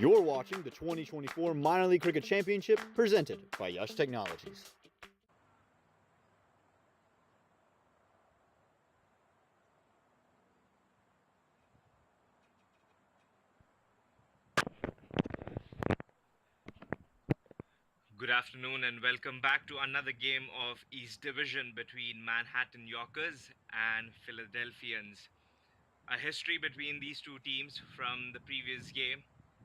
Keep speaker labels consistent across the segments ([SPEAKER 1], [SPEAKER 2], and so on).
[SPEAKER 1] You're watching the 2024 Minor League Cricket Championship presented by Yash Technologies.
[SPEAKER 2] Good afternoon and welcome back to another game of East Division between Manhattan Yorkers and Philadelphians. A history between these two teams from the previous game.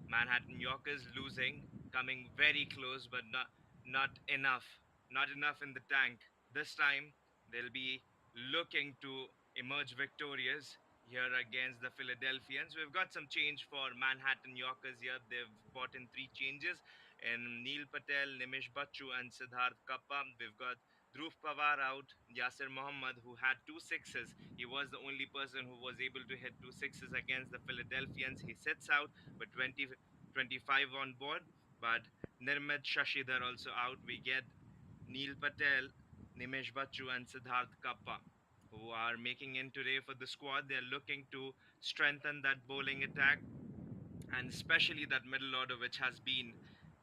[SPEAKER 2] Manhattan Yorkers losing, coming very close but not enough. Not enough in the tank. This time they'll be looking to emerge victorious here against the Philadelphians. We've got some change for Manhattan Yorkers here. They've brought in three changes in Neil Patel, Nimish Bachu, and Siddharth Kappa. We've got Dhruv Pawar out, Yasir Mohammad, who had two sixes. He was the only person who was able to hit two sixes against the Philadelphians. He sits out with 25 on board. But Nirmit Shashidhar also out. We get Neil Patel, Nimesh Bachu, and Siddharth Kappa, who are making in today for the squad. They're looking to strengthen that bowling attack and especially that middle order, which has been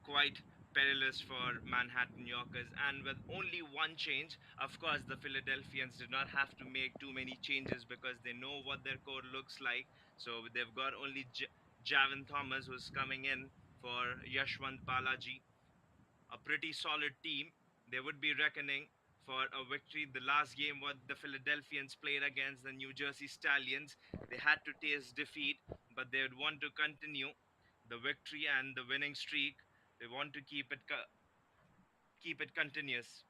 [SPEAKER 2] quite perilous for Manhattan Yorkers. And with only one change, of course, the Philadelphians did not have to make too many changes because they know what their core looks like. So they've got only Javin Thomas, who's coming in for Yashwant Balaji, a pretty solid team. They would be reckoning for a victory. The last game, what the Philadelphians played against the New Jersey Stallions, they had to taste defeat, but they would want to continue the victory and the winning streak. They want to keep it continuous.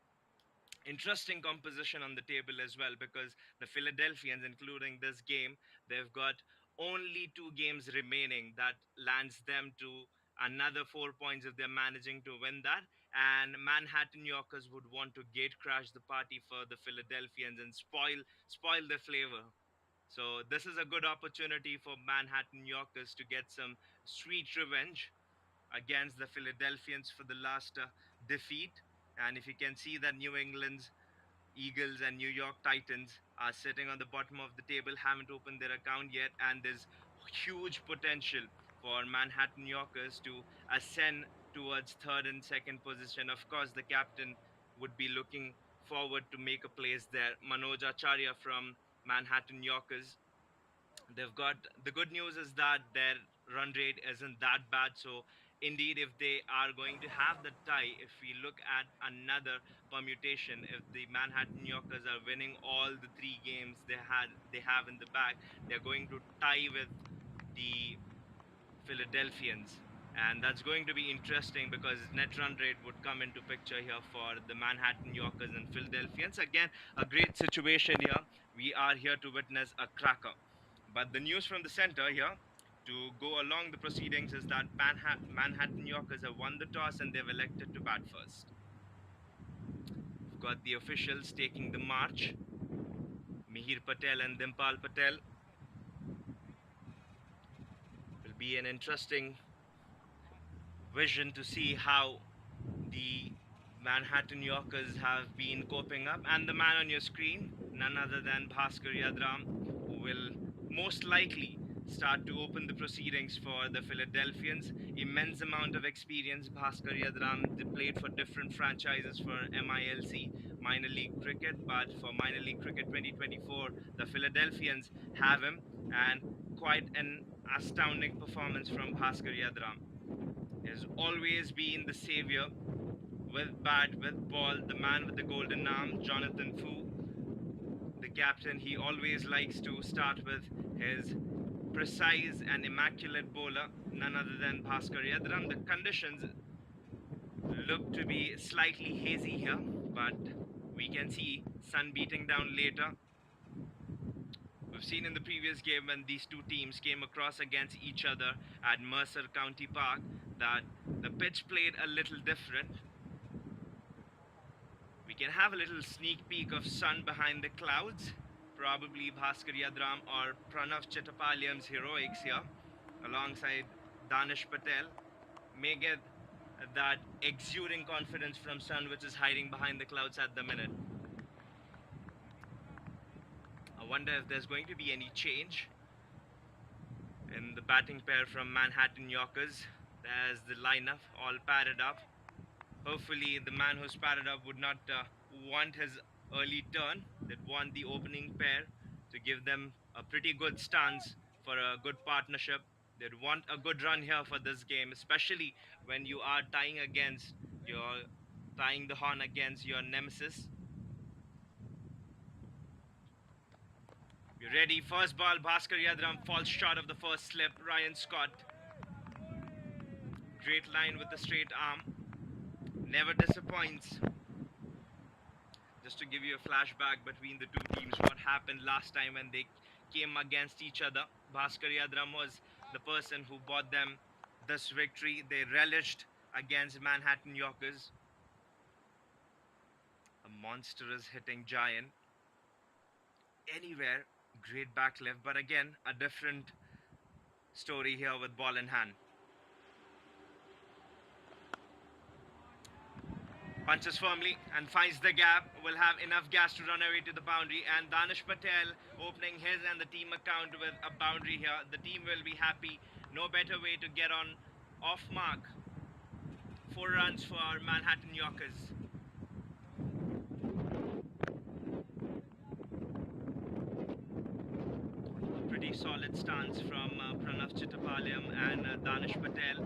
[SPEAKER 2] Interesting composition on the table as well because the Philadelphians, including this game, they've got only two games remaining that lands them to another 4 points if they're managing to win that. And Manhattan Yorkers would want to gate crash the party for the Philadelphians and spoil the flavor. So this is a good opportunity for Manhattan Yorkers to get some sweet revenge against the Philadelphians for the last defeat. And if you can see that New England's Eagles and New York Titans are sitting on the bottom of the table, haven't opened their account yet, and there's huge potential for Manhattan Yorkers to ascend towards third and second position. Of course, the captain would be looking forward to make a place there. Manoj Acharya from Manhattan Yorkers, they've got the good news is that their run rate isn't that bad. So indeed, if they are going to have the tie, if we look at another permutation, if the Manhattan Yorkers are winning all the three games they have in the bag, they're going to tie with the Philadelphians. And that's going to be interesting because net run rate would come into picture here for the Manhattan Yorkers and Philadelphians. Again, a great situation here. We are here to witness a cracker. But the news from the center here to go along the proceedings is that Manhattan Yorkers have won the toss and they've elected to bat first. We've got the officials taking the march. Mihir Patel and Dimpal Patel. Will be an interesting vision to see how the Manhattan Yorkers have been coping up. And the man on your screen, none other than Bhaskar Yadram, who will most likely start to open the proceedings for the Philadelphians. Immense amount of experience. Bhaskar Yadram played for different franchises for MILC, minor league cricket, but for minor league cricket 2024, the Philadelphians have him, and quite an astounding performance from Bhaskar Yadram. He has always been the savior with bat, with ball, the man with the golden arm, Jonathan Fu, the captain. He always likes to start with his precise and immaculate bowler, none other than Bhaskar Yadram. The conditions look to be slightly hazy here, but we can see sun beating down later. We've seen in the previous game when these two teams came across against each other at Mercer County Park that the pitch played a little different. We can have a little sneak peek of sun behind the clouds. Probably Bhaskar Yadram or Pranav Chittapalyam's heroics here, alongside Danish Patel, may get that exuding confidence from sun, which is hiding behind the clouds at the minute. I wonder if there's going to be any change in the batting pair from Manhattan Yorkers. There's the lineup all padded up. Hopefully, the man who's padded up would not want his early turn. They'd want the opening pair to give them a pretty good stance for a good partnership. They'd want a good run here for this game, especially when you are tying the horn against your nemesis. You're ready. First ball, Bhaskar Yadram falls short of the first slip. Ryan Scott. Great line with the straight arm. Never disappoints. Just to give you a flashback between the two teams, what happened last time when they came against each other. Bhaskar Yadram was the person who bought them this victory. They relished against Manhattan Yorkers. A monstrous hitting giant. Anywhere, great backlift, but again, a different story here with ball in hand. Punches firmly and finds the gap. Will have enough gas to run away to the boundary. And Danish Patel opening his and the team account with a boundary here. The team will be happy. No better way to get on off mark. 4 runs for Manhattan Yorkers. A pretty solid stance from Pranav Chittapaliyam and Danish Patel.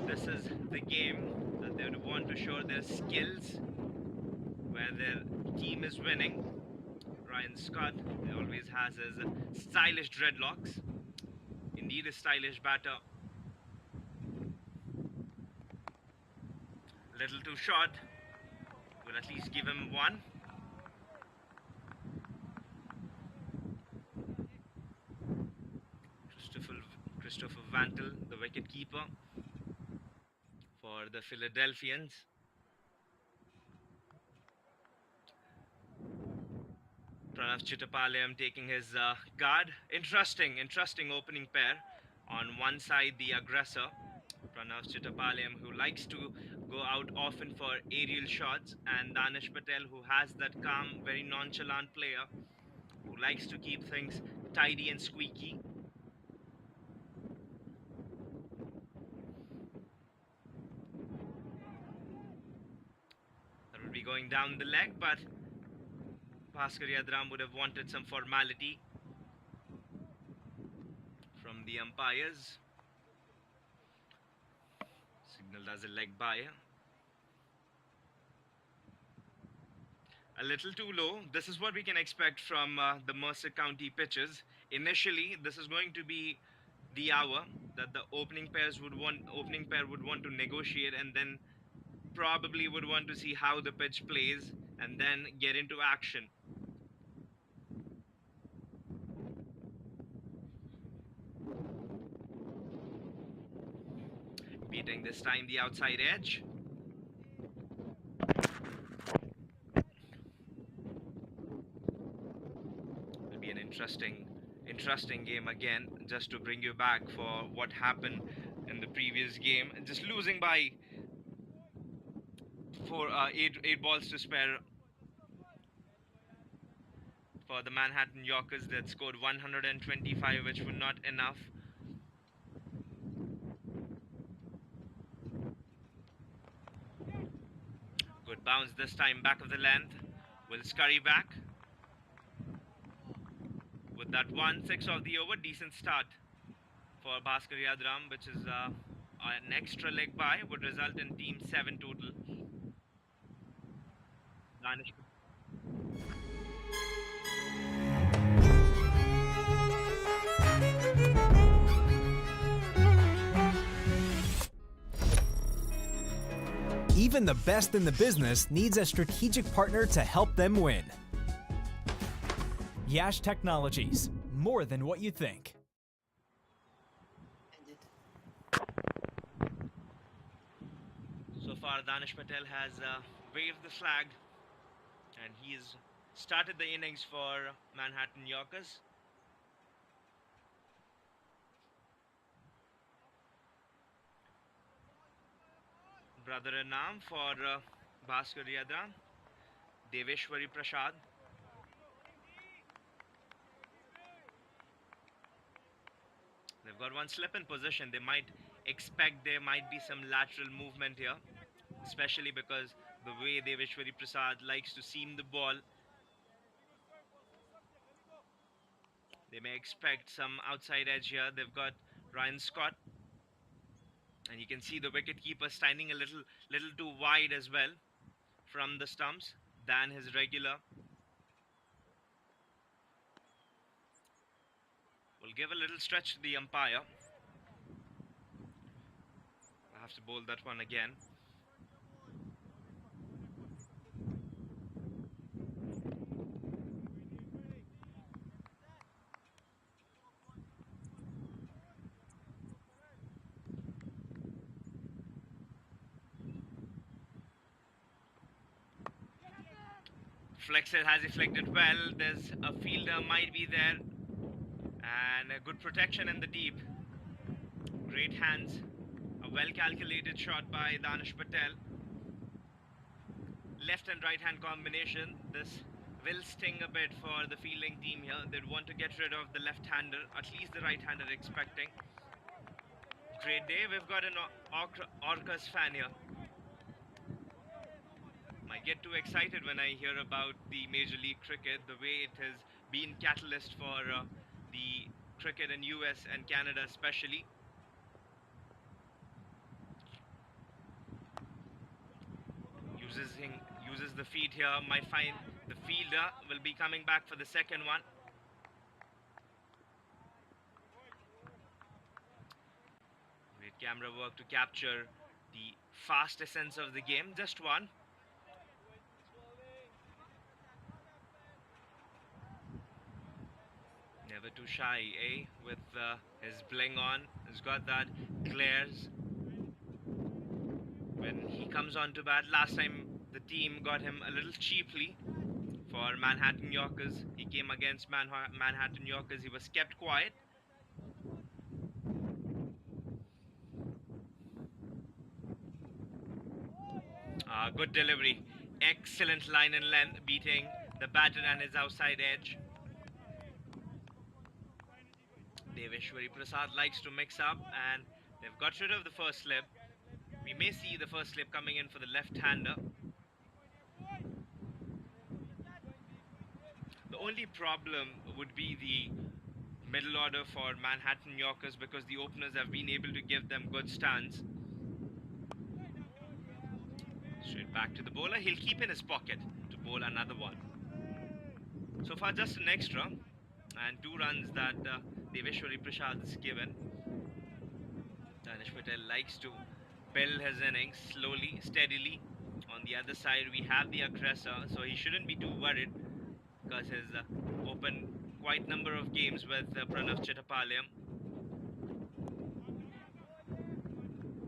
[SPEAKER 2] This is the game that they would want to show their skills, where their team is winning. Ryan Scott always has his stylish dreadlocks. Indeed a stylish batter. Little too short. Will at least give him one. Christopher Vantel, the wicket keeper for the Philadelphians. Pranav Chittapaliyam taking his guard. Interesting opening pair. On one side, the aggressor, Pranav Chittapaliyam, who likes to go out often for aerial shots, and Danish Patel, who has that calm, very nonchalant player, who likes to keep things tidy and squeaky. That would be going down the leg, but Bhaskar Yadram would have wanted some formality from the umpires. Signaled as a leg by. A little too low. This is what we can expect from the Mercer County pitches. Initially, this is going to be the hour that the opening pair would want to negotiate, and then probably would want to see how the pitch plays and then get into action. Beating this time the outside edge. Will be an interesting game again, just to bring you back for what happened in the previous game. Just losing by 8 balls to spare for the Manhattan Yorkers. That scored 125, which were not enough. Good bounce this time, back of the length. Will scurry back with that 1/6 of the over. Decent start for Bhaskar Yadram, which is an extra leg by, would result in team 7 total. Danish.
[SPEAKER 3] Even the best in the business needs a strategic partner to help them win. Yash Technologies, more than what you think.
[SPEAKER 2] So far, Danish Patel has waved the flag, and he's started the innings for Manhattan Yorkers. Brother in arm for Bhaskar Yadram, Deveshwari Prasad. They've got one slip in position. They might expect there might be some lateral movement here, especially because the way Deveshwari Prasad likes to seam the ball. They may expect some outside edge here. They've got Ryan Scott, and you can see the wicketkeeper standing a little too wide as well from the stumps than his regular. We'll give a little stretch to the umpire. I have to bowl that one again. Flexer has deflected well. There's a fielder might be there, and a good protection in the deep. Great hands. A well-calculated shot by Danish Patel. Left and right hand combination. This will sting a bit for the fielding team here. They'd want to get rid of the left-hander, at least the right-hander expecting. Great day. We've got an Orcas fan here. I get too excited when I hear about the Major League Cricket, the way it has been catalyst for the cricket in US and Canada especially. Uses the feet here. Might find the fielder will be coming back for the second one. Great camera work to capture the fast essence of the game. Just one. Never too shy, eh? With his bling on. He's got that glares when he comes on to bat. Last time the team got him a little cheaply for Manhattan Yorkers. He came against Manhattan Yorkers. He was kept quiet. Good delivery. Excellent line and length, beating the batter and his outside edge. Deveshwari Prasad likes to mix up, and they've got rid of the first slip. We may see the first slip coming in for the left-hander. The only problem would be the middle order for Manhattan Yorkers, because the openers have been able to give them good stands. Straight back to the bowler. He'll keep in his pocket to bowl another one. So far just an extra, and 2 runs that Deveshwari Prasad is given. Danish Patel likes to build his innings slowly, steadily. On the other side we have the aggressor, so he shouldn't be too worried, because he's opened quite number of games with Pranav Chittapalayam.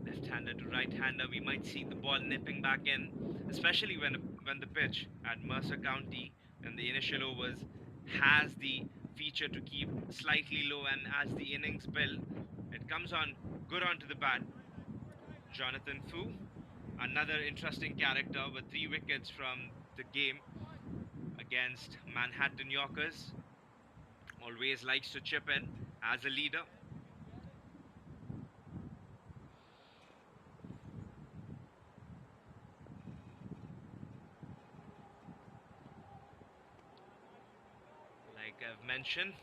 [SPEAKER 2] Left-hander to right-hander. We might see the ball nipping back in, especially when the pitch at Mercer County in the initial overs has the feature to keep slightly low, and as the innings build, it comes on good onto the bat. Jonathan Fu, another interesting character with 3 wickets from the game against Manhattan Yorkers. Always likes to chip in as a leader. Like I've mentioned,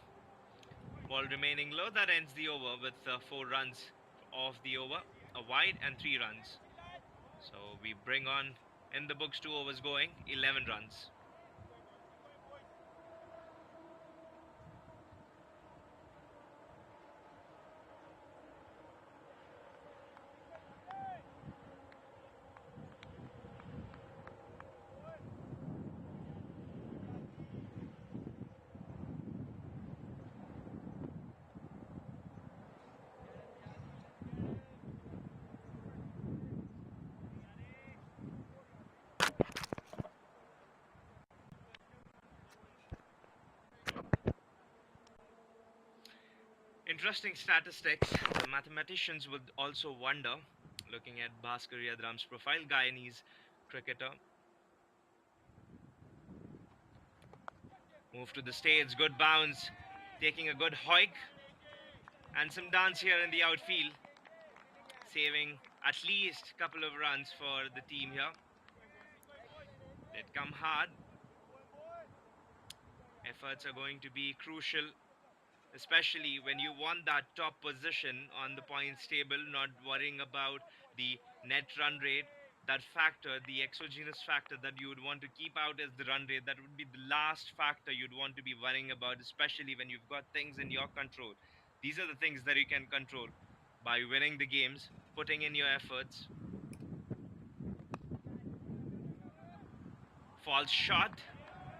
[SPEAKER 2] ball remaining low. That ends the over with 4 runs off the over, a wide and 3 runs. So we bring on, in the books, 2 overs going, 11 runs. Interesting statistics. The mathematicians would also wonder, looking at Bhaskar Yadram's profile, Guyanese cricketer. Move to the stage, good bounce, taking a good hoik, and some dance here in the outfield. saving at least a couple of runs for the team here. They come hard. Efforts are going to be crucial, especially when you want that top position on the points table, not worrying about the net run rate. That factor, the exogenous factor that you would want to keep out is the run rate. That would be the last factor you'd want to be worrying about, especially when you've got things in your control. These are the things that you can control by winning the games, putting in your efforts. Falls shot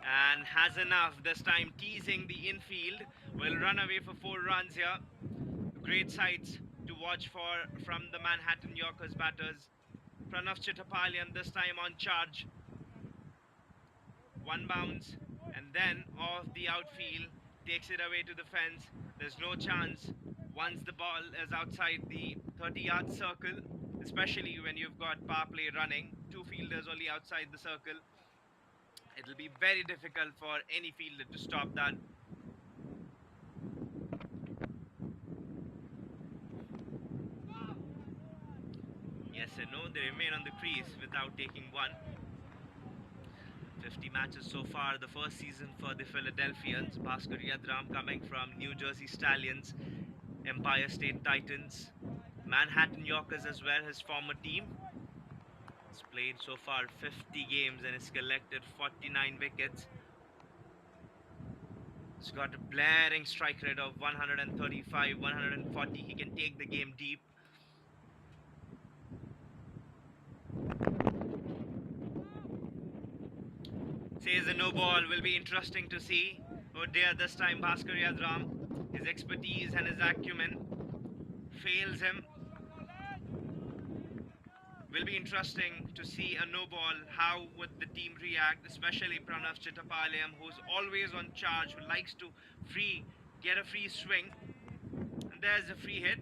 [SPEAKER 2] and has enough this time, teasing the infield. Will run away for 4 runs here. Great sights to watch for from the Manhattan Yorkers batters. Pranav Chittapalyan this time on charge. 1 bounce and then off the outfield, takes it away to the fence. There's no chance once the ball is outside the 30-yard circle, especially when you've got power play running, 2 fielders only outside the circle. It'll be very difficult for any fielder to stop that. Yes and no, they remain on the crease without taking one. 50 matches so far, the first season for the Philadelphians. Bhaskar Yadram coming from New Jersey Stallions, Empire State Titans, Manhattan Yorkers as well, his former team. He's played so far 50 games and has collected 49 wickets. He's got a blaring strike rate of 135, 140. He can take the game deep. Says a no ball. Will be interesting to see. Oh dear, this time Bhaskar Yadram, his expertise and his acumen fails him. Will be interesting to see a no ball. How would the team react, especially Pranav Chittapalyan, who's always on charge, who likes to get a free swing. And there's a free hit.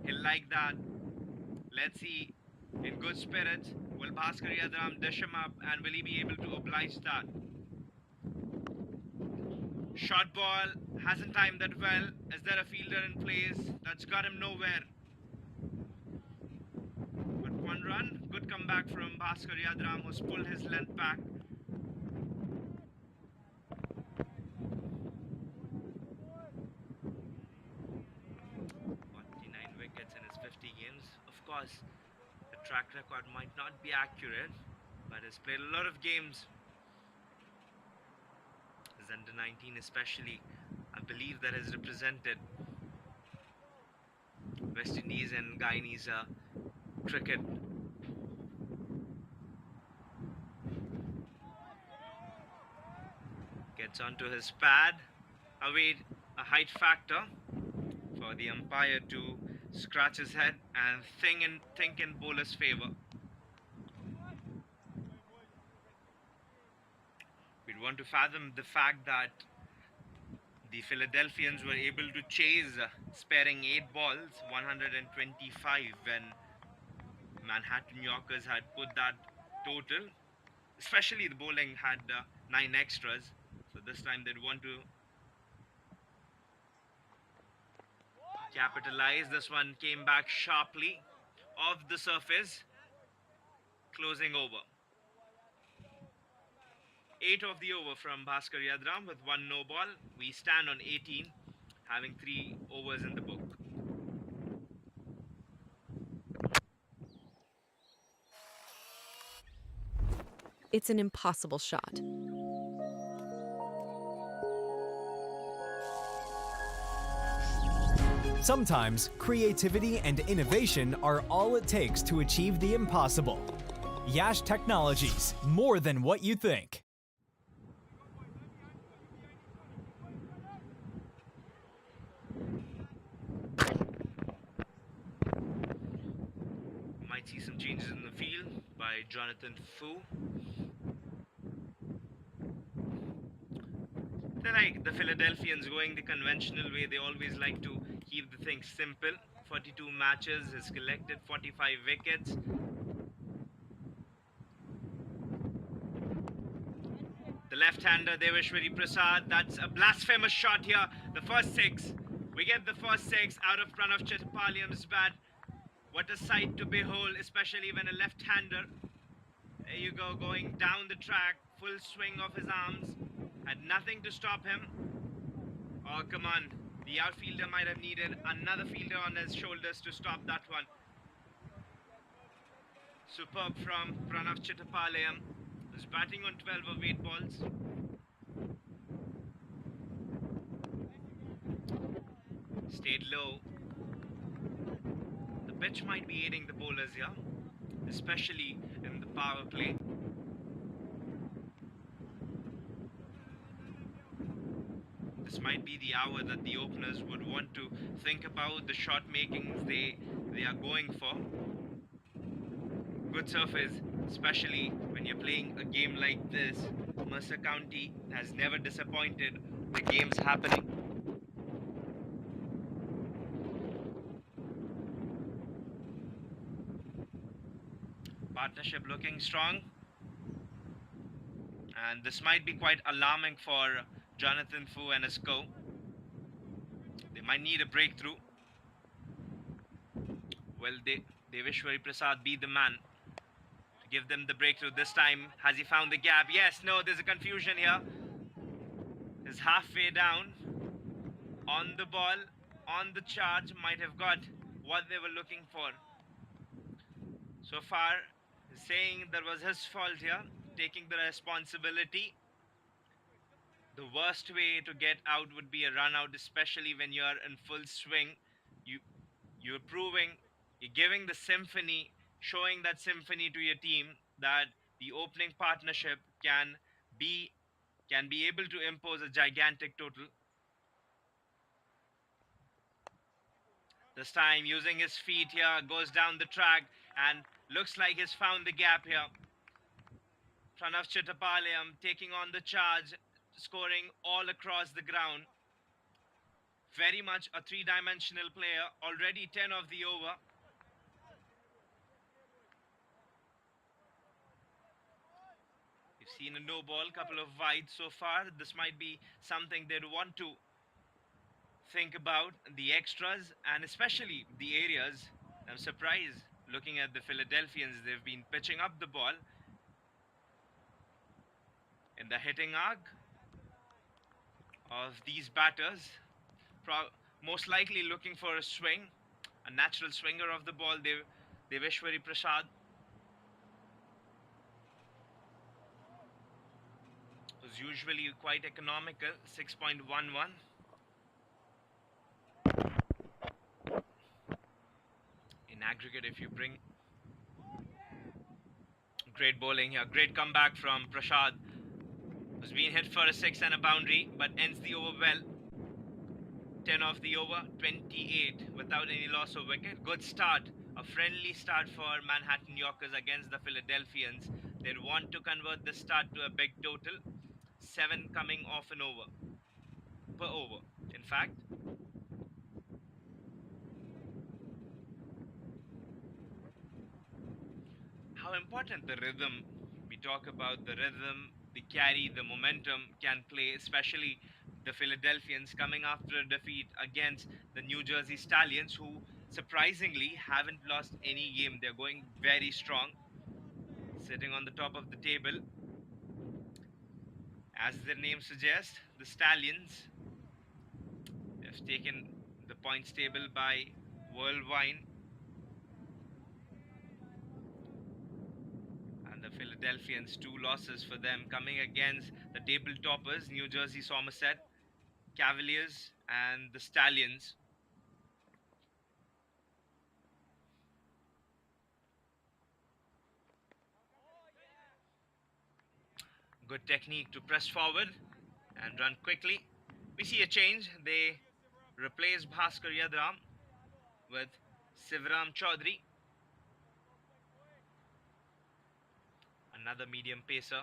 [SPEAKER 2] He'll like that. Let's see. In good spirits, will Bhaskar Yadram dish him up, and will he be able to oblige that? Short ball, hasn't timed that well. Is there a fielder in place? That's got him nowhere. But 1 run, good comeback from Bhaskar Yadram, who's pulled his length back. Wickets in his 50 games. Of course, the track record might not be accurate, but has played a lot of games. His under 19 especially, I believe, that has represented West Indies and Guyanese cricket. Gets onto his pad, away a height factor for the umpire to scratch his head and think in bowler's favor. We'd want to fathom the fact that the Philadelphians were able to chase, sparing 8 balls, 125, when Manhattan Yorkers had put that total. Especially the bowling had 9 extras, so this time they'd want to capitalize. This one came back sharply off the surface, closing over. 8 of the over from Bhaskar Yadram with 1 no ball. We stand on 18, having 3 overs in the book.
[SPEAKER 4] It's an impossible shot.
[SPEAKER 3] Sometimes creativity and innovation are all it takes to achieve the impossible. Yash Technologies, more than what you think.
[SPEAKER 2] Might see some changes in the field by Jonathan Fu. They like the Philadelphians going the conventional way. They always like to keep the thing simple. 42 matches, has collected 45 wickets. The left-hander Deveshwari Prasad, that's a blasphemous shot here. The first 6. We get the first 6 out of Pranav Chittapalyan's bat. What a sight to behold, especially when a left-hander, there you go, going down the track, full swing of his arms, had nothing to stop him. Oh, come on. The outfielder might have needed another fielder on his shoulders to stop that one. Superb from Pranav Chittapalayam, who's batting on 12 of 8 balls. Stayed low. The pitch might be aiding the bowlers here, especially in the power play. This might be the hour that the openers would want to think about the shot makings they are going for. Good surface, especially when you're playing a game like this. Mercer County has never disappointed the games happening. Partnership looking strong. And this might be quite alarming for Jonathan Fu and his co. They might need a breakthrough. Will Deveshwari Prasad be the man to give them the breakthrough this time? Has he found the gap? Yes, no, there's a confusion here. He's halfway down. On the ball, on the charge, might have got what they were looking for. So far, he's saying that was his fault here, taking the responsibility. The worst way to get out would be a run out, especially when you're in full swing. You're proving, you're giving the symphony, showing that symphony to your team that the opening partnership can be able to impose a gigantic total. This time using his feet here, goes down the track and looks like he's found the gap here. Pranav Chittapalayam taking on the charge, scoring all across the ground. Very much a three-dimensional player, already 10 of the over. We've seen a no ball, couple of wides so far. This might be something they'd want to think about, the extras and especially the areas. I'm surprised looking at the Philadelphians, they've been pitching up the ball in the hitting arc of these batters, most likely looking for a swing, a natural swinger of the ball, Deveshwari Prasad. Was usually quite economical, 6.11. In aggregate, if you bring great bowling here, great comeback from Prasad, who's been hit for a 6 and a boundary, but ends the over well. 10 of the over, 28 without any loss of wicket. Good start, a friendly start for Manhattan Yorkers against the Philadelphians. They'd want to convert this start to a big total, 7 coming off an over, per over. In fact, how important the rhythm, we talk about the rhythm, the carry, the momentum can play, especially the Philadelphians coming after a defeat against the New Jersey Stallions, who surprisingly haven't lost any game. They're going very strong, sitting on the top of the table. As their name suggests, the Stallions have taken the points table by worldwide. And the Philadelphians, 2 losses for them, coming against the table toppers, New Jersey Somerset, Cavaliers and the Stallions. Good technique to press forward and run quickly. We see a change. They replace Bhaskar Yadram with Sivram Chaudhary, another medium pacer.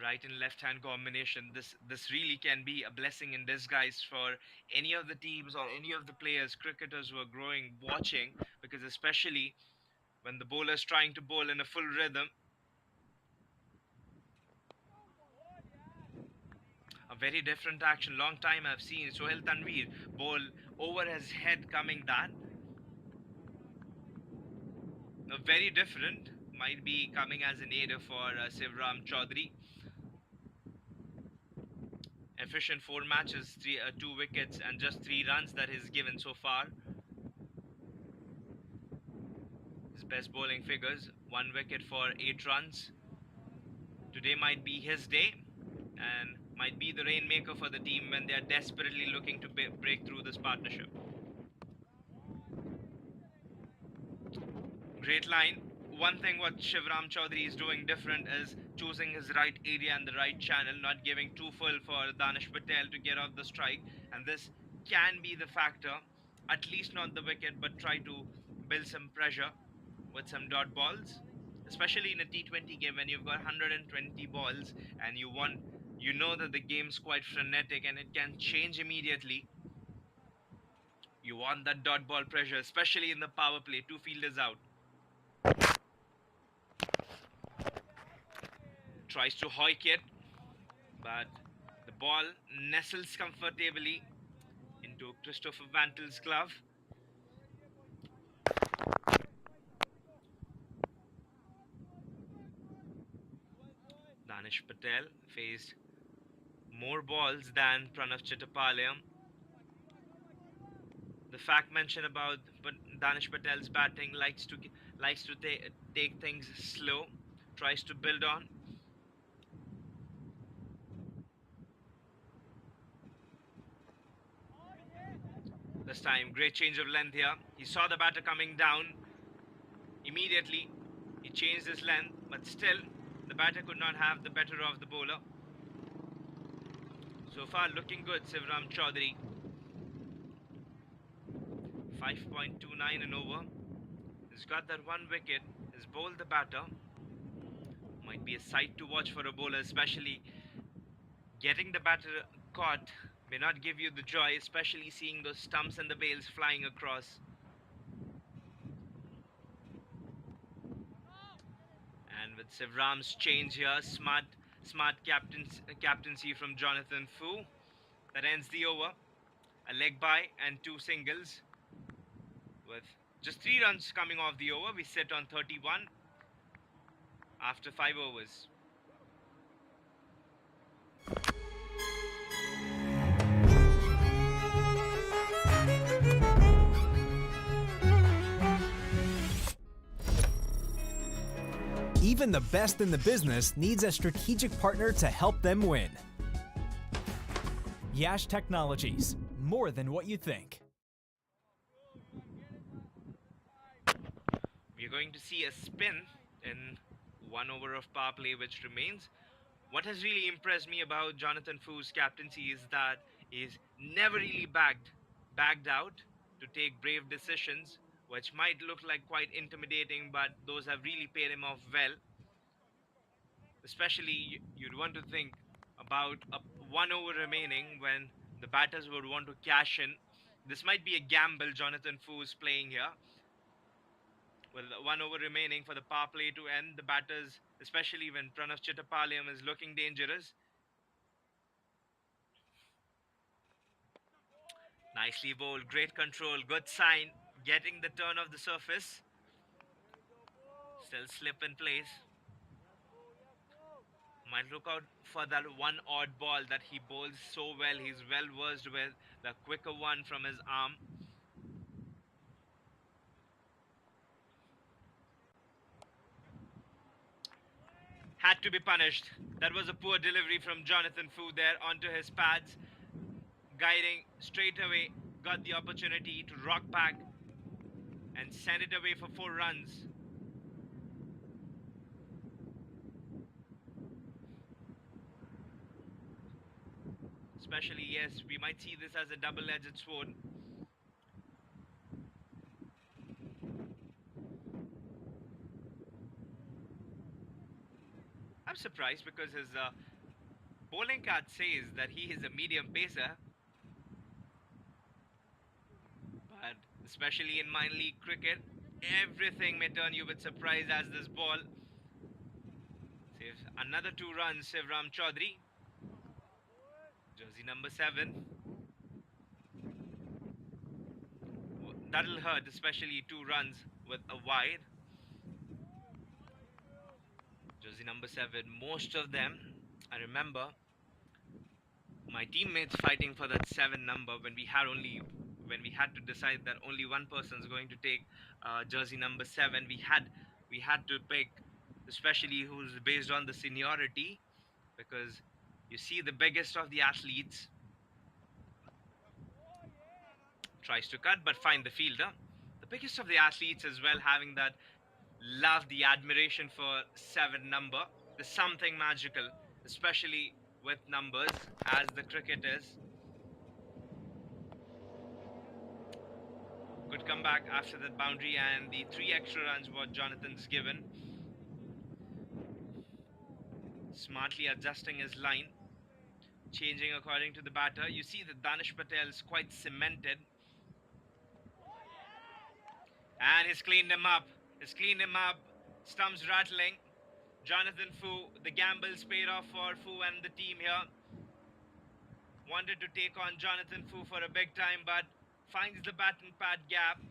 [SPEAKER 2] Right and left hand combination. This really can be a blessing in disguise for any of the teams or any of the players, cricketers who are growing, watching, because especially when the bowler is trying to bowl in a full rhythm, a very different action. Long time I've seen Sohail Tanveer bowl over his head coming that. Very different. Might be coming as an aider for Shivram Chaudhary. Efficient 4 matches, 2 wickets and just 3 runs that he's given so far. His best bowling figures, 1 wicket for 8 runs. Today might be his day and might be the rainmaker for the team when they are desperately looking to break through this partnership. Great line. One thing what Shivram Chaudhary is doing different is choosing his right area and the right channel, not giving too full for Danish Patel to get off the strike, and this can be the factor, at least not the wicket, but try to build some pressure with some dot balls, especially in a T20 game when you've got 120 balls and you know that the game's quite frenetic and it can change immediately. You want that dot ball pressure, especially in the power play, 2 fielders out. Tries to hoik it, but the ball nestles comfortably into Christopher Vantil's glove. Danish Patel faced more balls than Pranav Chittapaliyam. The fact mentioned about Danish Patel's batting likes to take things slow, tries to build on. This time, great change of length here. He saw the batter coming down. Immediately, he changed his length, but still, the batter could not have the better of the bowler. So far, looking good, Shivram Chaudhary. 5.29 an over. He's got that 1 wicket. He's bowled the batter. Might be a sight to watch for a bowler, especially getting the batter caught may not give you the joy, especially seeing those stumps and the bails flying across. And with Shivram's change here, smart captaincy from Jonathan Fu. That ends the over. A leg by and 2 singles. With just 3 runs coming off the over, we sit on 31 after 5 overs.
[SPEAKER 3] Even the best in the business needs a strategic partner to help them win. Yash Technologies, more than what you think.
[SPEAKER 2] We're going to see a spin in 1 over of power play which remains. What has really impressed me about Jonathan Fu's captaincy is that he's never really backed out to take brave decisions, which might look like quite intimidating, but those have really paid him off well. Especially, you'd want to think about 1 over remaining when the batters would want to cash in. This might be a gamble Jonathan Fu is playing here. With 1 over remaining for the power play to end, the batters, especially when Pranav Chittapaliyam is looking dangerous. Nicely bowled, great control, good sign, getting the turn of the surface. Still slip in place. Might look out for that 1 odd ball that he bowls so well. He's well versed with the quicker one from his arm. Had to be punished. That was a poor delivery from Jonathan Fu there onto his pads. Guiding straight away, got the opportunity to rock back and send it away for 4 runs. Especially, yes, we might see this as a double-edged sword. I'm surprised because his bowling card says that he is a medium pacer. But especially in minor league cricket, everything may turn you with surprise as this ball saves another 2 runs. Shivram Chaudhary Jersey number 7. That'll hurt, especially 2 runs with a wide. Jersey number 7, most of them, I remember my teammates fighting for that 7 number when we had to decide that only one person is going to take jersey number 7. We had to pick, especially who's based on the seniority, because you see the biggest of the athletes tries to cut but find the fielder. The biggest of the athletes as well having that love, the admiration for 7 number. There's something magical, especially with numbers, as the cricket is. Good comeback after that boundary, and the 3 extra runs what Jonathan's given. Smartly adjusting his line, changing according to the batter. You see that Danish Patel is quite cemented, and he's cleaned him up. Stumps rattling. Jonathan Fu, the gamble's paid off for Fu and the team here. Wanted to take on Jonathan Fu for a big time, but finds the bat and pad gap,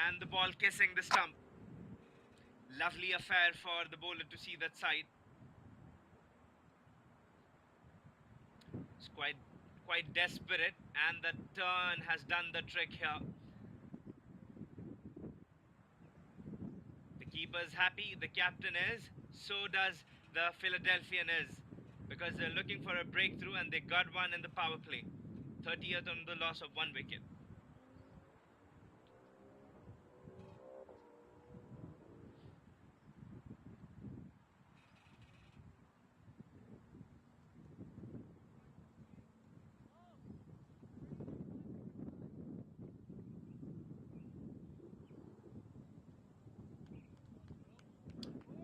[SPEAKER 2] and the ball kissing the stump. Lovely affair for the bowler to see that side. It's quite desperate, and the turn has done the trick here. The keeper's happy, the captain is, so does the Philadelphian is, because they're looking for a breakthrough and they got one in the power play. 30th on the loss of 1 wicket.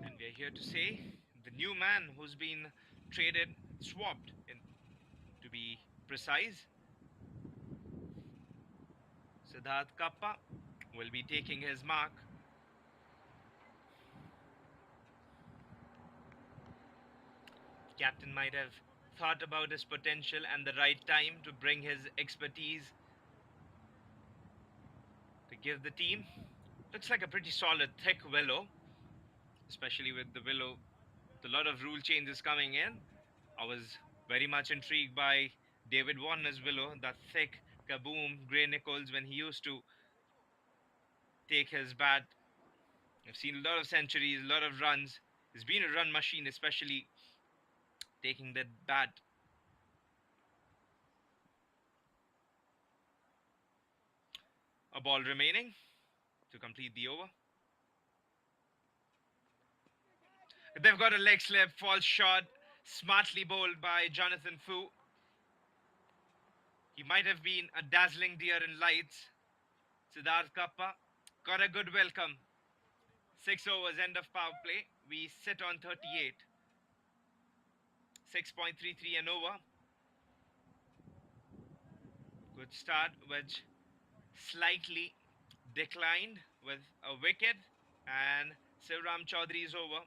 [SPEAKER 2] And we're here to say the new man who's been swapped in, to be precise. Siddharth Kappa will be taking his mark. Captain might have thought about his potential and the right time to bring his expertise to give the team. Looks like a pretty solid, thick willow, especially with the willow. A lot of rule changes coming in. I was very much intrigued by David Warner's willow, that thick kaboom, Gray Nichols, when he used to take his bat. I've seen a lot of centuries, a lot of runs. He's been a run machine, especially taking that bat. A ball remaining to complete the over. They've got a leg slip, false shot, smartly bowled by Jonathan Fu. He might have been a dazzling deer in lights. Siddharth Kappa got a good welcome. 6 overs, end of power play. We sit on 38. 6.33 and over. Good start, which slightly declined with a wicket, and Sivram Chaudhary is over.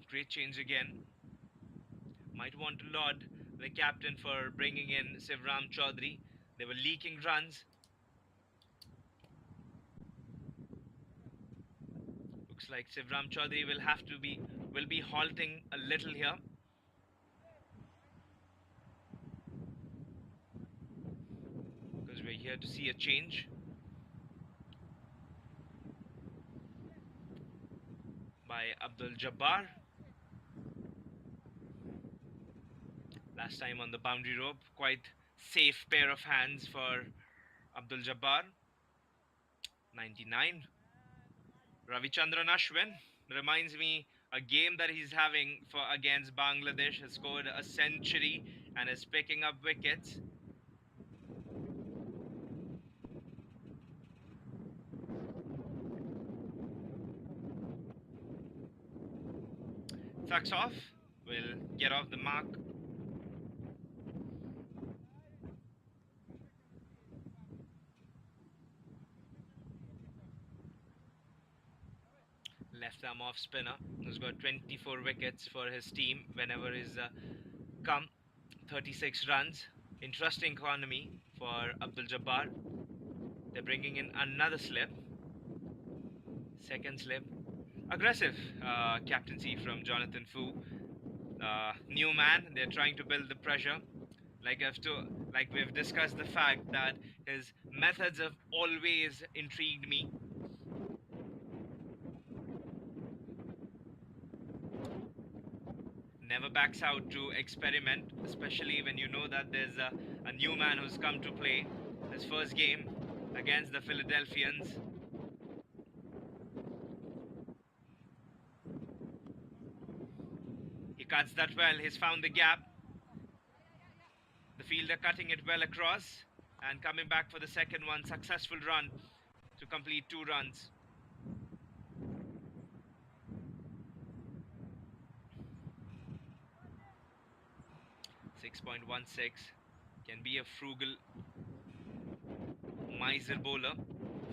[SPEAKER 2] Great change again. Might want to laud the captain for bringing in Sivram Chaudhary. They were leaking runs. Looks like Sivram Chaudhary will be halting a little here. Because we're here to see a change. By Abdul Jabbar. Last time on the boundary rope, quite safe pair of hands for Abdul Jabbar. 99. Ravichandran Ashwin reminds me a game that he's having against Bangladesh. Has scored a century and is picking up wickets. Thucks off, will get off the mark. Left arm off spinner who's got 24 wickets for his team whenever he's come. 36 runs. Interesting economy for Abdul Jabbar. They're bringing in another slip. Second slip. Aggressive captaincy from Jonathan Fu. New man. They're trying to build the pressure. Like we've discussed the fact that his methods have always intrigued me. Never backs out to experiment, especially when you know that there's a new man who's come to play his first game against the Philadelphians. He cuts that well. He's found the gap. The fielder cutting it well across and coming back for the second one. Successful run to complete 2 runs. .16 can be a frugal miser bowler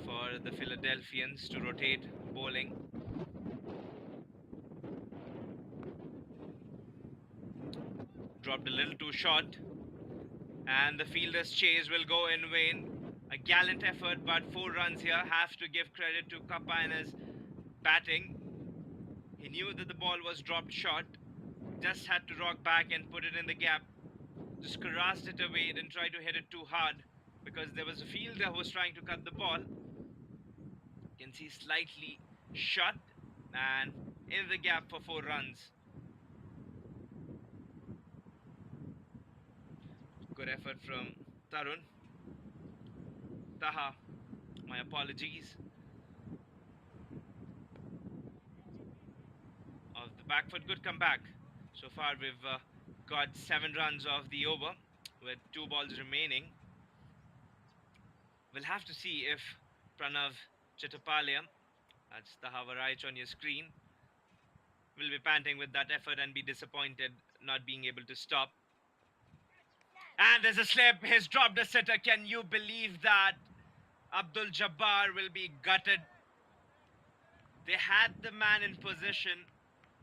[SPEAKER 2] for the Philadelphians to rotate bowling. Dropped a little too short, and the fielder's chase will go in vain. A gallant effort, but 4 runs here. Have to give credit to Kappa and his batting. He knew that the ball was dropped short, just had to rock back and put it in the gap. Just caressed it away, didn't try to hit it too hard because there was a fielder who was trying to cut the ball. You can see slightly short and in the gap for 4 runs. Good effort from Tarun. Taha, my apologies. Of the back foot, good comeback. So far we've got 7 runs off the over with 2 balls remaining. We'll have to see if Pranav Chittapalya, that's Taha Varaic on your screen, will be panting with that effort and be disappointed not being able to stop. And there's a slip. He's dropped a sitter. Can you believe that? Abdul Jabbar will be gutted. They had the man in position.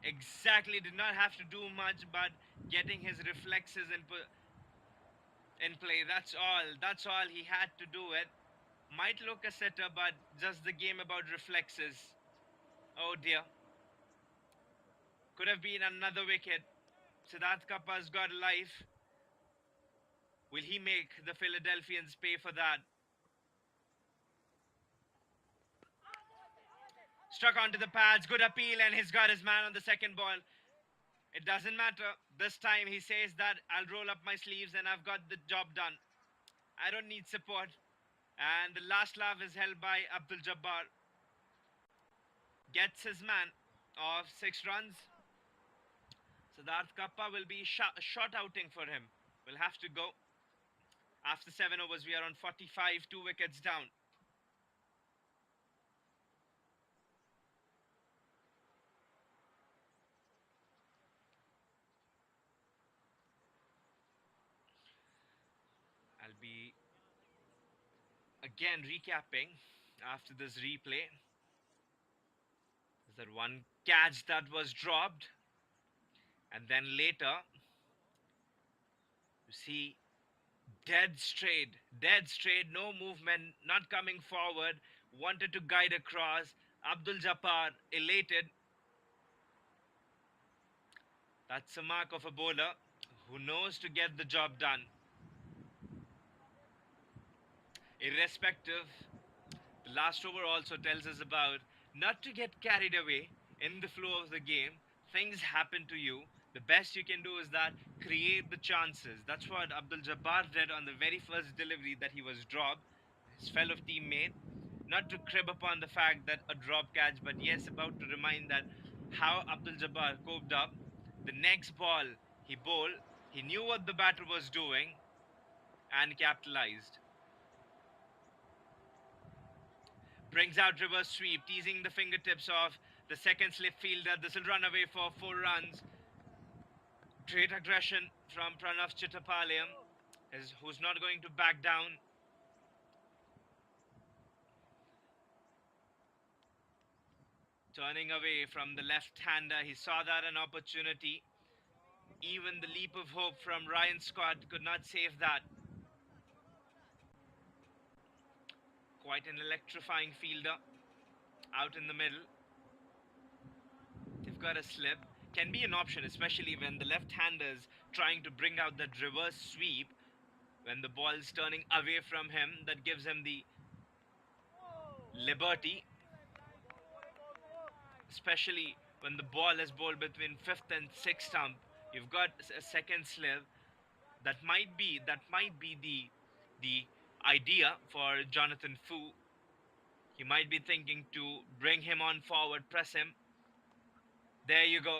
[SPEAKER 2] Exactly. Did not have to do much, but getting his reflexes in play. That's all. That's all he had to do it. Might look a sitter, but just the game about reflexes. Oh dear. Could have been another wicket. Siddharth Kappa's got life. Will he make the Philadelphians pay for that? Struck onto the pads. Good appeal, and he's got his man on the second ball. It doesn't matter. This time he says that I'll roll up my sleeves and I've got the job done. I don't need support. And the last laugh is held by Abdul Jabbar. Gets his man of 6 runs. Siddharth Kappa will be a short outing for him. Will have to go. After 7 overs, we are on 45, 2 wickets down. I'll be again recapping after this replay. There's that one catch that was dropped. And then later, you see dead straight, no movement, not coming forward, wanted to guide across. Abdul Jabbar elated. That's a mark of a bowler who knows to get the job done. Irrespective, the last over also tells us about not to get carried away in the flow of the game. Things happen to you. The best you can do is that create the chances. That's what Abdul Jabbar did on the very first delivery that he was dropped. His fellow teammate, not to crib upon the fact that a drop catch, but yes, about to remind that how Abdul Jabbar coped up. The next ball he bowled, he knew what the batter was doing and capitalized. Brings out reverse sweep, teasing the fingertips of the second slip fielder. This will run away for 4 runs. Great aggression from Pranav Chittapalya, who's not going to back down. Turning away from the left-hander, he saw that an opportunity. Even the leap of hope from Ryan Scott could not save that. Quite an electrifying fielder out in the middle. They've got a slip. Can be an option, especially when the left-hander's trying to bring out that reverse sweep. When the ball's turning away from him, that gives him the liberty. Especially when the ball is bowled between 5th and 6th stump. You've got a second slip. That might be the idea for Jonathan Fu. He might be thinking to bring him on forward, press him. There you go.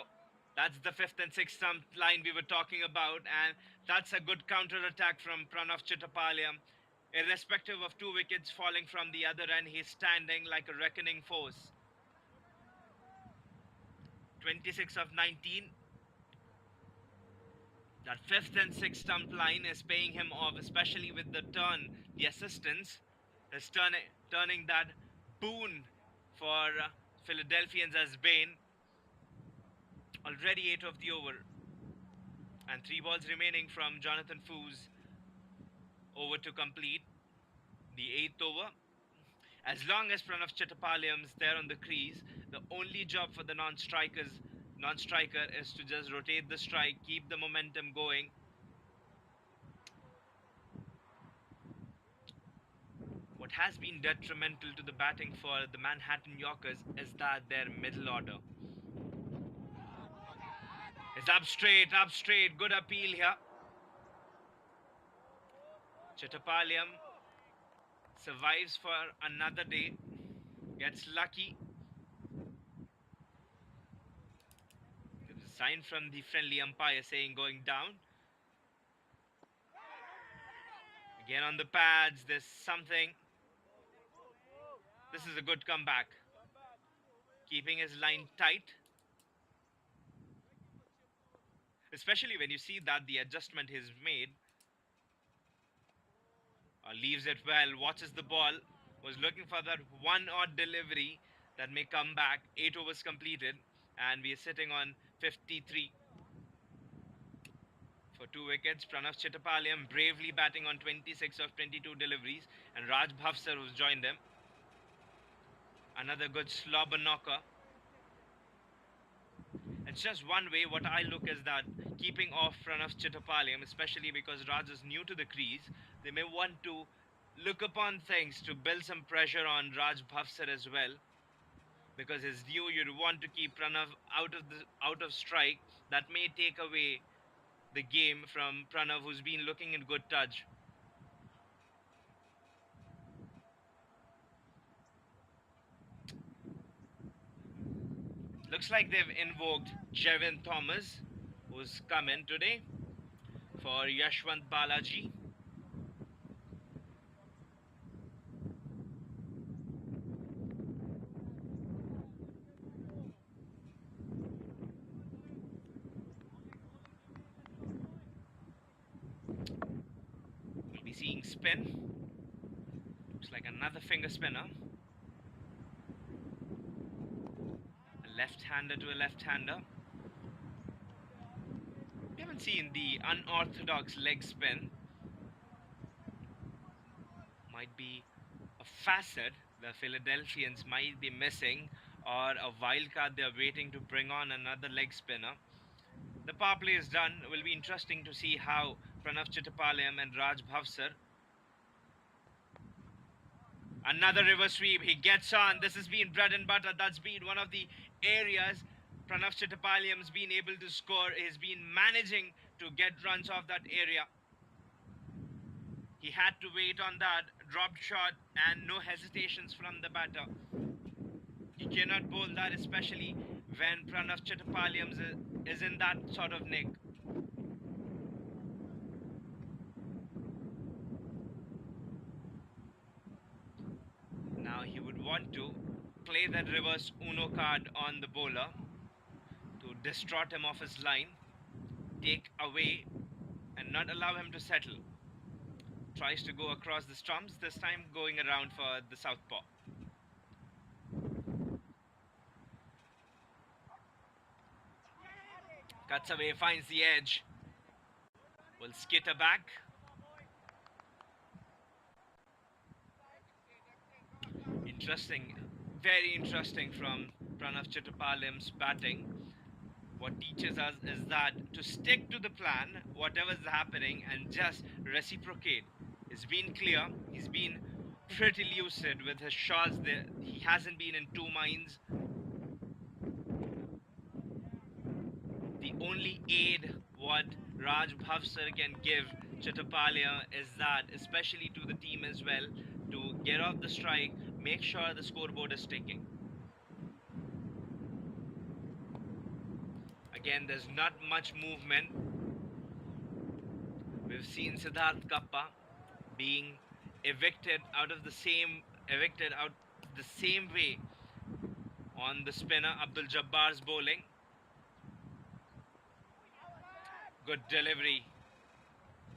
[SPEAKER 2] That's the 5th and 6th stump line we were talking about, and that's a good counter attack from Pranav Chittapalya. Irrespective of 2 wickets falling from the other end, he's standing like a reckoning force. 26 of 19. That 5th and 6th stump line is paying him off, especially with the turn. The assistance is turning that boon for Philadelphians as bane. Already 8 of the over. And 3 balls remaining from Jonathan Fu's over to complete the 8th over. As long as Pranav Chittapalyam's there on the crease, the only job for the non-striker is to just rotate the strike, keep the momentum going. What has been detrimental to the batting for the Manhattan Yorkers is that their middle order is up straight, good appeal here. Chittapalyam survives for another day, gets lucky. There's a sign from the friendly umpire saying going down. Again on the pads, there's something. This is a good comeback. Keeping his line tight. Especially when you see that the adjustment he's made. Leaves it well, watches the ball. Was looking for that one odd delivery that may come back. 8 overs completed. And we are sitting on 53. For 2 wickets, Pranav Chittapalyam bravely batting on 26 of 22 deliveries. And Raj Bhavsar who's joined them. Another good slobber knocker. It's just one way. What I look is that keeping off Pranav Chittapalyam, especially because Raj is new to the crease, they may want to look upon things to build some pressure on Raj Bhavsar as well. Because his new, you'd want to keep Pranav out of strike. That may take away the game from Pranav, who's been looking in good touch. Looks like they've invoked Jevin Thomas, who's come in today for Yashwant Balaji. We'll be seeing spin. Looks like another finger spinner. Left-hander to a left-hander. We haven't seen the unorthodox leg spin. Might be a facet the Philadelphians might be missing, or a wild card they're waiting to bring on another leg spinner. The power play is done. It will be interesting to see how Pranav Chittapalyam and Raj Bhavsar. Another reverse sweep. He gets on. This has been bread and butter. That's been one of the areas Pranav Chittapalyam's been able to score. He's been managing to get runs off that area. He had to wait on that dropped shot and no hesitations from the batter. He cannot bowl that, especially when Pranav Chittapalyam is in that sort of nick. Now he would want to play that reverse Uno card on the bowler to distort him off his line, take away and not allow him to settle. Tries to go across the stumps, this time going around for the southpaw. Cuts away, finds the edge. Will skitter back. Interesting, very interesting from Pranav Chittapalem's batting. What teaches us is that to stick to the plan, whatever is happening, and just reciprocate. He's been clear. He's been pretty lucid with his shots. He hasn't been in two minds. The only aid what Raj Bhavsar can give Chittapalia is that, especially to the team as well, to get off the strike, make sure the scoreboard is ticking. Again, there's not much movement. We've seen Siddharth Kappa being evicted out the same way on the spinner Abdul Jabbar's bowling. Good delivery.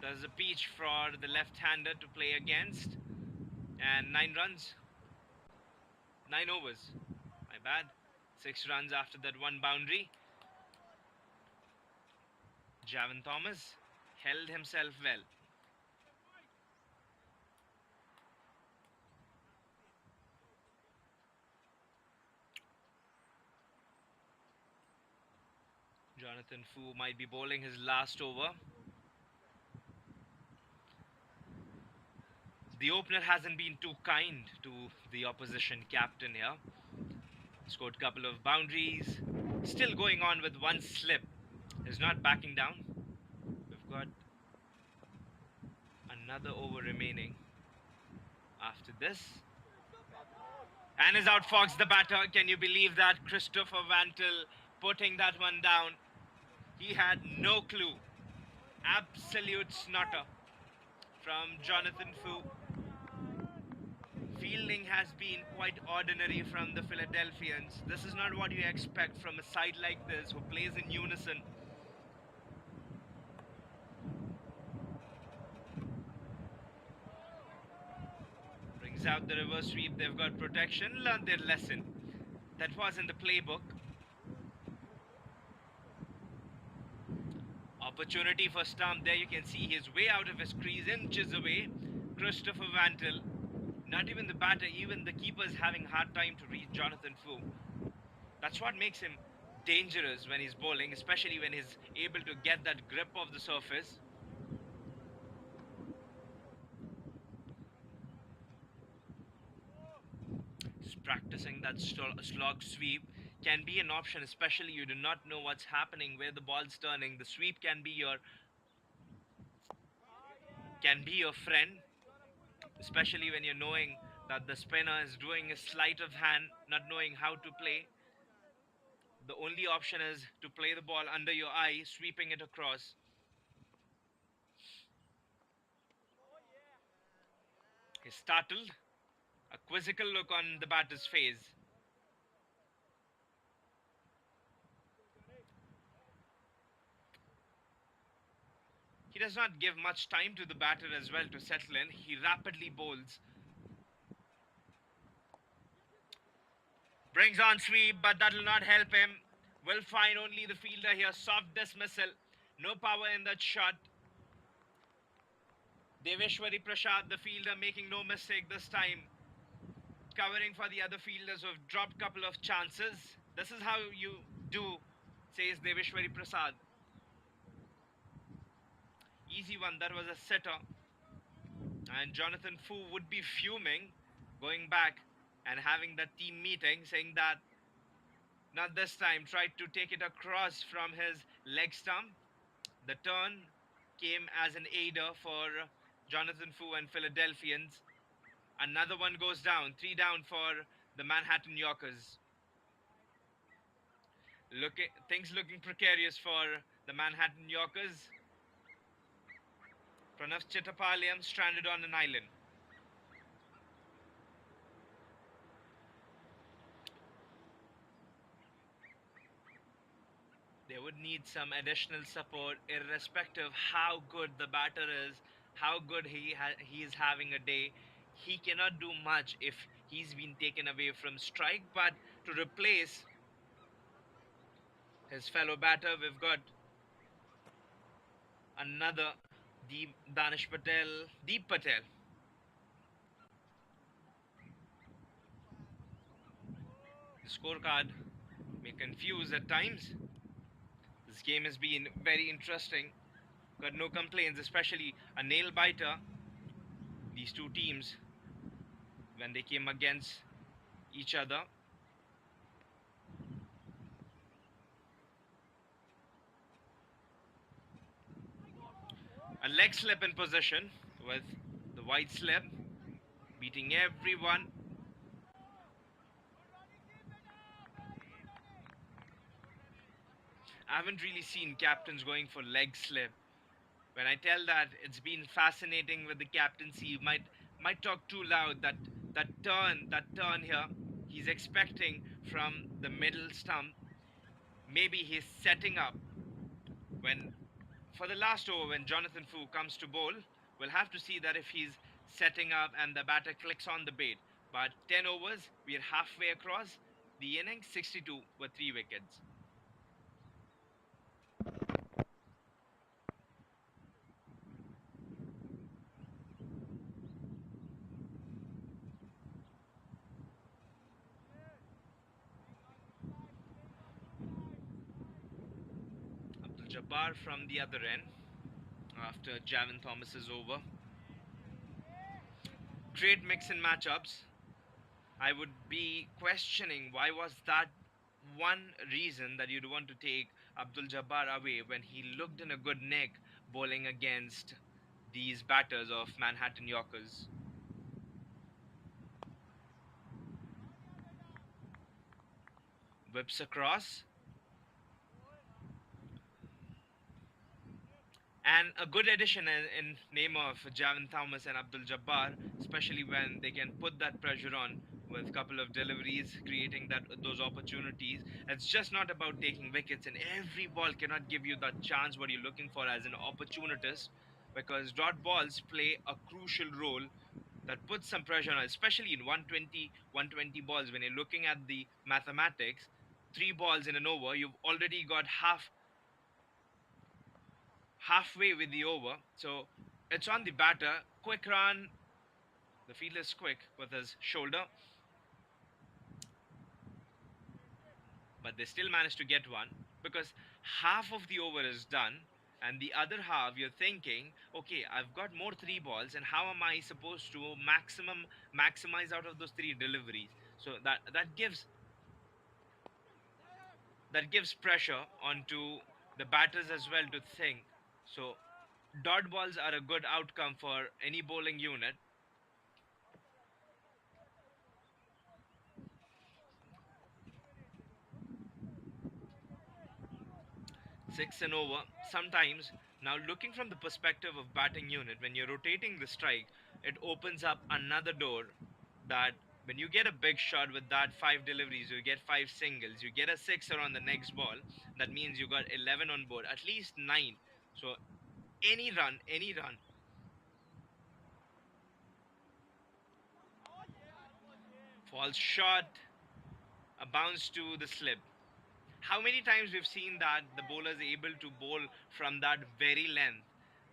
[SPEAKER 2] There's a peach for the left-hander to play against. And 9 runs. 9 overs. My bad. 6 runs after that one boundary. Javon Thomas held himself well. Jonathan Fu might be bowling his last over. The opener hasn't been too kind to the opposition captain here. Scored a couple of boundaries. Still going on with one slip. Is not backing down. We've got another over remaining after this. And is outfoxed the batter. Can you believe that? Christopher Vantil putting that one down. He had no clue. Absolute snotter from Jonathan Fu. Fielding has been quite ordinary from the Philadelphians. This is not what you expect from a side like this who plays in unison. Brings out the reverse sweep. They've got protection. Learned their lesson. That was in the playbook. Opportunity for stump there. You can see he's way out of his crease, inches away. Christopher Vantil. Not even the batter, even the keeper's having a hard time to reach Jonathan Fu. That's what makes him dangerous when he's bowling, especially when he's able to get that grip of the surface. Just practicing that slog sweep can be an option, especially you do not know what's happening, where the ball's turning. The sweep can be your friend, especially when you're knowing that the spinner is doing a sleight of hand, not knowing how to play. The only option is to play the ball under your eye, sweeping it across. He's startled, a quizzical look on the batter's face. He does not give much time to the batter as well to settle in. He rapidly bowls. Brings on sweep, but that will not help him. Will find only the fielder here. Soft dismissal. No power in that shot. Deveshwari Prasad, the fielder, making no mistake this time. Covering for the other fielders who have dropped a couple of chances. This is how you do, says Deveshwari Prasad. Easy one, that was a setter. And Jonathan Fu would be fuming, going back and having that team meeting, saying that not this time, tried to take it across from his leg stump. The turn came as an aider for Jonathan Fu and Philadelphians. Another one goes down, 3 down for the Manhattan Yorkers. Things looking precarious for the Manhattan Yorkers. Pranav Chittapalia stranded on an island. They would need some additional support, irrespective how good the batter is, how good he is having a day. He cannot do much if he's been taken away from strike, but to replace his fellow batter, we've got Another Deep Patel. The scorecard may confuse at times. This game has been very interesting. Got no complaints, especially a nail biter. These two teams, when they came against each other, a leg slip in position with the wide slip, beating everyone. I haven't really seen captains going for leg slip. When I tell that it's been fascinating with the captaincy, you might talk too loud. That turn here, he's expecting from the middle stump. Maybe he's setting up when for the last over when Jonathan Fu comes to bowl. We'll have to see that if he's setting up and the batter clicks on the bait. But 10 overs, we're halfway across the innings, 62 with 3 wickets. Abdul Jabbar from the other end after Javin Thomas is over. Great mix and matchups. I would be questioning why was that one reason that you'd want to take Abdul Jabbar away when he looked in a good nick bowling against these batters of Manhattan Yorkers. Whips across. And a good addition in name of Javin Thomas and Abdul Jabbar, especially when they can put that pressure on with a couple of deliveries, creating those opportunities. It's just not about taking wickets, and every ball cannot give you that chance what you're looking for as an opportunist, because dot balls play a crucial role that puts some pressure on, especially in 120 balls. When you're looking at the mathematics, 3 balls in an over, you've already got halfway with the over. So it's on the batter. Quick run. The fielder is quick with his shoulder. But they still managed to get one because half of the over is done. And the other half, you're thinking, okay, I've got more 3 balls, and how am I supposed to maximize out of those 3 deliveries? So that gives pressure onto the batters as well to think. So dot balls are a good outcome for any bowling unit. 6 and over. Sometimes, now looking from the perspective of batting unit, when you're rotating the strike, it opens up another door that when you get a big shot with that 5 deliveries, you get 5 singles, you get a sixer on the next ball. That means you got 11 on board, at least 9. So any run, falls short, a bounce to the slip. How many times we've seen that the bowler is able to bowl from that very length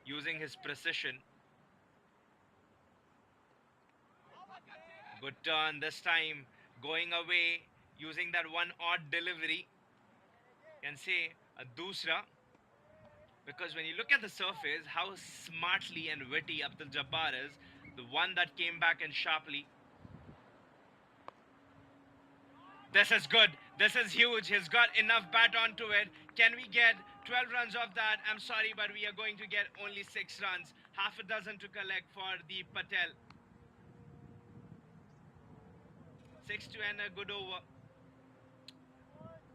[SPEAKER 2] using his precision. Good turn this time, going away using that one odd delivery. Can say a dusra, because when you look at the surface, how smartly and witty Abdul Jabbar is, the one that came back and sharply. This is good. This is huge. He's got enough bat onto it. Can we get 12 runs off that? I'm sorry, but we are going to get only 6 runs. Half a dozen to collect for the Patel. 6 to end a good over.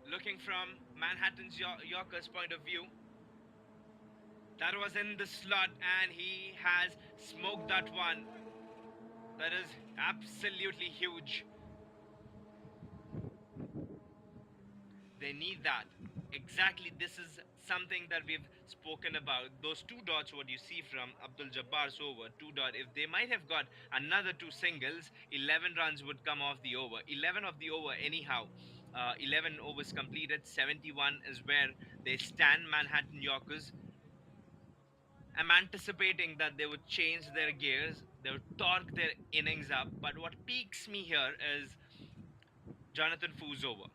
[SPEAKER 2] Looking from Manhattan's Yorker's point of view, that was in the slot and he has smoked that one. That is absolutely huge. They need that. Exactly, this is something that we've spoken about. Those 2 dots, what you see from Abdul Jabbar's over, 2 dot, if they might have got another 2 singles, 11 runs would come off the over. 11 of the over anyhow. 11 overs completed, 71 is where they stand, Manhattan Yorkers. am anticipating that they would change their gears, they would torque their innings up. But what piques me here is Jonathan Fu's over.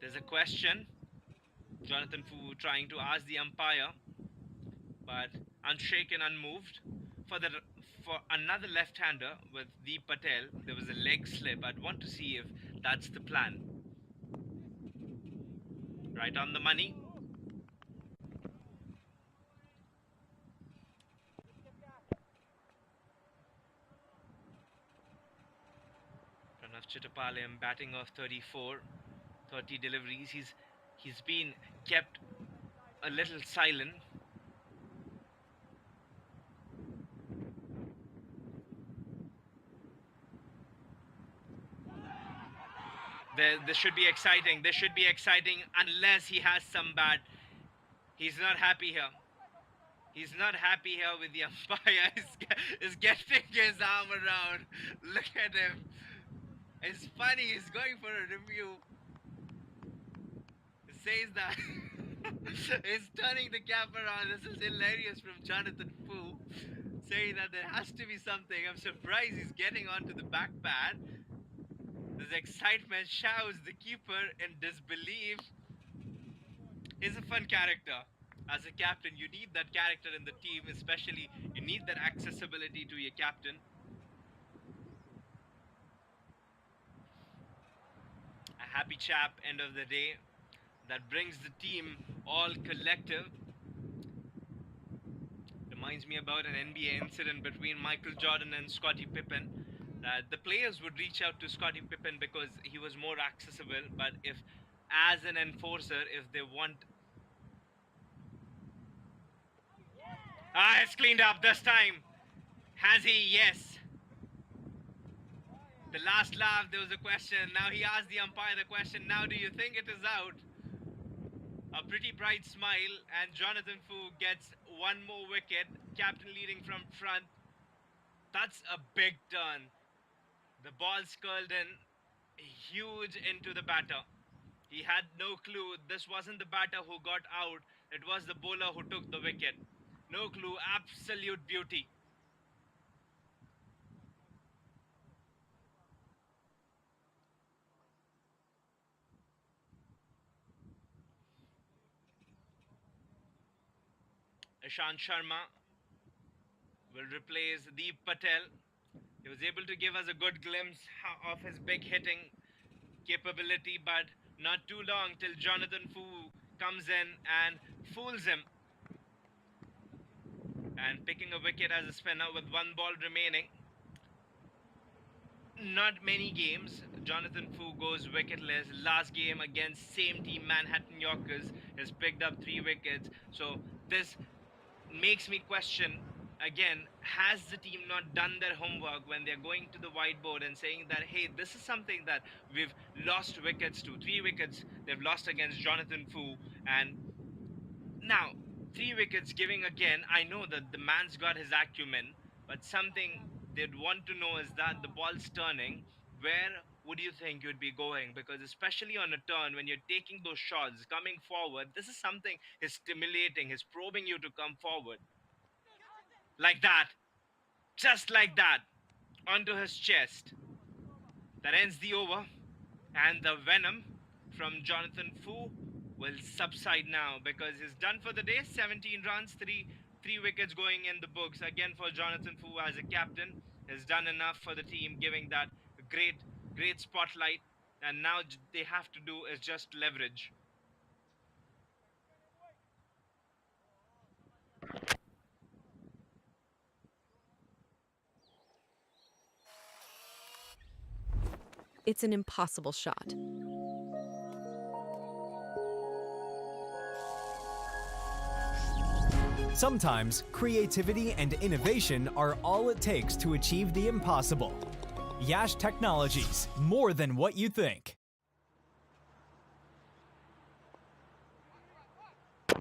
[SPEAKER 2] There's a question. Jonathan Fu trying to ask the umpire, but unshaken, unmoved. For the for another left-hander with Deep Patel, there was a leg slip. I'd want to see if that's the plan. Right on the money. Pranav Chittapalayam batting off 34, 30 deliveries. He's been kept a little silent. This should be exciting. This should be exciting unless he has some bad. He's not happy here. He's not happy here with the umpire. He's getting his arm around. Look at him. It's funny. He's going for a review. It says that. He's turning the cap around. This is hilarious from Jonathan Fu. Saying that there has to be something. I'm surprised he's getting onto the back pad. This excitement shows the keeper in disbelief. He's a fun character. As a captain, you need that character in the team, especially you need that accessibility to your captain. A happy chap, end of the day, that brings the team all collective. Reminds me about an NBA incident between Michael Jordan and Scottie Pippen. That the players would reach out to Scottie Pippen because he was more accessible, but if, as an enforcer, if they want... it's cleaned up this time. Has he? Yes. The last laugh, there was a question. Now he asked the umpire the question. Now do you think it is out? A pretty bright smile, and Jonathan Fu gets one more wicket. Captain leading from front. That's a big turn. The ball curled in huge into the batter. He had no clue. This wasn't the batter who got out. It was the bowler who took the wicket. No clue. Absolute beauty. Ishant Sharma will replace Deep Patel. He was able to give us a good glimpse of his big hitting capability, but not too long till Jonathan Fu comes in and fools him. And picking a wicket as a spinner with one ball remaining. Not many games Jonathan Fu goes wicketless. Last game against same team Manhattan Yorkers has picked up 3 wickets. So this makes me question again, has the team not done their homework when they're going to the whiteboard and saying that, hey, this is something that we've lost wickets to. 3 wickets they've lost against Jonathan Fu, and now 3 wickets giving again. I know that the man's got his acumen, but something they'd want to know is that the ball's turning. Where would you think you'd be going? Because especially on a turn, when you're taking those shots, coming forward, this is something is stimulating, is probing you to come forward. Like that. Just like that. Onto his chest. That ends the over. And the venom from Jonathan Fu will subside now because he's done for the day. 17 runs, 3 wickets going in the books. Again for Jonathan Fu as a captain. Has done enough for the team, giving that great spotlight. And now they have to do is just leverage.
[SPEAKER 4] It's an impossible shot.
[SPEAKER 3] Sometimes creativity and innovation are all it takes to achieve the impossible. Yash Technologies, more than what you think.
[SPEAKER 2] A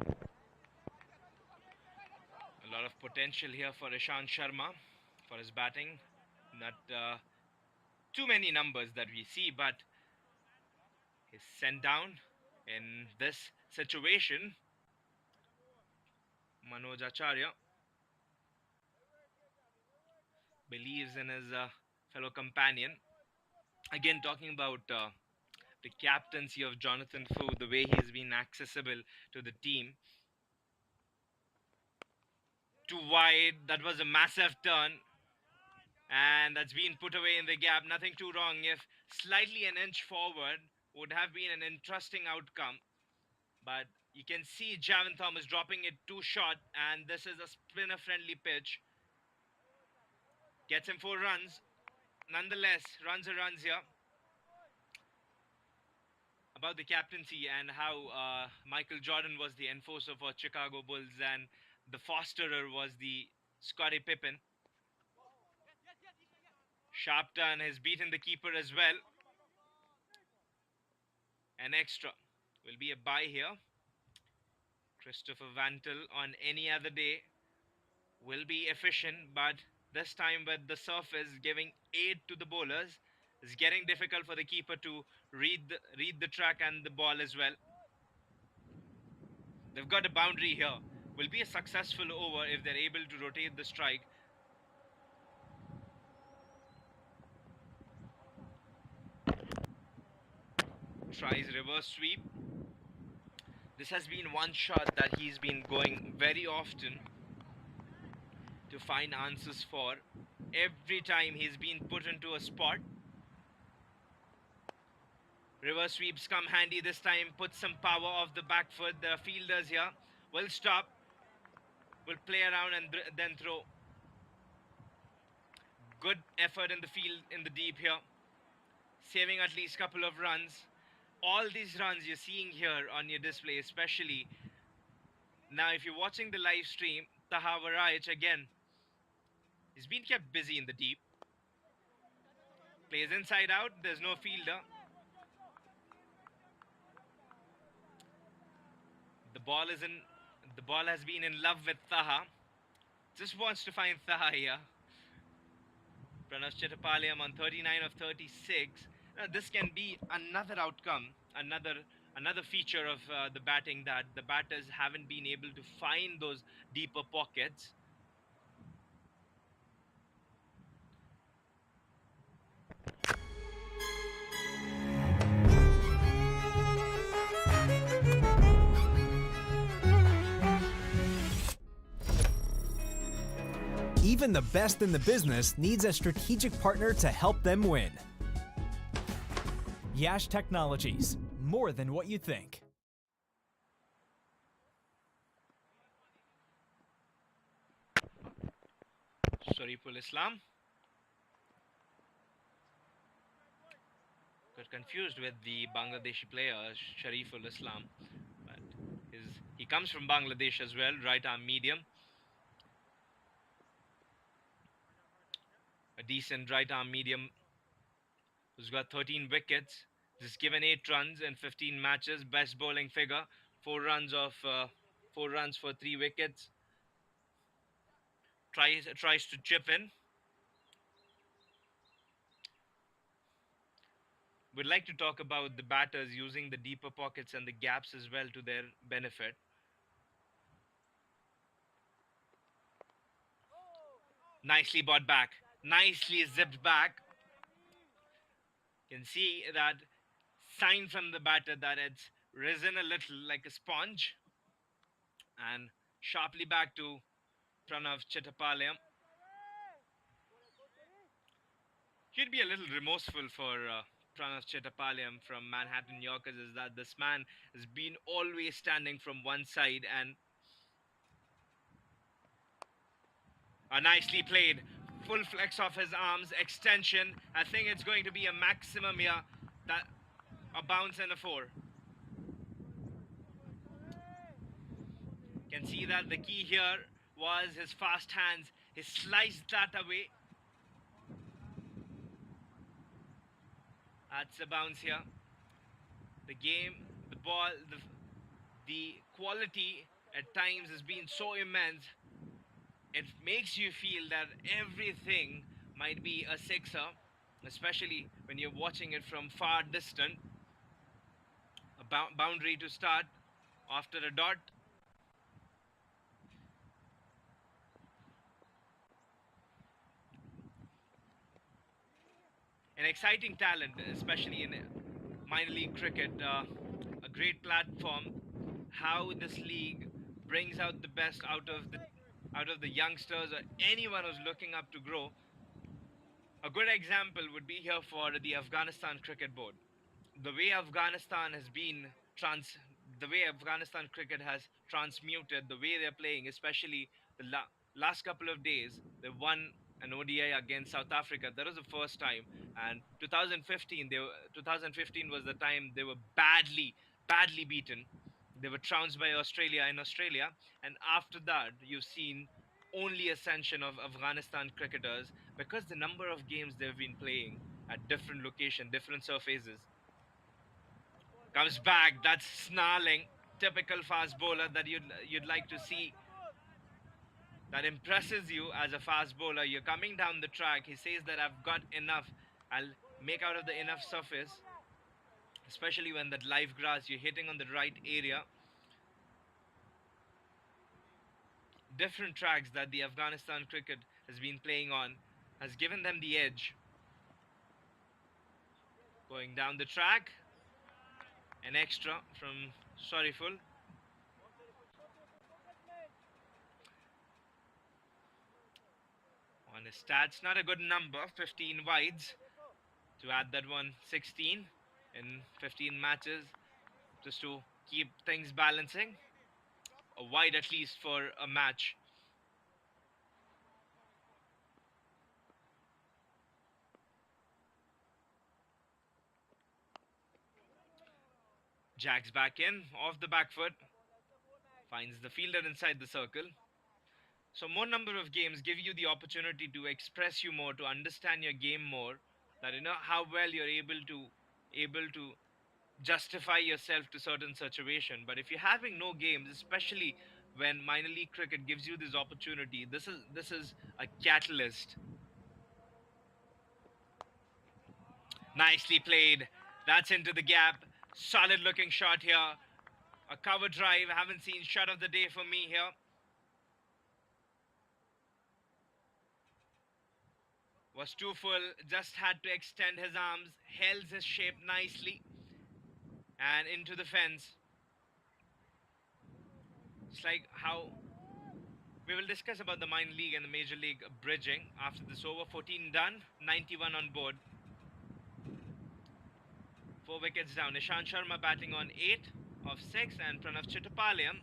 [SPEAKER 2] lot of potential here for Ishant Sharma for his batting. Not too many numbers that we see, but he's sent down in this situation. Manoj Acharya believes in his fellow companion. Again, talking about the captaincy of Jonathan Fu, the way he's been accessible to the team. Too wide, that was a massive turn. And that's been put away in the gap. Nothing too wrong. If slightly an inch forward would have been an interesting outcome. But you can see Javin Thomas dropping it too short. And this is a spinner-friendly pitch. Gets him 4 runs. Nonetheless, runs are runs here. About the captaincy and how Michael Jordan was the enforcer for Chicago Bulls and the fosterer was the Scottie Pippen. Sharp turn has beaten the keeper as well. An extra will be a bye here. Christopher Vantel on any other day will be efficient, but this time with the surface giving aid to the bowlers, it's getting difficult for the keeper to read the track and the ball as well. They've got a boundary here. Will be a successful over if they're able to rotate the strike. Tries reverse sweep. This has been one shot that he's been going very often to find answers for. Every time he's been put into a spot. Reverse sweeps come handy this time. Put some power off the back foot. The fielders here will stop. Will play around and then throw. Good effort in the field in the deep here. Saving at least a couple of runs. All these runs you're seeing here on your display, especially now if you're watching the live stream, Taha Varaj again, he's been kept busy in the deep. Plays inside out, there's no fielder. The ball has been in love with Taha. Just wants to find Taha here. Pranav Chetapaliyam on 39 of 36. Now this can be another outcome, another feature of the batting, that the batters haven't been able to find those deeper pockets.
[SPEAKER 3] Even the best in the business needs a strategic partner to help them win. Yash Technologies, more than what you think.
[SPEAKER 2] Shariful Islam got confused with the Bangladeshi player Shariful Islam, but he comes from Bangladesh as well, right arm medium. A decent right arm medium who's got 13 wickets, just given 8 runs in 15 matches. Best bowling figure, 4 runs for 3 wickets. Tries to chip in. We'd like to talk about the batters using the deeper pockets and the gaps as well to their benefit. Nicely brought back. Nicely zipped back. You can see that sign from the batter that it's risen a little like a sponge. And sharply back to Pranav Chetapaliyam. He'd be a little remorseful for Pranav Chetapaliyam from Manhattan Yorkers, is that this man has been always standing from one side, and nicely played. Full flex of his arms, extension. I think it's going to be a maximum here. That a bounce and a 4. Can see that the key here was his fast hands. He sliced that away. That's a bounce here. The game, the ball, the quality at times has been so immense. It makes you feel that everything might be a sixer, especially when you're watching it from far distant. A boundary to start. after a dot. An exciting talent, especially in minor league cricket. A great platform. How this league brings out the best out of the youngsters or anyone who's looking up to grow. A good example would be here for the Afghanistan Cricket Board. The way Afghanistan has been trans, the way Afghanistan cricket has transmuted, the way they're playing, especially the last couple of days, they won an ODI against South Africa. That was the first time, and 2015 was the time they were badly beaten. They were trounced by Australia in Australia, and after that, you've seen only ascension of Afghanistan cricketers because the number of games they've been playing at different locations, different surfaces. Comes back, that's snarling, typical fast bowler that you'd like to see. That impresses you as a fast bowler. You're coming down the track. He says that I've got enough. I'll make out of the enough surface, especially when that live grass, you're hitting on the right area. Different tracks that the Afghanistan cricket has been playing on has given them the edge. Going down the track, an extra from Sorryful. On his stats, not a good number, 15 wides. To add that one, 16 in 15 matches, just to keep things balancing. A wide at least for a match. Jacks back in, off the back foot. Finds the fielder inside the circle. So more number of games give you the opportunity to express you more, to understand your game more, that you know how well you're able to justify yourself to certain situation. But if you're having no games, especially when minor league cricket gives you this opportunity, this is a catalyst. Nicely played. That's into the gap. Solid looking shot here. A cover drive. Haven't seen shot of the day for me here. Was too full. Just had to extend his arms. Held his shape nicely. And into the fence. It's like how we will discuss about the minor league and the major league bridging after this over. 14 done. 91 on board. 4 wickets down. Ishant Sharma batting on 8 of 6, and Pranav Chittapalyan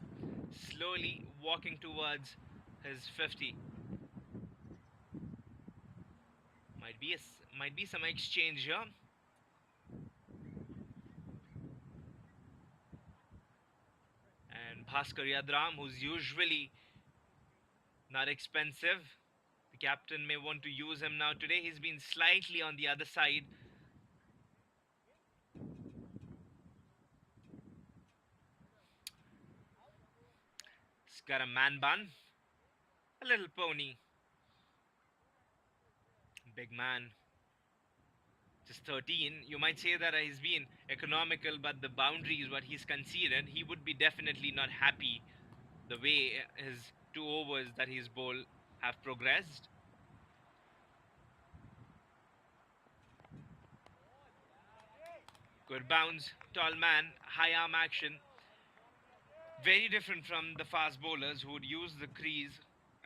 [SPEAKER 2] slowly walking towards his 50. Might be some exchange here. And Bhaskar Yadram, who's usually not expensive, the captain may want to use him now. Today he's been slightly on the other side. He's got a man bun, a little pony. Big man. Just 13. You might say that he's been economical, but the boundaries, what he's conceded, he would be definitely not happy the way his 2 overs that he's bowled have progressed. Good bounce, tall man, high arm action. Very different from the fast bowlers who would use the crease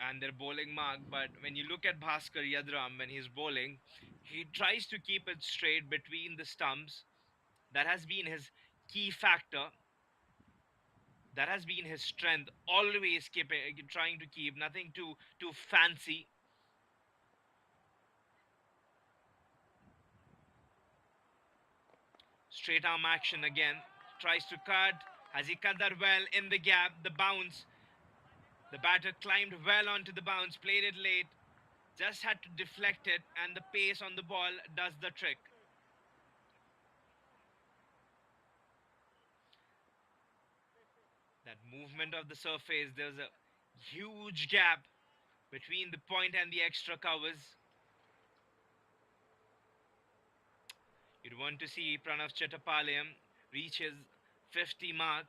[SPEAKER 2] and their bowling mark. But when you look at Bhaskar Yadram, when he's bowling, he tries to keep it straight between the stumps. That has been his key factor. That has been his strength. Always trying to keep nothing too fancy. Straight arm action again. Tries to cut. Has he cut that well in the gap? The bounce. The batter climbed well onto the bounce. Played it late. Just had to deflect it, and the pace on the ball does the trick. That movement of the surface, there's a huge gap between the point and the extra covers. You'd want to see Pranav Chittapalyan reach his 50 mark.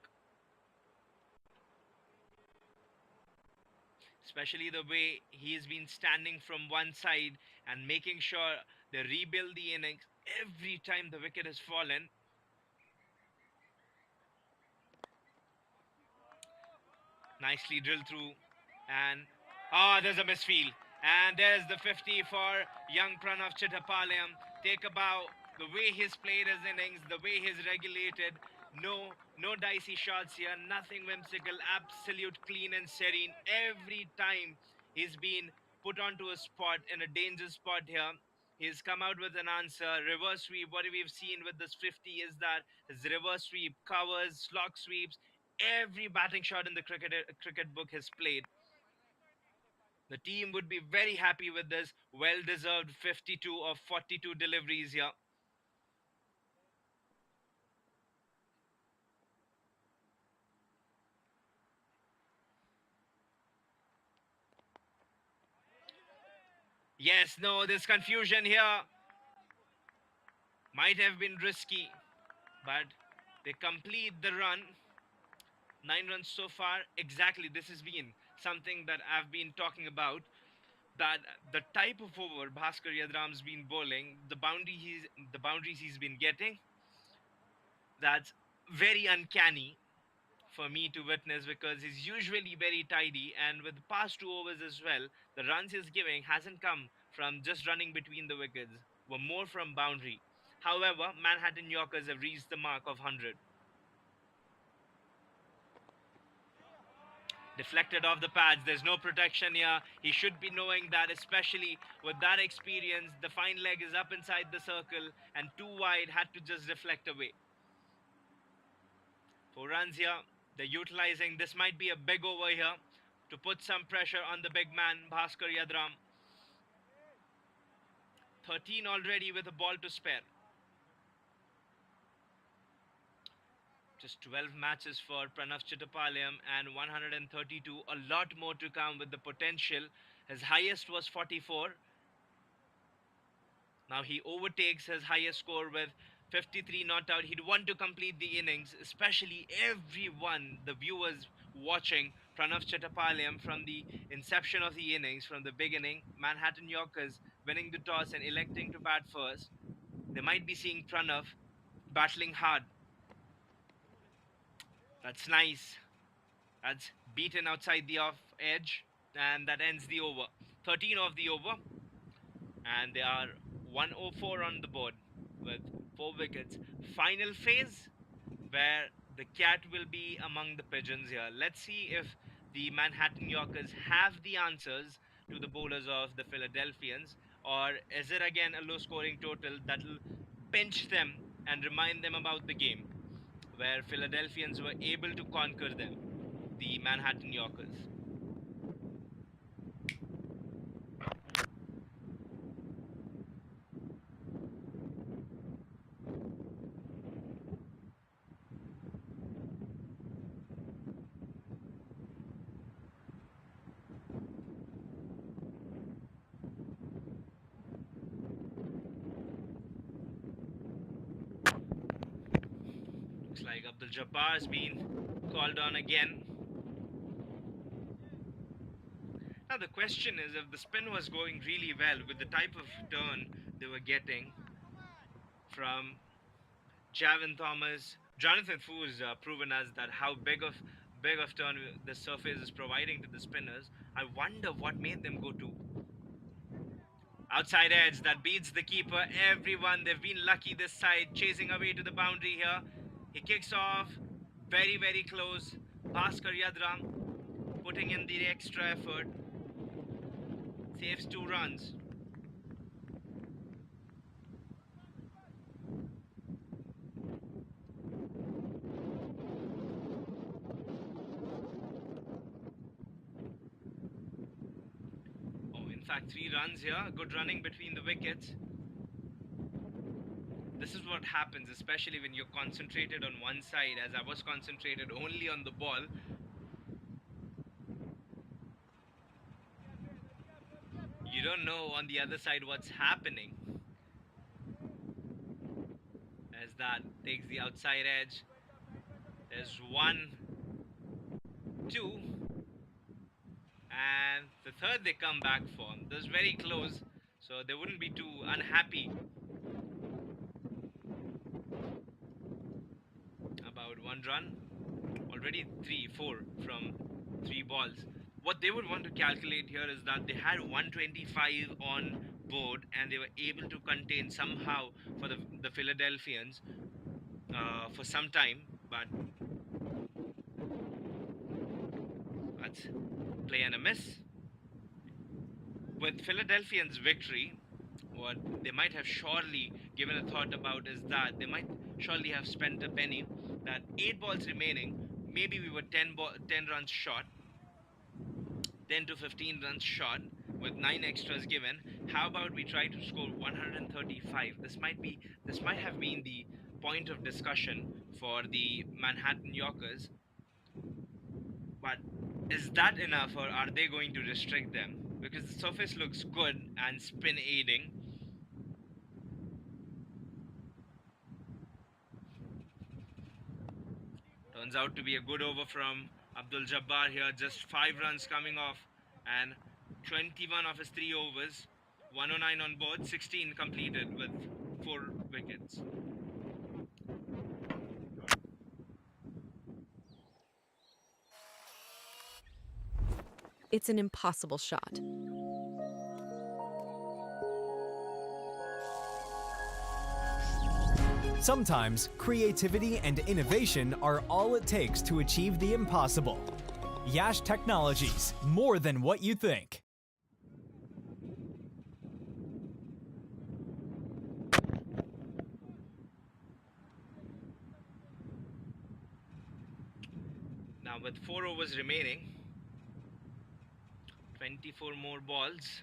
[SPEAKER 2] especially the way he's been standing from one side and making sure they rebuild the innings every time the wicket has fallen. Nicely drilled through, and there's a misfield, and there's the 50 for young Pranav Chittapaliyam. Take a bow. The way he's played his innings, the way he's regulated, no dicey shots here, nothing whimsical, absolute clean and serene. Every time he's been put onto a spot in a danger spot here, he's come out with an answer. Reverse sweep. What we've seen with this 50 is that his reverse sweep covers, slog sweeps, every batting shot in the cricket book has played. The team would be very happy with this well deserved 52 of 42 deliveries here. Yes, no, there's confusion here. Might have been risky, but they complete the run. 9 runs so far. Exactly, this has been something that I've been talking about. That the type of over Bhaskar Yadram's been bowling, the boundaries he's been getting, that's very uncanny for me to witness because he's usually very tidy, and with the past 2 overs as well, the runs he's giving hasn't come from just running between the wickets, were more from boundary. However, Manhattan Yorkers have reached the mark of 100. Deflected off the pads. There's no protection here. He should be knowing that, especially with that experience. The fine leg is up inside the circle and too wide, had to just deflect away. 4 runs here. They're utilizing. This might be a big over here to put some pressure on the big man, Bhaskar Yadram. 13 already with a ball to spare. Just 12 matches for Pranav Chittapaliyam and 132. A lot more to come with the potential. His highest was 44. Now he overtakes his highest score with 53 not out. He'd want to complete the innings, especially everyone, the viewers watching Pranav Chittapaliyam from the inception of the innings, from the beginning. Manhattan Yorkers winning the toss and electing to bat first. They might be seeing Pranav battling hard. That's nice. That's beaten outside the off edge, and that ends the over. 13 of the over, and they are 104 on the board with 4 wickets. Final phase where the cat will be among the pigeons here. Let's see if the Manhattan Yorkers have the answers to the bowlers of the Philadelphians, or is it again a low scoring total that'll pinch them and remind them about the game where Philadelphians were able to conquer them, the Manhattan Yorkers. Looks like Abdul Jabbar's been called on again. Now the question is, if the spin was going really well with the type of turn they were getting from Javin Thomas, Jonathan Fu's proven us that how big of turn the surface is providing to the spinners. I wonder what made them go to outside edge that beats the keeper. Everyone, they've been lucky this side, chasing away to the boundary here. He kicks off very, very close. Bhaskar Yadram putting in the extra effort. Saves 2 runs. Oh, in fact, 3 runs here. Good running between the wickets. This is what happens, especially when you're concentrated on one side, as I was concentrated only on the ball. You don't know on the other side what's happening. As that takes the outside edge. There's 1, 2, And the third they come back for. This is very close, so they wouldn't be too unhappy about one run. Already 3-4 from 3 balls. What they would want to calculate here is that they had 125 on board and they were able to contain somehow for the Philadelphians for some time, but that's play and a miss. With Philadelphians' victory, what they might have surely given a thought about is that they might surely have spent a penny, that 8 balls remaining, maybe we were 10 runs short, 10 to 15 runs short with 9 extras given. How about we try to score 135? This might have been the point of discussion for the Manhattan Yorkers. But is that enough, or are they going to restrict them? Because the surface looks good and spin aiding. Turns out to be a good over from Abdul Jabbar here. Just 5 runs coming off and 21 of his 3 overs. 109 on board, 16 completed with 4 wickets.
[SPEAKER 4] It's an impossible shot.
[SPEAKER 3] Sometimes creativity and innovation are all it takes to achieve the impossible. Yash Technologies, more than what you think.
[SPEAKER 2] Now with 4 overs remaining, 24 more balls.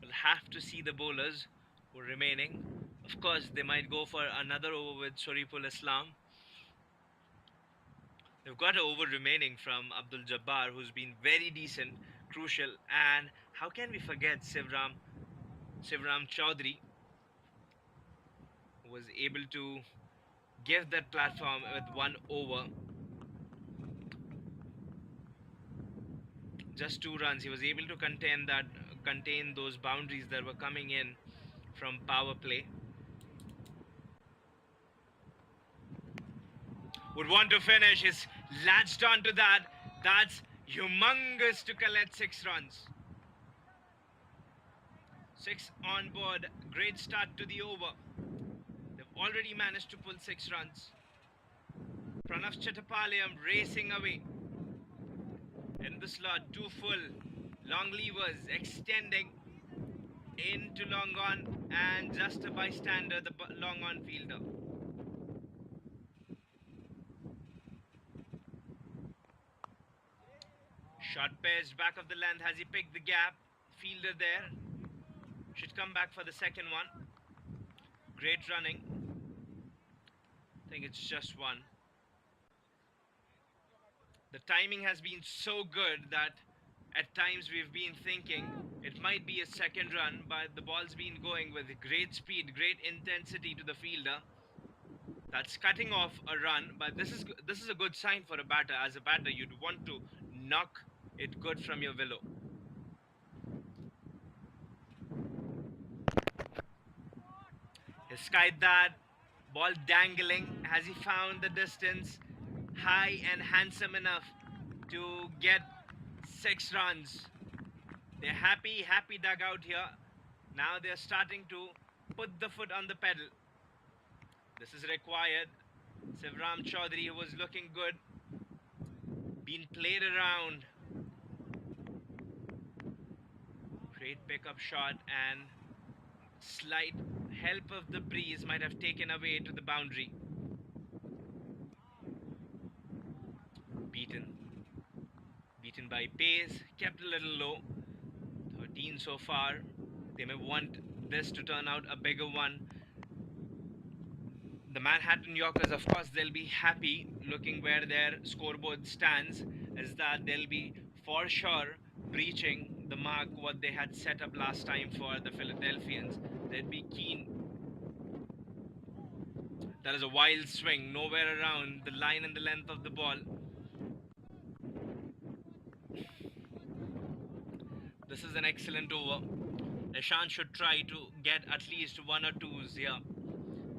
[SPEAKER 2] We'll have to see the bowlers who are remaining. Of course, they might go for another over with Shariful Islam. They've got an over remaining from Abdul Jabbar, who's been very decent, crucial. And how can we forget Shivram Chaudhary, who was able to give that platform with 1 over. Just 2 runs. He was able to contain those boundaries that were coming in from power play. Would want to finish. He's latched onto that. That's humongous to collect 6 runs. 6 on board. Great start to the over. They've already managed to pull 6 runs. Pranav Chattopadhyay racing away. In the slot, 2 full. Long levers extending into long on, and just a bystander, the long on fielder. Shot pitched back of the length. Has he picked the gap? Fielder there. Should come back for the second one. Great running. I think it's just 1. The timing has been so good that at times we've been thinking it might be a second run, but the ball's been going with great speed, great intensity to the fielder. That's cutting off a run, but this is a good sign for a batter. As a batter, you'd want to knock it good from your willow. He skied that. Ball dangling. Has he found the distance high and handsome enough to get 6 runs? They're happy dugout here. Now they're starting to put the foot on the pedal. This is required. Shivram Chaudhary, who was looking good, been played around. Great pickup shot, and slight help of the breeze might have taken away to the boundary. Beaten by pace, kept a little low. 13 so far. They may want this to turn out a bigger one. The Manhattan Yorkers, of course, they'll be happy looking where their scoreboard stands, is that they'll be for sure breaching the mark what they had set up last time for the Philadelphians. They'd be keen. That is a wild swing, nowhere around the line and the length of the ball. This is an excellent over. Ishan should try to get at least one or twos here.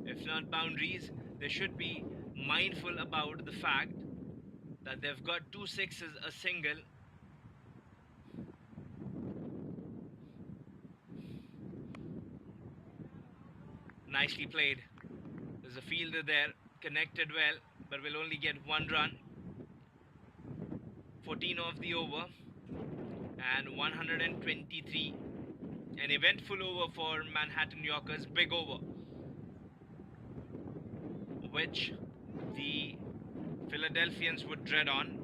[SPEAKER 2] If not boundaries, they should be mindful about the fact that they've got two sixes, a single. Nicely played. There's a fielder there, connected well, but will only get one run. 14 of the over and 123. An eventful over for Manhattan Yorkers, big over, which the Philadelphians would dread on.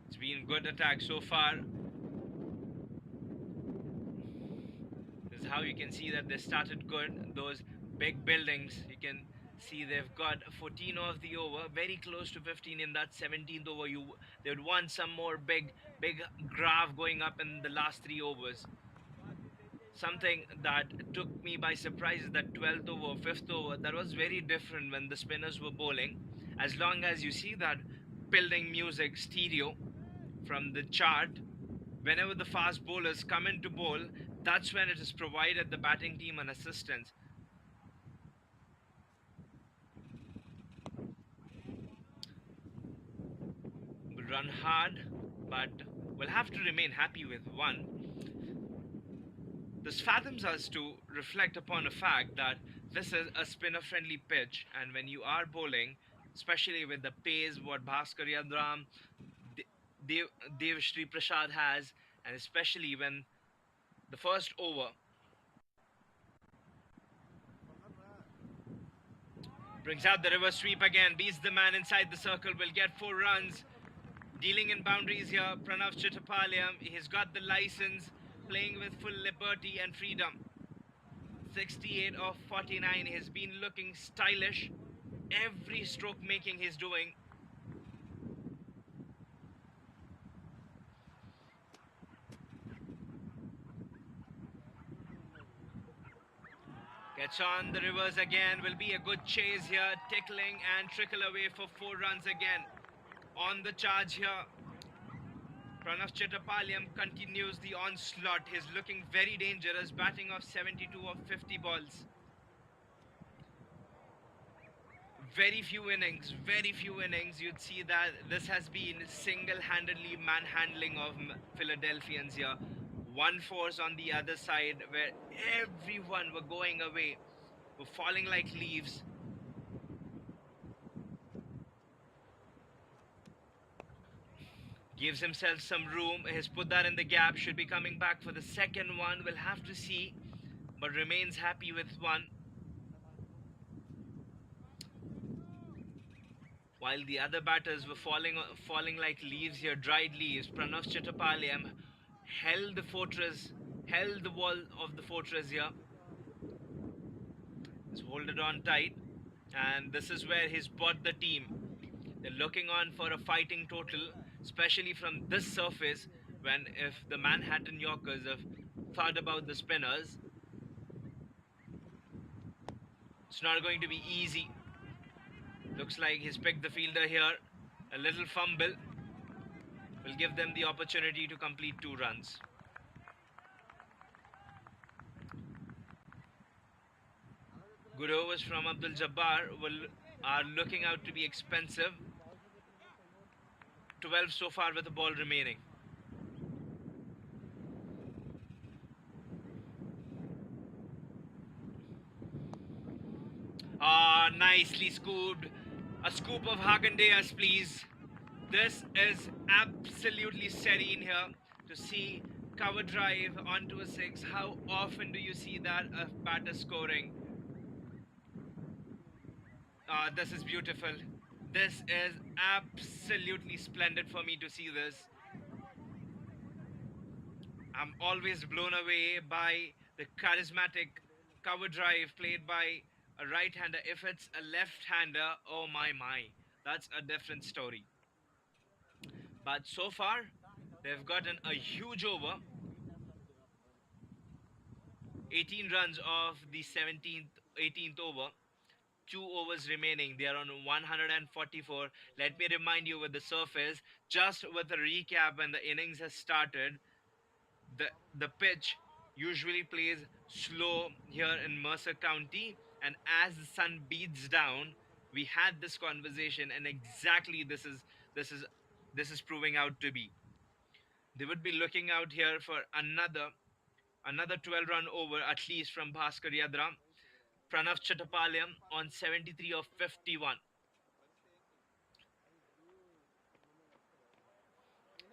[SPEAKER 2] It's been good attack so far. This is how you can see that they started good. Those big buildings, you can see they've got 14 of the over, very close to 15 in that 17th over. They would want some more big graph going up in the last 3 overs. Something that took me by surprise is that 12th over, 5th over, that was very different when the spinners were bowling. As long as you see that building music stereo from the chart, whenever the fast bowlers come in to bowl, that's when it is provided the batting team an assistance. Will run hard, but will have to remain happy with one. This fathoms us to reflect upon a fact that this is a spinner-friendly pitch, and when you are bowling, especially with the pace what Bhaskar Yadram, Dev Shri Prasad has, and especially when the first over brings out the reverse sweep again, beats the man inside the circle, will get 4 runs. Dealing in boundaries here, Pranav Chittapalya, he's got the license, playing with full liberty and freedom. 68 of 49, he's been looking stylish. Every stroke making he's doing. Gets on the reverse again, will be a good chase here, tickling and trickle away for 4 runs again. On the charge here, Pranav Chittapalya continues the onslaught. He's looking very dangerous, batting off 72 of 50 balls. Very few innings, you'd see that this has been single-handedly manhandling of Philadelphians here. One force on the other side where everyone were going away, were falling like leaves. Gives himself some room, has put that in the gap, should be coming back for the second one, we'll have to see, but remains happy with one. While the other batters were falling like leaves here, dried leaves, Pranav Chittapalya held the wall of the fortress here. He's hold it on tight, and this is where he's bought the team. They're looking on for a fighting total, especially from this surface, when if the Manhattan Yorkers have thought about the spinners, it's not going to be easy. Looks like he's picked the fielder here. A little fumble will give them the opportunity to complete 2 runs. Good overs from Abdul Jabbar are looking out to be expensive. 12 so far with the ball remaining. Nicely scooped. A scoop of Haagen-Dazs, please. This is absolutely serene here to see cover drive onto a 6. How often do you see that a batter scoring? This is beautiful. This is absolutely splendid for me to see this. I'm always blown away by the charismatic cover drive played by a right-hander. If it's a left-hander, oh my, that's a different story. But so far, they've gotten a huge over. 18 runs off the 18th over. 2 overs remaining. They are on 144. Let me remind you what the surface. Just with a recap, when the innings has started, the pitch usually plays slow here in Mercer County, and as the sun beats down, we had this conversation, and exactly this is this is proving out to be. They would be looking out here for another 12-run over at least from Bhaskar Yadram. Pranav Chattopadhyay on 73 of 51.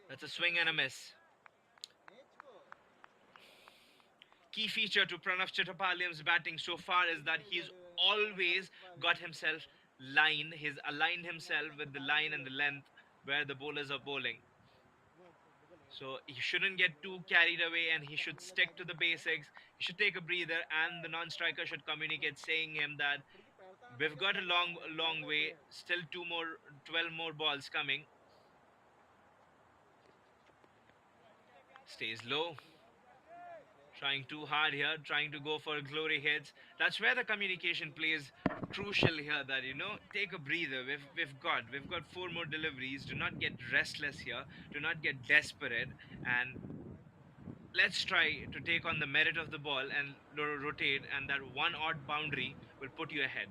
[SPEAKER 2] That's a swing and a miss. Key feature to Pranav Chattopadhyay's batting so far is that he's always got himself he's aligned himself with the line and the length where the bowlers are bowling. So he shouldn't get too carried away and he should stick to the basics. He should take a breather, and the non-striker should communicate saying him that we've got a long way, still 12 more balls coming. Stays low. Trying too hard here, trying to go for glory hits. That's where the communication plays crucial here. That take a breather. We've got 4 more deliveries. Do not get restless here. Do not get desperate. And let's try to take on the merit of the ball and rotate. And that one odd boundary will put you ahead.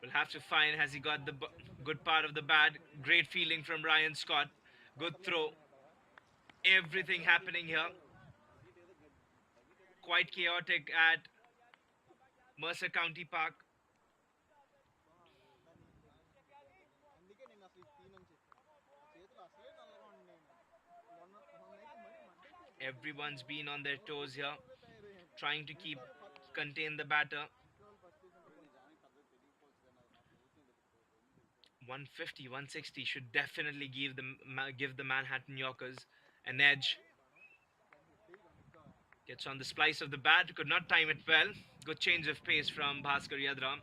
[SPEAKER 2] We'll have to find, has he got the good part of the bat? Great fielding from Ryan Scott. Good throw. Everything happening here. Quite chaotic at Mercer County Park. Everyone's been on their toes here, trying to contain the batter. 150, 160 should definitely give the Manhattan Yorkers an edge. Gets on the splice of the bat, could not time it well. Good change of pace from Bhaskar Yadram.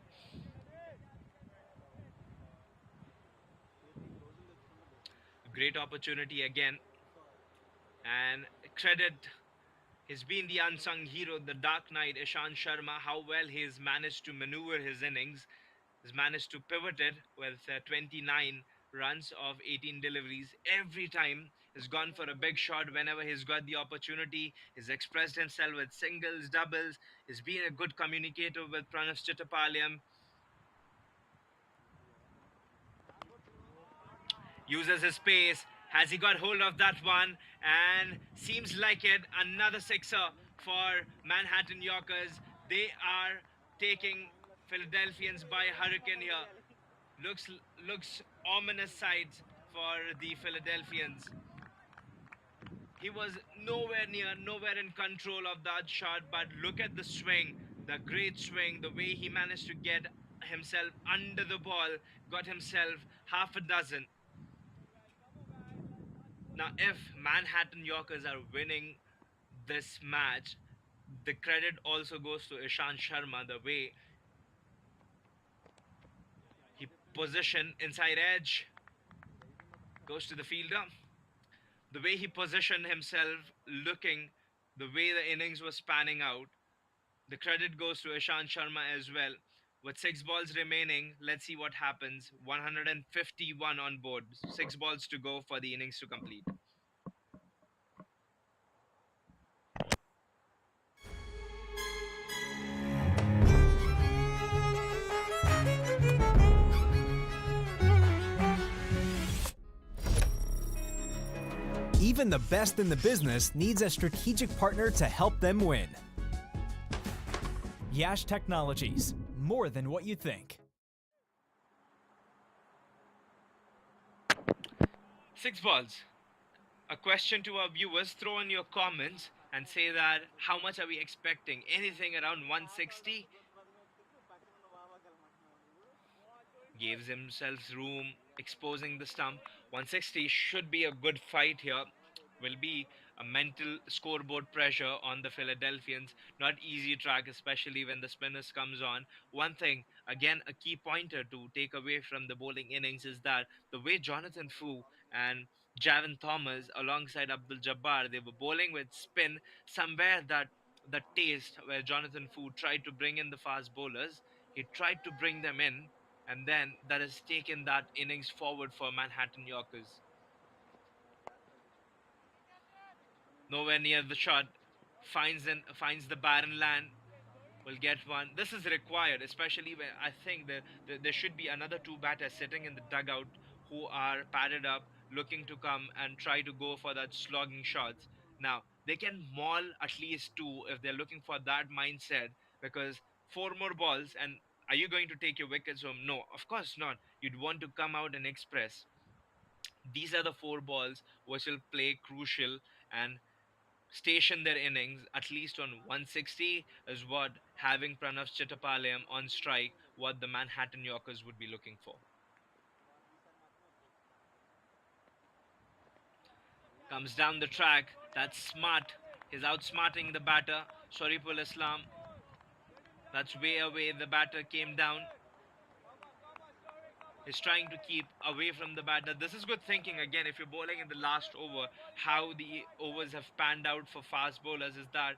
[SPEAKER 2] Great opportunity again. And credit, he's been the unsung hero, the Dark Knight, Ishant Sharma, how well he's managed to maneuver his innings. He's managed to pivot it with 29 runs of 18 deliveries. Every time he's gone for a big shot whenever he's got the opportunity. He's expressed himself with singles, doubles. He's been a good communicator with Pranav Chattopadhyay. Uses his pace. Has he got hold of that one? And seems like it. Another sixer for Manhattan Yorkers. They are taking Philadelphians by a hurricane here. Looks ominous sides for the Philadelphians. He was nowhere near, nowhere in control of that shot, but look at the swing, the great swing, the way he managed to get himself under the ball, got himself half a dozen. Now, if Manhattan Yorkers are winning this match, the credit also goes to Ishant Sharma, the way he positioned inside edge, goes to the fielder. The way he positioned himself, looking the way the innings was panning out, the credit goes to Ishant Sharma as well. With 6 balls remaining, let's see what happens. 151 on board, 6 balls to go for the innings to complete.
[SPEAKER 3] Even the best in the business needs a strategic partner to help them win. Yash Technologies, more than what you think.
[SPEAKER 2] 6 balls. A question to our viewers, throw in your comments and say that how much are we expecting? Anything around 160? Gives himself room, exposing the stump. 160 should be a good fight here. Will be a mental scoreboard pressure on the Philadelphians. Not easy track, especially when the spinners comes on. One thing, again, a key pointer to take away from the bowling innings is that the way Jonathan Fu and Javin Thomas alongside Abdul Jabbar. They were bowling with spin somewhere that taste where Jonathan Fu tried to bring in the fast bowlers. He tried to bring them in, and then that has taken that innings forward for Manhattan Yorkers. Nowhere near the shot, finds the barren land, will get one. This is required, especially when I think there should be another two batters sitting in the dugout who are padded up, looking to come and try to go for that slogging shots. Now they can maul at least two if they're looking for that mindset, because four more balls, and are you going to take your wickets home? No, of course not. You'd want to come out and express. These are the four balls which will play crucial and station their innings at least on 160 is what having Pranav Chittapaliyam on strike, what the Manhattan Yorkers would be looking for. Comes down the track, that's smart. He's outsmarting the batter, Shariful Islam. That's way away, the batter came down. He's trying to keep away from the batter. This is good thinking again. If you're bowling in the last over, how the overs have panned out for fast bowlers is that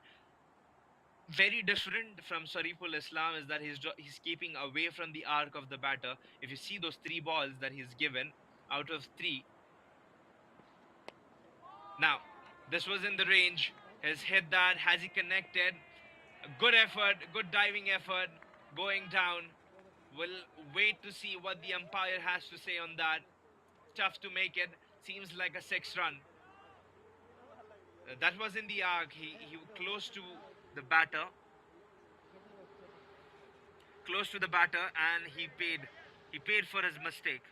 [SPEAKER 2] very different from Sariful Islam is that he's keeping away from the arc of the batter. If you see those three balls that he's given out of three, now this was in the range. Has hit that? Has he connected? Good effort, good diving effort, going down. We'll wait to see what the umpire has to say on that. Tough to make it. Seems like a 6 run. That was in the arc. He close to the batter. Close to the batter, and he paid for his mistake.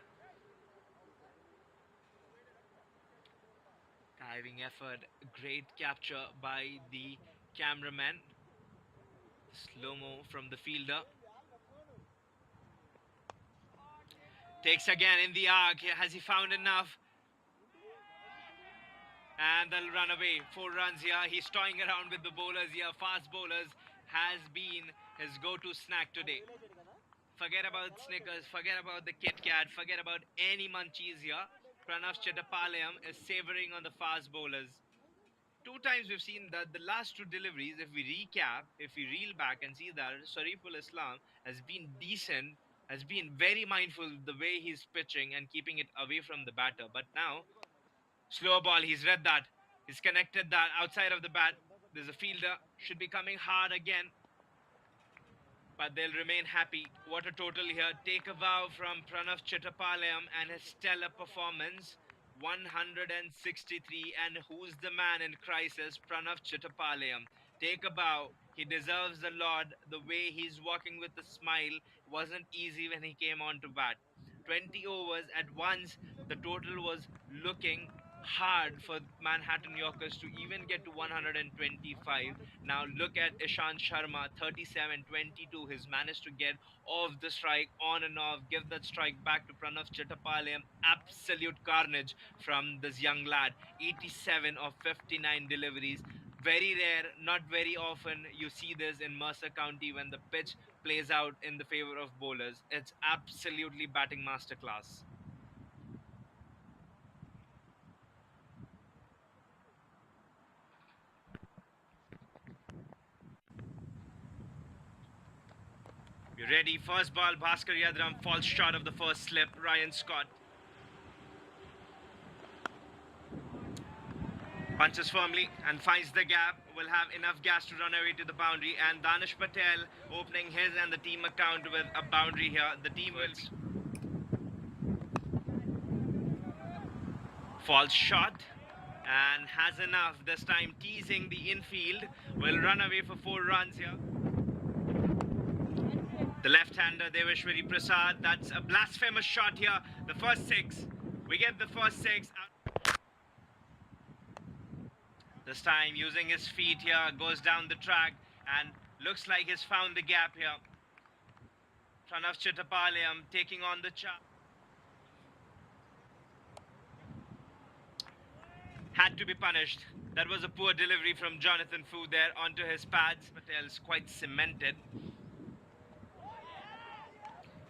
[SPEAKER 2] Diving effort, great capture by the cameraman. Slow-mo from the fielder. Takes again in the arc. Has he found enough? And they'll run away. 4 runs here. He's toying around with the bowlers here. Fast bowlers has been his go-to snack today. Forget about Snickers, forget about the Kit Kat, forget about any munchies here. Pranav Chittapaliyam is savoring on the fast bowlers. 2 times we've seen that the last 2 deliveries, if we recap, if we reel back and see that Sariful Islam has been decent, has been very mindful the way he's pitching and keeping it away from the batter. But now, slow ball, he's read that. He's connected that outside of the bat. There's a fielder, should be coming hard again, but they'll remain happy. What a total here. Take a bow from Pranav Chittapaliyam and his stellar performance. 163, and who's the man in crisis? Pranav Chittapaliyam. Take a bow. He deserves a lot. The way he's walking with a smile wasn't easy when he came on to bat. 20 overs at once. The total was looking hard for Manhattan Yorkers to even get to 125. Now look at Ishant Sharma, 37-22. He's managed to get off the strike, on and off, give that strike back to Pranav Chittapaliyam. Absolute carnage from this young lad. 87 of 59 deliveries. Very rare, not very often you see this in Mercer County when the pitch plays out in the favor of bowlers. It's absolutely batting masterclass. We're ready. First ball, Bhaskar Yadram falls short of the first slip. Ryan Scott punches firmly and finds the gap. Will have enough gas to run away to the boundary. And Danish Patel opening his and the team account with a boundary here. The team will falls short and has enough. This time teasing the infield. Will run away for 4 runs here. The left-hander Deveshwari Prasad, that's a blasphemous shot here. The first 6, we get the first 6. This time using his feet here, goes down the track and looks like he's found the gap here. Pranav Chittapaliyam taking on the charge. Had to be punished. That was a poor delivery from Jonathan Fu there onto his pads. Patel's quite cemented.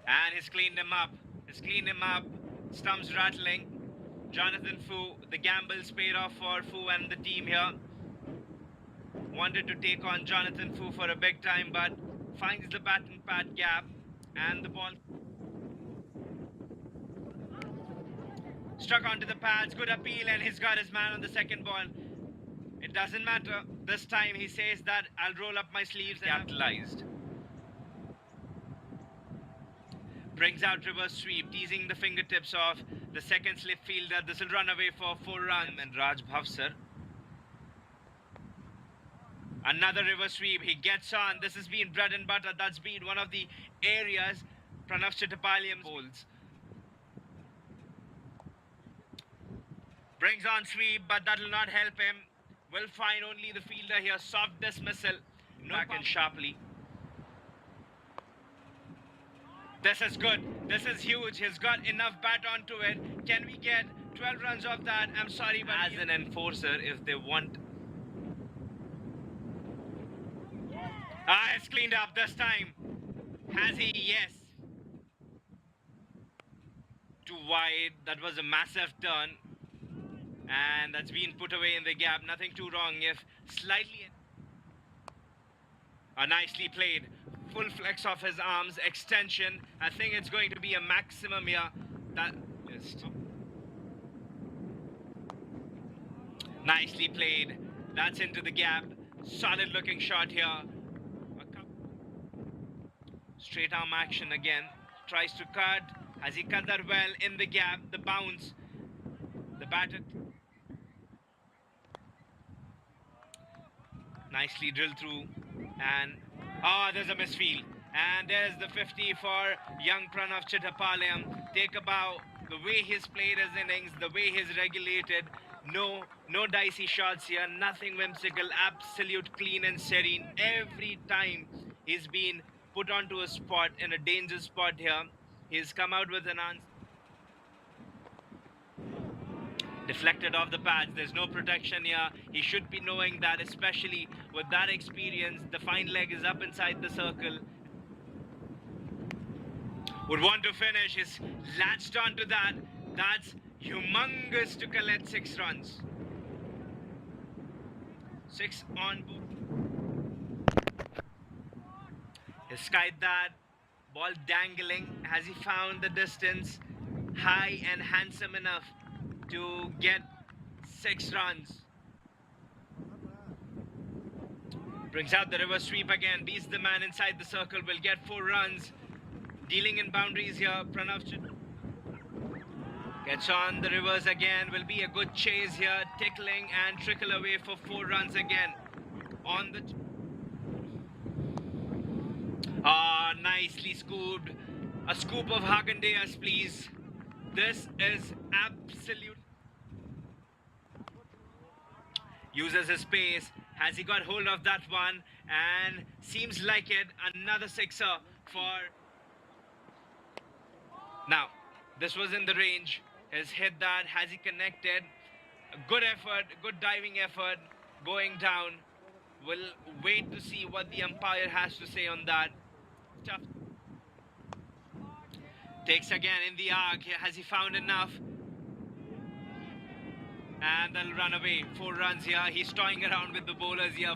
[SPEAKER 2] And he's cleaned him up. Stumps rattling. Jonathan Fu, the gamble's paid off for Fu and the team here. Wanted to take on Jonathan Fu for a big time, but finds the bat and pad gap, and the ball struck onto the pads. Good appeal, and he's got his man on the second ball. It doesn't matter. This time he says that I'll roll up my sleeves and capitalized. Brings out reverse sweep, teasing the fingertips of the second slip fielder. This will run away for 4 runs. And Raj Bhavsar. Another reverse sweep. He gets on. This has been bread and butter. That's been one of the areas Pranav Chittapaliyam bowls. Brings on sweep, but that will not help him. Will find only the fielder here. Soft dismissal. Back in sharply. This is good. This is huge. He's got enough bat onto it. Can we get 12 runs off that? I'm sorry, but as an enforcer, if they want... it's cleaned up this time. Has he? Yes. Too wide. That was a massive turn. And that's been put away in the gap. Nothing too wrong if slightly... nicely played. Full flex of his arms, extension. I think it's going to be a maximum here. That is nicely played. That's into the gap. Solid looking shot here. Straight arm action again. Tries to cut. Has he cut that well in the gap? The bounce. The batter. Nicely drilled through. And there's a misfield. And there's the 50 for young Pranav Chittapaliyam. Take a bow. The way he's played his innings, the way he's regulated. No dicey shots here. Nothing whimsical. Absolute clean and serene. Every time he's been put onto a spot, in a danger spot here, he's come out with an answer. Deflected off the pads. There's no protection here. He should be knowing that, especially with that experience. The fine leg is up inside the circle. Would want to finish. He's latched onto that. That's humongous to collect 6 runs. 6 on board. He's skied that. Ball dangling. Has he found the distance high and handsome enough to get 6 runs? Brings out the reverse sweep again. Beats the man inside the circle. Will get 4 runs. Dealing in boundaries here. Pranav gets on the reverse again. Will be a good chase here. Tickling and trickle away for 4 runs again. On the... nicely scooped. A scoop of Haagen-Dazs, please. This is absolute. Uses his pace. Has he got hold of that one? And seems like it. Another sixer for... Now, this was in the range. Has hit that. Has he connected? A good effort. Good diving effort. Going down. We'll wait to see what the umpire has to say on that. Tough. Takes again in the arc. Has he found enough? And they'll run away. 4 runs here. He's toying around with the bowlers here.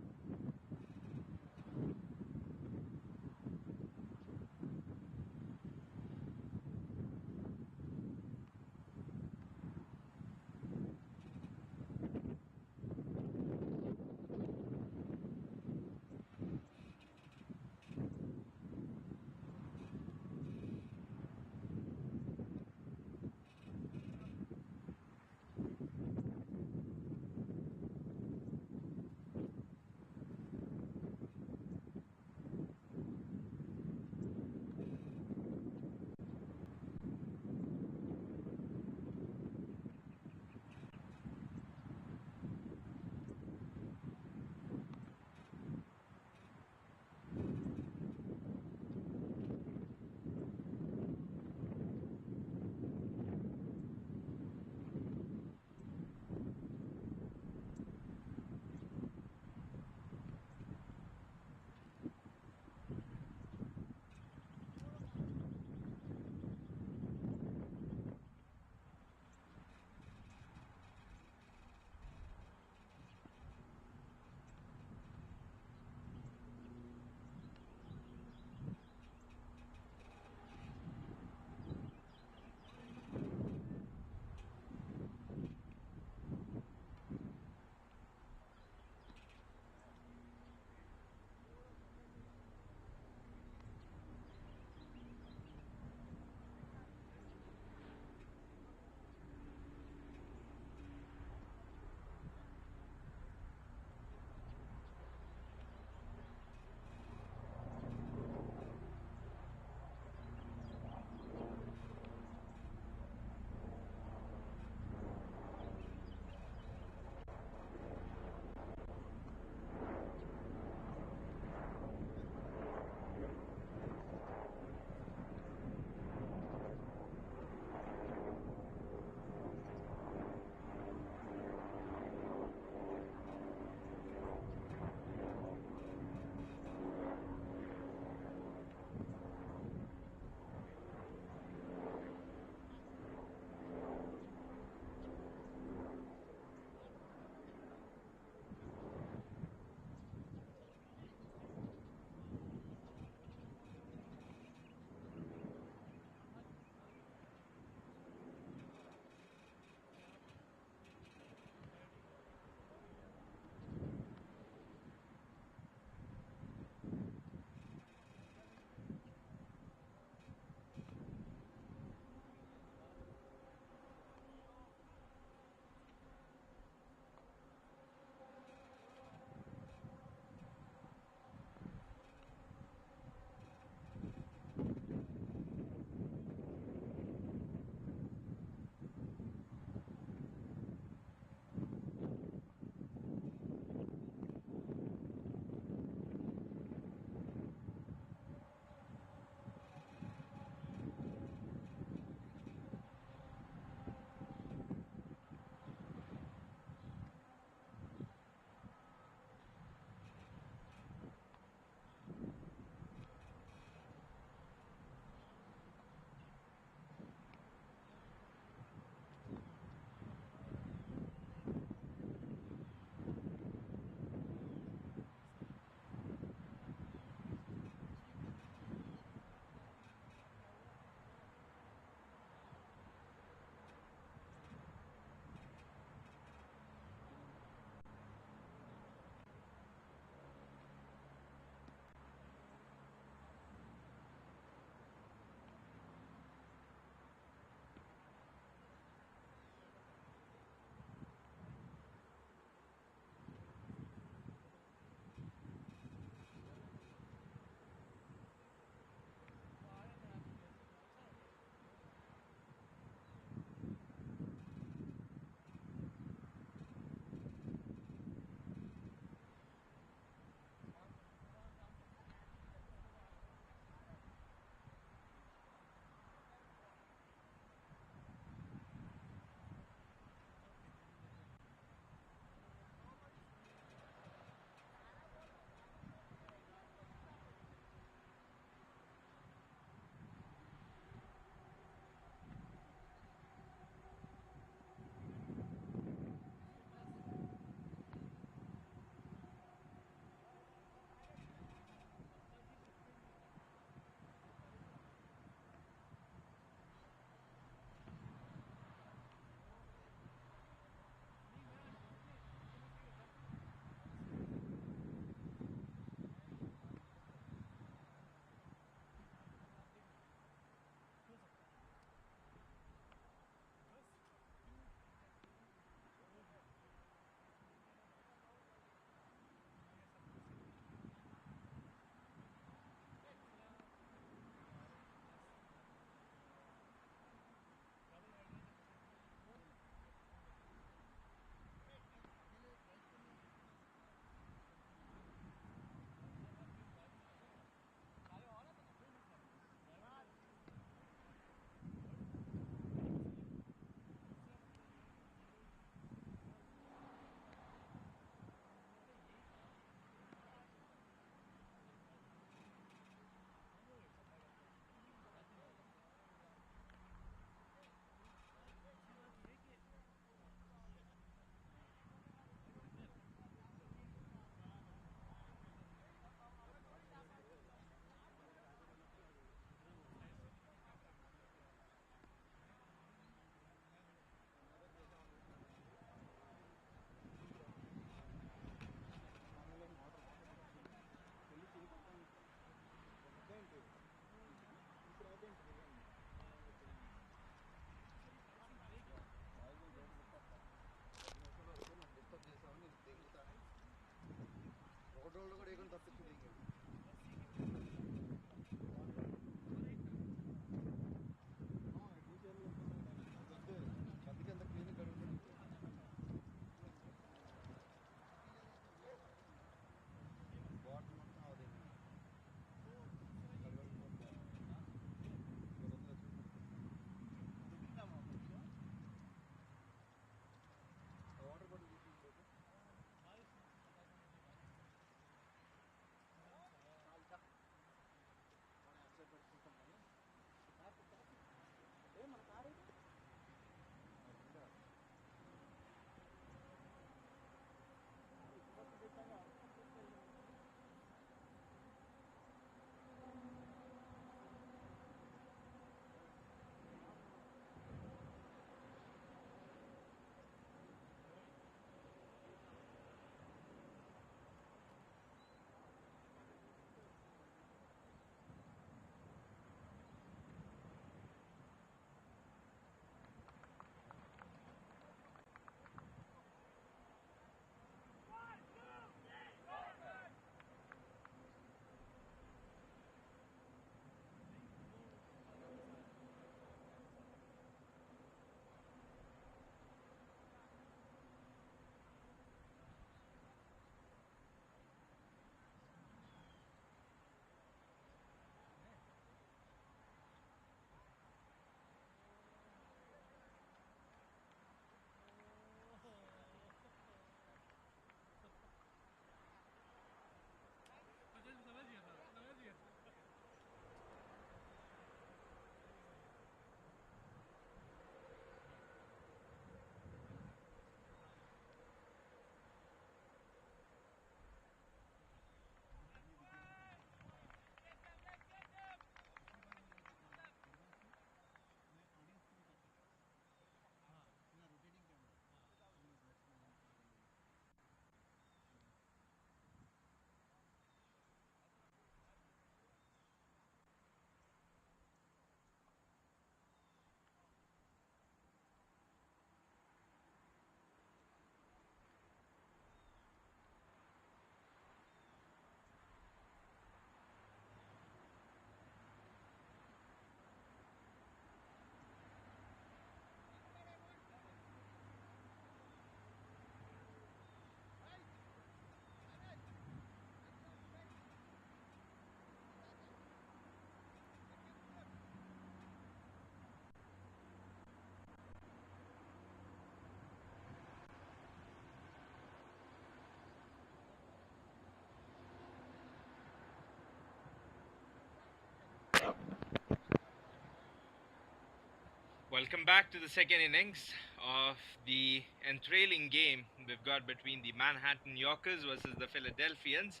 [SPEAKER 2] Welcome back to the second innings of the enthraling game we've got between the Manhattan Yorkers versus the Philadelphians.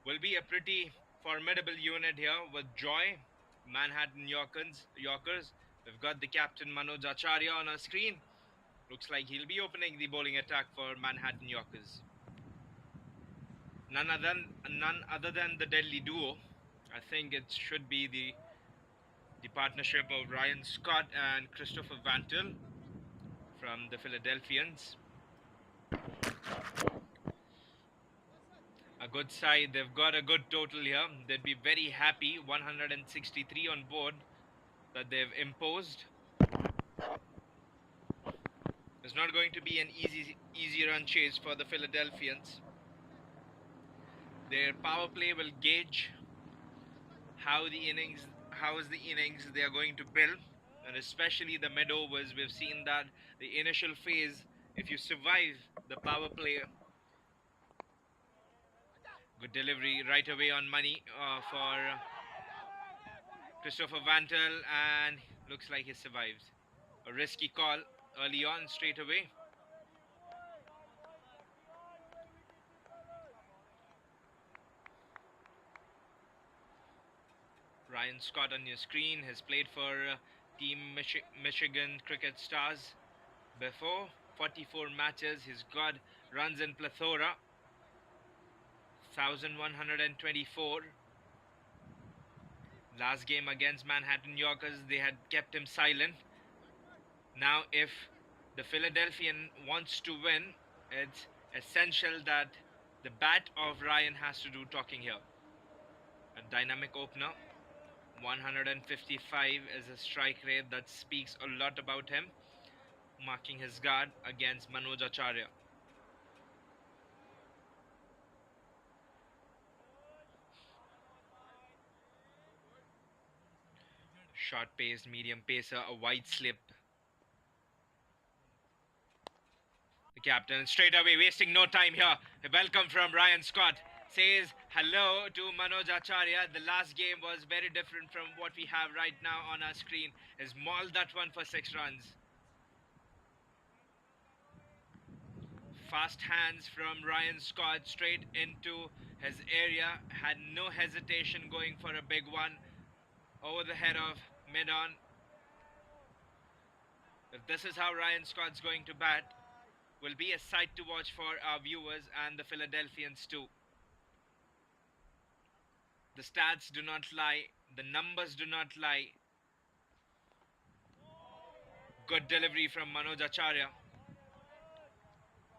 [SPEAKER 2] Will be a pretty formidable unit here with Joy, Manhattan Yorkers. We've got the captain Manoj Acharya on our screen. Looks like he'll be opening the bowling attack for Manhattan Yorkers. None other than the deadly duo. I think it should be the partnership of Ryan Scott and Christopher Vantil from the Philadelphians. A good side. They've got a good total here. They'd be very happy. 163 on board that they've imposed. It's not going to be an easy run chase for the Philadelphians. Their power play will gauge how is the innings they are going to build, and especially the mid overs. We've seen that the initial phase, if you survive the power play, good delivery right away on money for Christopher Vantel, and looks like he survives. A risky call early on, straight away. Ryan Scott on your screen has played for Team Michigan Cricket Stars before. 44 matches. He's got runs in plethora. 1,124. Last game against Manhattan Yorkers, they had kept him silent. Now, if the Philadelphian wants to win, it's essential that The bat of Ryan has to do talking here. A dynamic opener. 155 is a strike rate that speaks a lot about him, marking his guard against Manoj Acharya. Short-paced medium pacer, a wide slip. The captain straight away wasting no time here. A welcome from Ryan Scott. Says hello to Manoj Acharya. The last game was very different from what we have right now on our screen. Has mauled that one for 6 runs. Fast hands from Ryan Scott straight into his area. Had no hesitation going for a big one over the head of mid-on. If this is how Ryan Scott's going to bat, will be a sight to watch for our viewers and the Philadelphians too. The stats do not lie, the numbers do not lie. Good delivery from Manoj Acharya.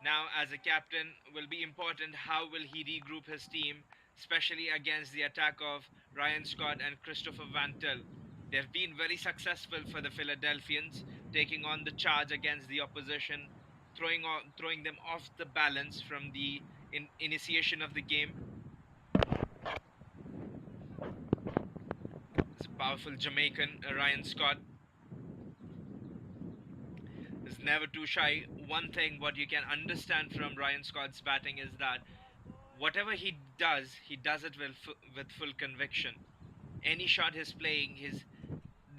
[SPEAKER 2] Now, as a captain, will be important how will he regroup his team, especially against the attack of Ryan Scott and Christopher Van Til. They have been very successful for the Philadelphians, taking on the charge against the opposition, throwing them off the balance from the initiation of the game. It's a powerful Jamaican, Ryan Scott. Is never too shy. One thing what you can understand from Ryan Scott's batting is that whatever he does it with full conviction. Any shot he's playing, he's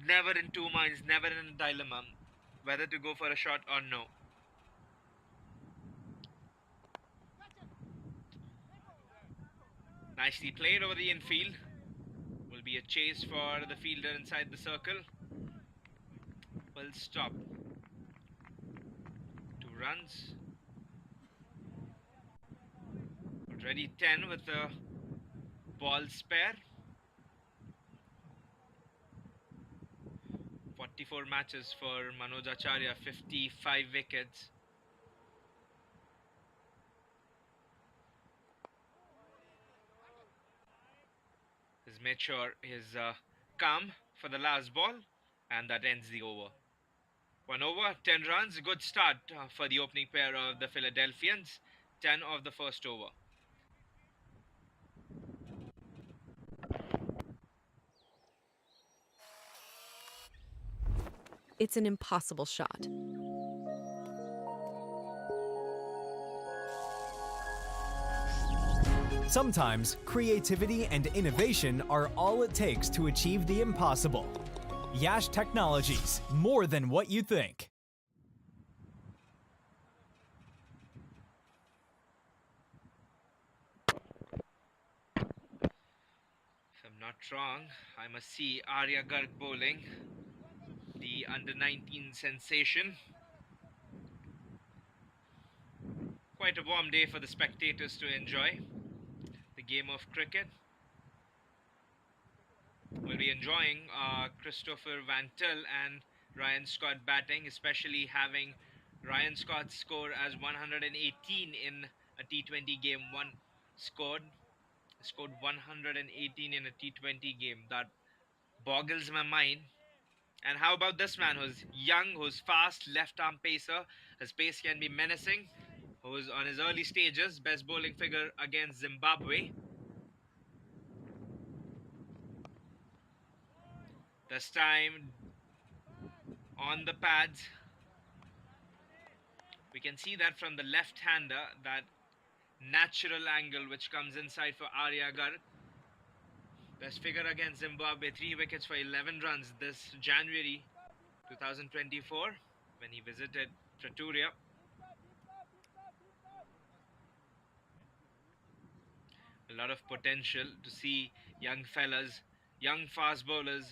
[SPEAKER 2] never in two minds, never in a dilemma, whether to go for a shot or no. Nicely played over the infield. Will be a chase for the fielder inside the circle. Will stop. 2 runs. Already 10 with the ball spare. 44 matches for Manoj Acharya, 55 wickets. He's made sure he's calm for the last ball, and that ends the over. 1 over, 10 runs. Good start for the opening pair of the Philadelphians. 10 of the first over.
[SPEAKER 4] It's an impossible shot.
[SPEAKER 3] Sometimes creativity and innovation are all it takes to achieve the impossible. Yash Technologies, more than what you think.
[SPEAKER 2] If I'm not wrong, I must see Arya Garg bowling, the under-19 sensation. Quite a warm day for the spectators to enjoy the game of cricket. We'll be enjoying Christopher Van Til and Ryan Scott batting, especially having Ryan Scott score as 118 in a T20 game. Scored 118 in a T20 game. That boggles my mind. And how about this man who's young, who's fast, left-arm pacer. His pace can be menacing. Who's on his early stages, best bowling figure against Zimbabwe. This time on the pads. We can see that from the left-hander, that natural angle which comes inside for Arya Garg. Best figure against Zimbabwe, 3 wickets for 11 runs this January 2024 when he visited Pretoria. A lot of potential to see young fellas, young fast bowlers,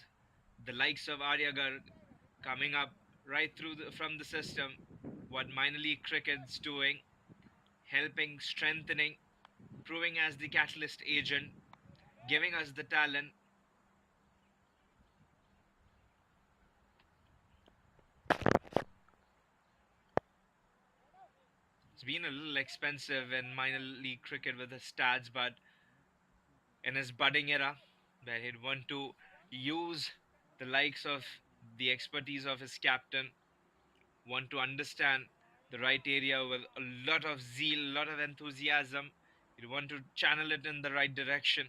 [SPEAKER 2] the likes of Arya Garg coming up right through from the system. What minor league cricket's doing, helping, strengthening, proving as the catalyst agent, giving us the talent. It's been a little expensive in minor league cricket with his stats, but in his budding era, where he'd want to use the likes of the expertise of his captain, want to understand the right area with a lot of zeal, a lot of enthusiasm. He'd want to channel it in the right direction.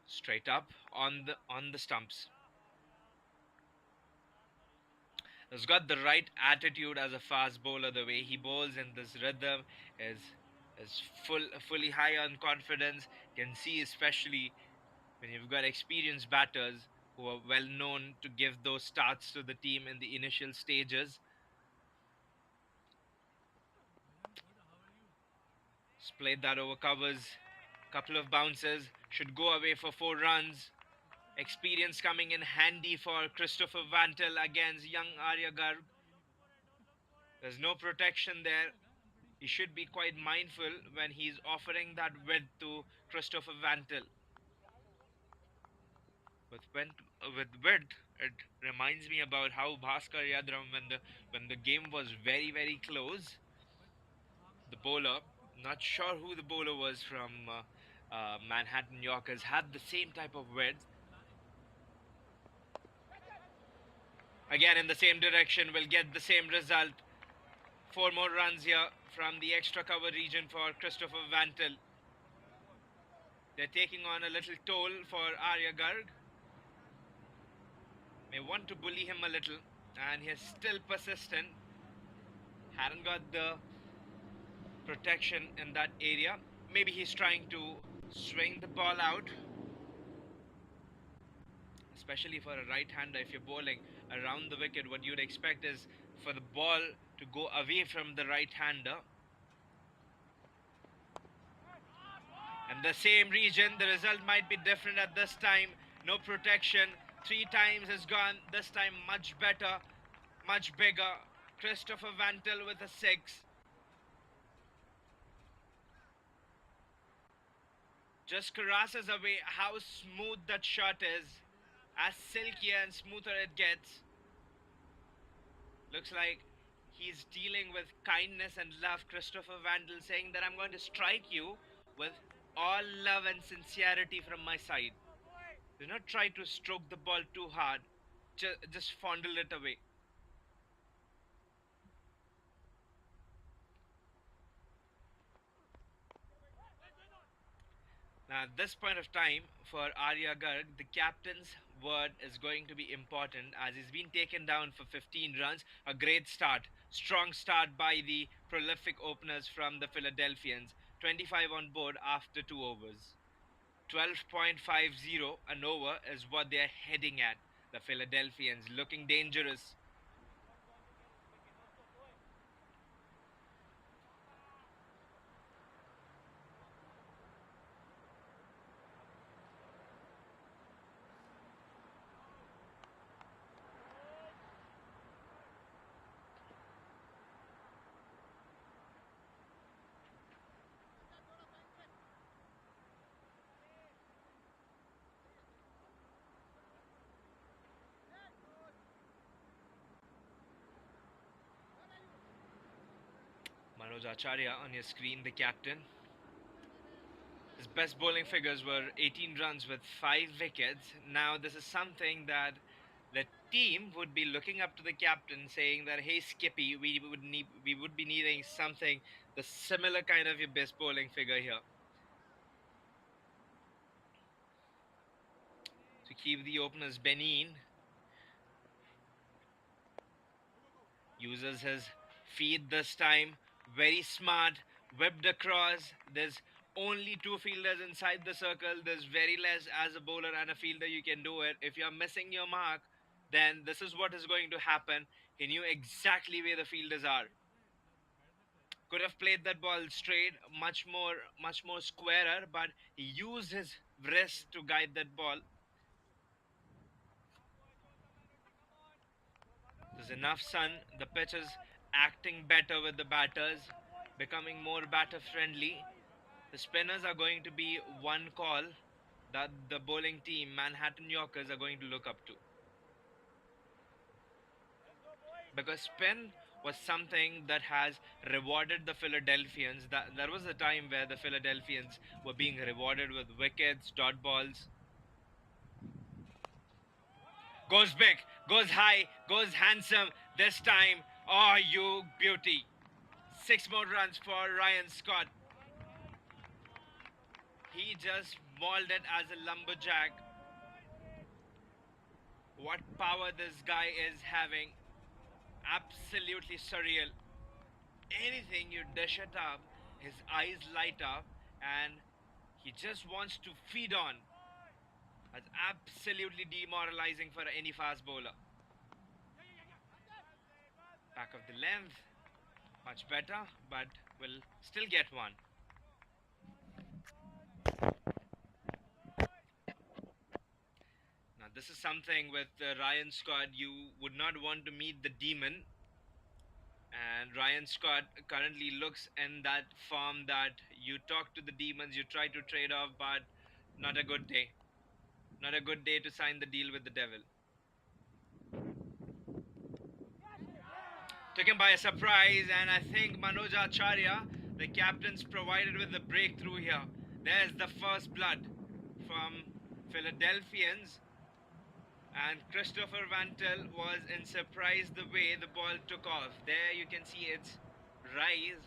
[SPEAKER 2] Straight up on the stumps. He's got the right attitude as a fast bowler. The way he bowls in this rhythm is fully high on confidence. You can see especially when you've got experienced batters who are well known to give those starts to the team in the initial stages. He's played that over covers, couple of bounces, should go away for 4 runs. Experience coming in handy for Christopher Vantel against young Arya Garg. There's no protection there. He should be quite mindful when he's offering that width to Christopher Vantel. With width, it reminds me about how Bhaskar Yadram, when the game was very close, the bowler, not sure who the bowler was from Manhattan Yorkers, had the same type of width. Again in the same direction, will get the same result. 4 more runs here from the extra cover region for Christopher Vantel. They're taking on a little toll for Arya Garg. May want to bully him a little, and he's still persistent. Hadn't got the protection in that area. Maybe he's trying to swing the ball out, especially for a right-hander. If you're bowling around the wicket, what you'd expect is for the ball to go away from the right-hander. And the same region, the result might be different at this time. No protection. 3 times has gone. This time much better, much bigger. Christopher Vantel with a 6. Just caresses away. How smooth that shot is. As silkier and smoother it gets. Looks like he's dealing with kindness and love. Christopher Vantel saying that I'm going to strike you with all love and sincerity from my side. Do not try to stroke the ball too hard. Just fondle it away. Now at this point of time for Arya Garg, the captain's word is going to be important as he's been taken down for 15 runs. A great start. Strong start by the prolific openers from the Philadelphians. 25 on board after 2 overs. 12.50 an over is what they're heading at. The Philadelphians looking dangerous. Manoj Acharya on your screen, the captain. His best bowling figures were 18 runs with 5 wickets. Now this is something that the team would be looking up to the captain, saying that, hey Skippy, we would be needing something, the similar kind of your best bowling figure here, to keep the openers benign. Uses his feet this time. Very smart. Whipped across. There's only 2 fielders inside the circle. There's very less as a bowler and a fielder you can do it. If you're missing your mark, then this is what is going to happen. He knew exactly where the fielders are. Could have played that ball straight, much more squarer, but he used his wrist to guide that ball. There's enough sun. The pitch is acting better with the batters, becoming more batter friendly. The spinners are going to be one call that the bowling team, Manhattan Yorkers, are going to look up to. Because spin was something that has rewarded the Philadelphians. That there was a time where the Philadelphians were being rewarded with wickets, dot balls. Goes big, goes high, goes handsome. This time, oh, you beauty. 6 more runs for Ryan Scott. He just mauled it as a lumberjack. What power this guy is having. Absolutely surreal. Anything you dish it up, his eyes light up and he just wants to feed on. That's absolutely demoralizing for any fast bowler. Back of the length, much better, but will still get one. Now this is something with Ryan Scott, you would not want to meet the demon. And Ryan Scott currently looks in that form that you talk to the demons, you try to trade off, but not a good day. Not a good day to sign the deal with the devil. Took him by a surprise, and I think Manoj Acharya, the captain's provided with the breakthrough here. There's the first blood from Philadelphians. And Christopher Vantel was in surprise the way the ball took off. There you can see its rise.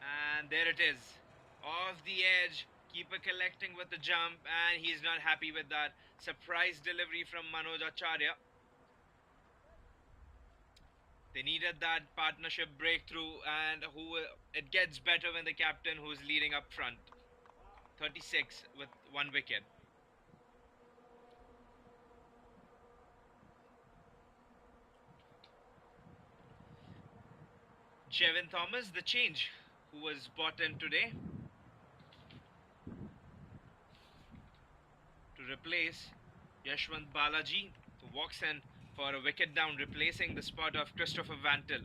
[SPEAKER 2] And there it is. Off the edge. Keeper collecting with the jump. And he's not happy with that. Surprise delivery from Manoj Acharya. They needed that partnership breakthrough. And it gets better when the captain who's leading up front. 36 with 1 wicket. Jevin Thomas, the change, who was brought in today to replace Yashwant Balaji, who walks in for a wicket down, replacing the spot of Christopher Vantel.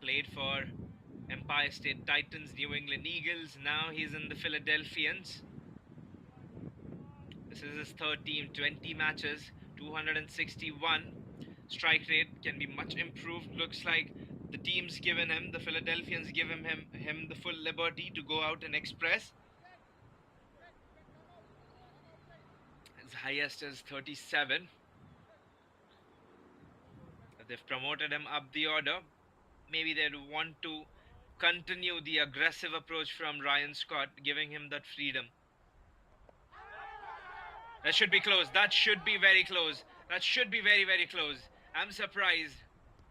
[SPEAKER 2] Played for Empire State Titans, New England Eagles. Now he's in the Philadelphians. This is his third team, 20 matches, 261. Strike rate can be much improved. Looks like the team's given him, the Philadelphians give him the full liberty to go out and express. His highest is 37. They've promoted him up the order. Maybe they'd want to continue the aggressive approach from Ryan Scott, giving him that freedom. That should be close. That should be very close. That should be very, very close. I'm surprised.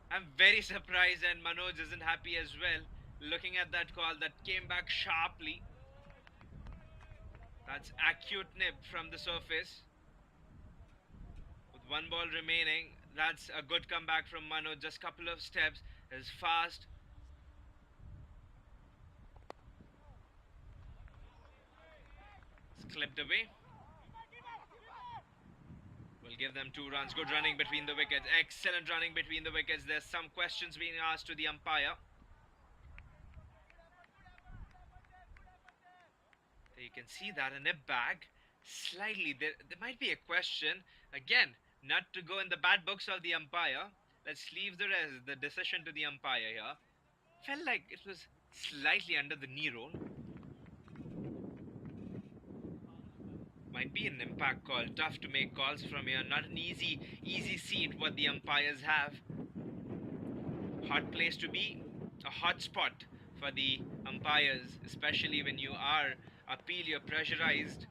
[SPEAKER 2] I'm very surprised, and Manoj isn't happy as well. Looking at that call that came back sharply. That's acute nip from the surface. With 1 ball remaining, that's a good comeback from Manoj. Just a couple of steps. Is fast. It's clipped away. Will give them 2 runs. Good running between the wickets. Excellent running between the wickets. There's some questions being asked to the umpire. There you can see that a nip back. Slightly. There might be a question. Again, not to go in the bad books of the umpire. Let's leave the rest, the decision to the umpire here. Felt like it was slightly under the knee roll. Might be an impact call. Tough to make calls from here. Not an easy seat what the umpires have. Hot place to be. A hot spot for the umpires, especially when you are appeal, you're pressurized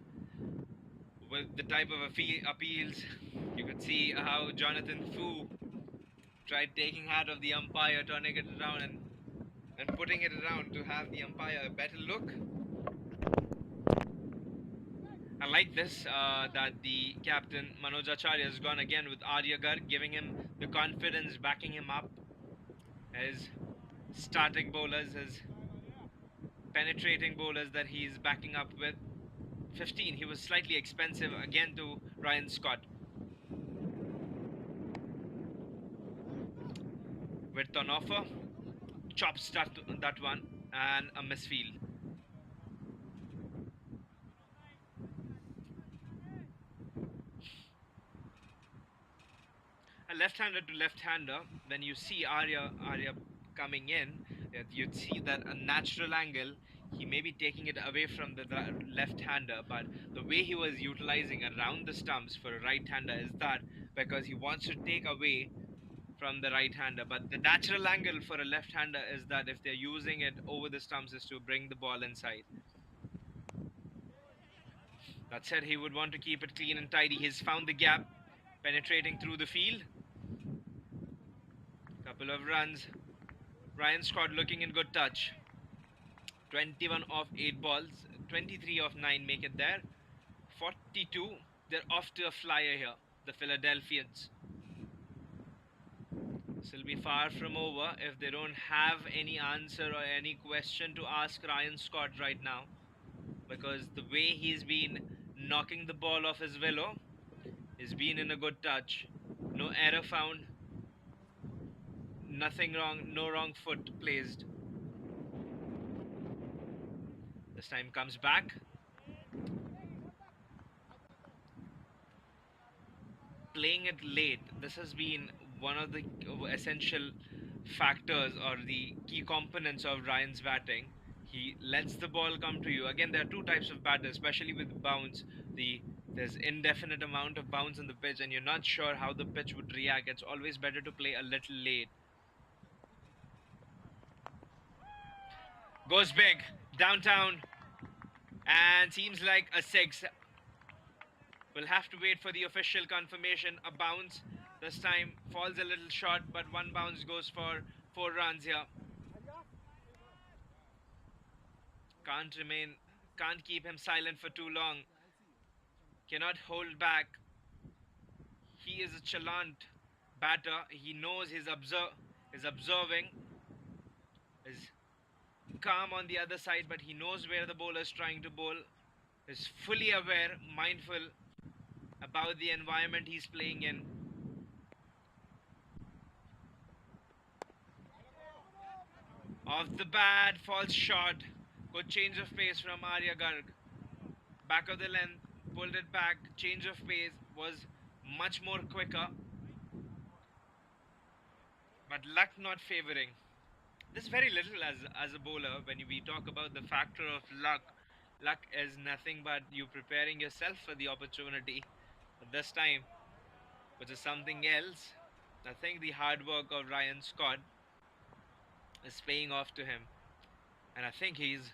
[SPEAKER 2] with the type of appeals. You could see how Jonathan Fu tried taking out of the umpire, turning it around and putting it around to have the umpire a better look. I like this, that the captain Manoj Acharya has gone again with Arya Garg, giving him the confidence, backing him up. His starting bowlers, his penetrating bowlers that he's backing up with. 15, he was slightly expensive again to Ryan Scott. Width on offer, chops that one, and a misfield. a left-hander to left-hander, when you see Arya coming in, you'd see that a natural angle. He may be taking it away from the left-hander, but the way he was utilizing around the stumps for a right-hander is that because he wants to take away from the right-hander. But the natural angle for a left-hander is that if they're using it over the stumps is to bring the ball inside. That said, he would want to keep it clean and tidy. He's found the gap, penetrating through the field. Couple of runs. Ryan Scott looking in good touch. 21 of 8 balls. 23 of 9 make it there. 42. They're off to a flyer here, the Philadelphians. This will be far from over if they don't have any answer or any question to ask Ryan Scott right now. Because the way he's been knocking the ball off his willow, he's been in a good touch. No error found. Nothing wrong, no wrong foot placed. This time comes back. Playing it late. This has been one of the essential factors or the key components of Ryan's batting. He lets the ball come to you. Again, there are two types of batters, especially with bounce. There's indefinite amount of bounce on the pitch and you're not sure how the pitch would react. It's always better to play a little late. Goes big, downtown, and seems like a 6. We'll have to wait for the official confirmation. A bounce, this time falls a little short, but one bounce goes for 4 runs here. Can't keep him silent for too long. Cannot hold back. He is a chalant batter. He knows he's observing. Is calm on the other side, but he knows where the bowler is trying to bowl. Is fully aware, mindful about the environment he's playing in. Off the bat, falls short. Good change of pace from Arya Garg. Back of the length, pulled it back. Change of pace was much more quicker. But luck not favoring. There's very little as a bowler when we talk about the factor of luck. Luck is nothing but you preparing yourself for the opportunity. But this time, which is something else, I think the hard work of Ryan Scott is paying off to him. And I think he's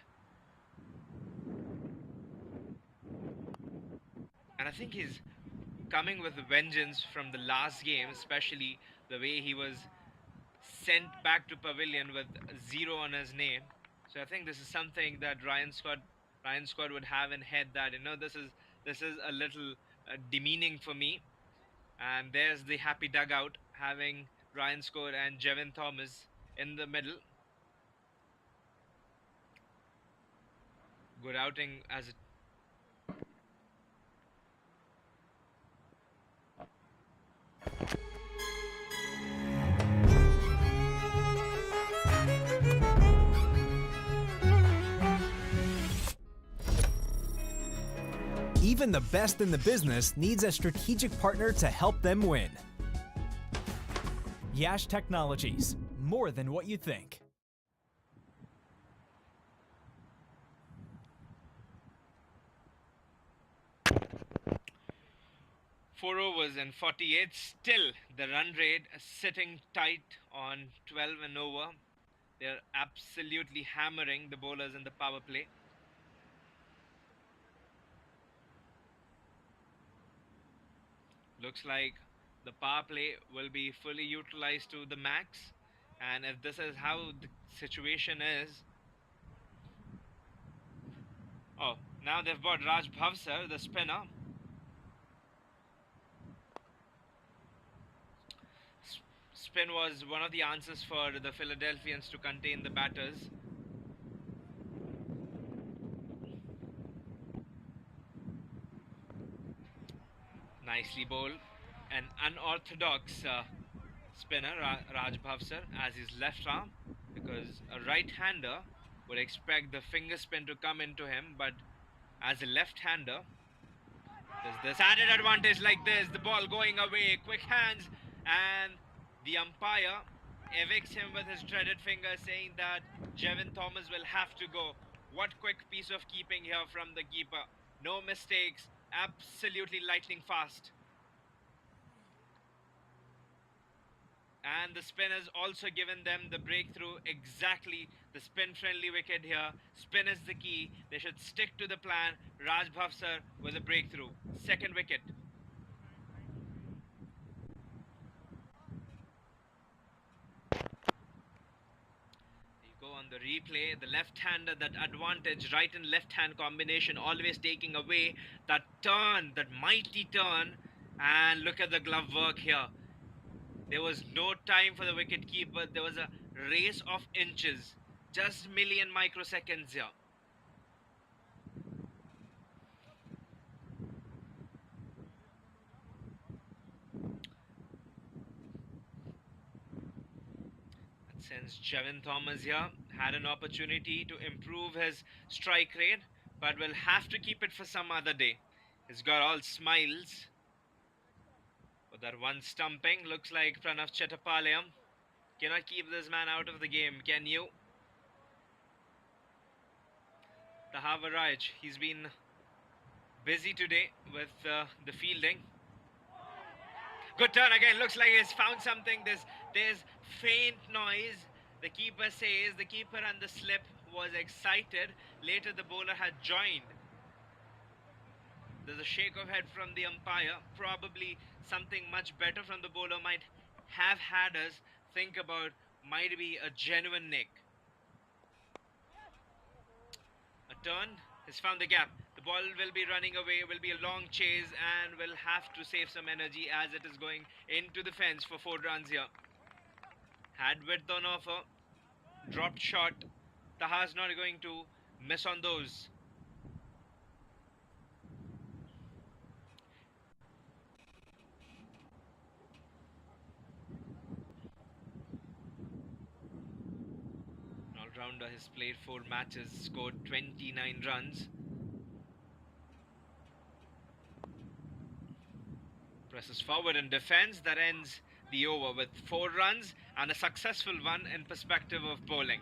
[SPEAKER 2] coming with a vengeance from the last game, especially the way he was sent back to pavilion with 0 on his name. So I think this is something that Ryan Scott would have in head that, you know, this is a little demeaning for me. And there's the happy dugout having Ryan Scott and Jevin Thomas in the middle. Good outing as it.
[SPEAKER 3] Even the best in the business needs a strategic partner to help them win. Yash Technologies, more than what you think.
[SPEAKER 2] Four overs and 48. Still, the run rate is sitting tight on 12 and over. They're absolutely hammering the bowlers in the power play. Looks like the power play will be fully utilized to the max. And if this is how the situation is... Oh, now they've got Raj Bhavsar, the spinner. Spin was one of the answers for the Philadelphians to contain the batters. Nicely bowled. An unorthodox spinner, Raj Bhavsar, as his left arm, because a right-hander would expect the finger spin to come into him, but as a left-hander, there's this added advantage like this, the ball going away, quick hands, and the umpire evicts him with his dreaded finger, saying that Jevin Thomas will have to go. What quick piece of keeping here from the keeper. No mistakes, absolutely lightning fast. And the spinners also given them the breakthrough, exactly the spin friendly wicket here. Spin is the key. They should stick to the plan. Raj Bhavsar with a breakthrough. Second wicket. You go on the replay, the left-hander, that advantage, right and left-hand combination, always taking away that turn, that mighty turn. And look at the glove work here. There was no time for the wicket-keeper. There was a race of inches, just million microseconds here. That sends Jevin Thomas here. Had an opportunity to improve his strike rate, but will have to keep it for some other day. He's got all smiles. But that one stumping looks like Pranav Chetapaliyam. Cannot keep this man out of the game, can you? The Havaraj, he's been busy today with the fielding. Good turn again. Looks like he's found something. There's faint noise. The keeper says the keeper and the slip was excited. Later the bowler had joined. There's a shake of head from the umpire. Probably something much better from the bowler might have had us think about, might be a genuine nick. A turn has found the gap. The ball will be running away, will be a long chase, and will have to save some energy as it is going into the fence for 4 runs here. Had width on offer, dropped shot. Taha's not going to miss on those. All-rounder has played 4 matches, scored 29 runs. Presses forward in defense. That ends the over with 4 runs and a successful one in perspective of bowling.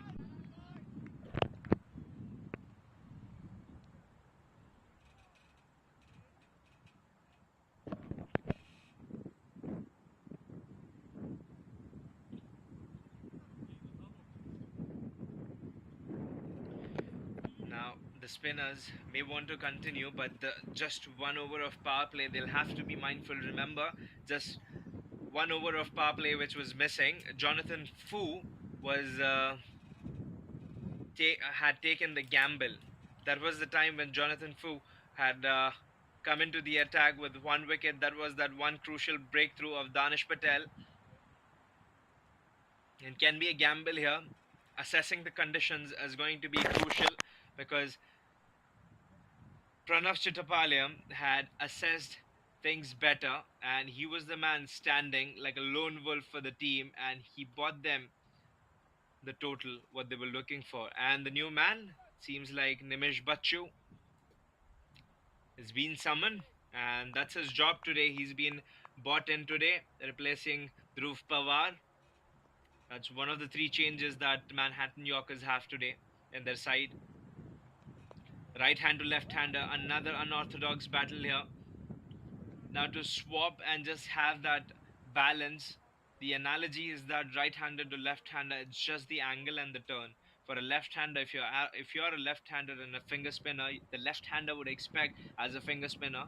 [SPEAKER 2] Now the spinners may want to continue, but just 1 over of power play, they'll have to be mindful. Remember, just 1 over of power play which was missing. Jonathan Fu was had taken the gamble. That was the time when Jonathan Fu had come into the attack with 1 wicket. That was that one crucial breakthrough of Danish Patel. It can be a gamble here. Assessing the conditions is going to be crucial, because Pranav Chittapaliyam had assessed things better, and he was the man standing like a lone wolf for the team, and he bought them the total what they were looking for. And the new man seems like Nimish Bachu has been summoned, and that's his job today. He's been bought in today, replacing Dhruv Pawar. That's one of the 3 changes that Manhattan Yorkers have today in their side. Right hand to left hander, another unorthodox battle here. Now to swap and just have that balance. The analogy is that right-hander to left-hander, it's just the angle and the turn. For a left-hander, if you're a left-hander and a finger spinner, the left-hander would expect as a finger spinner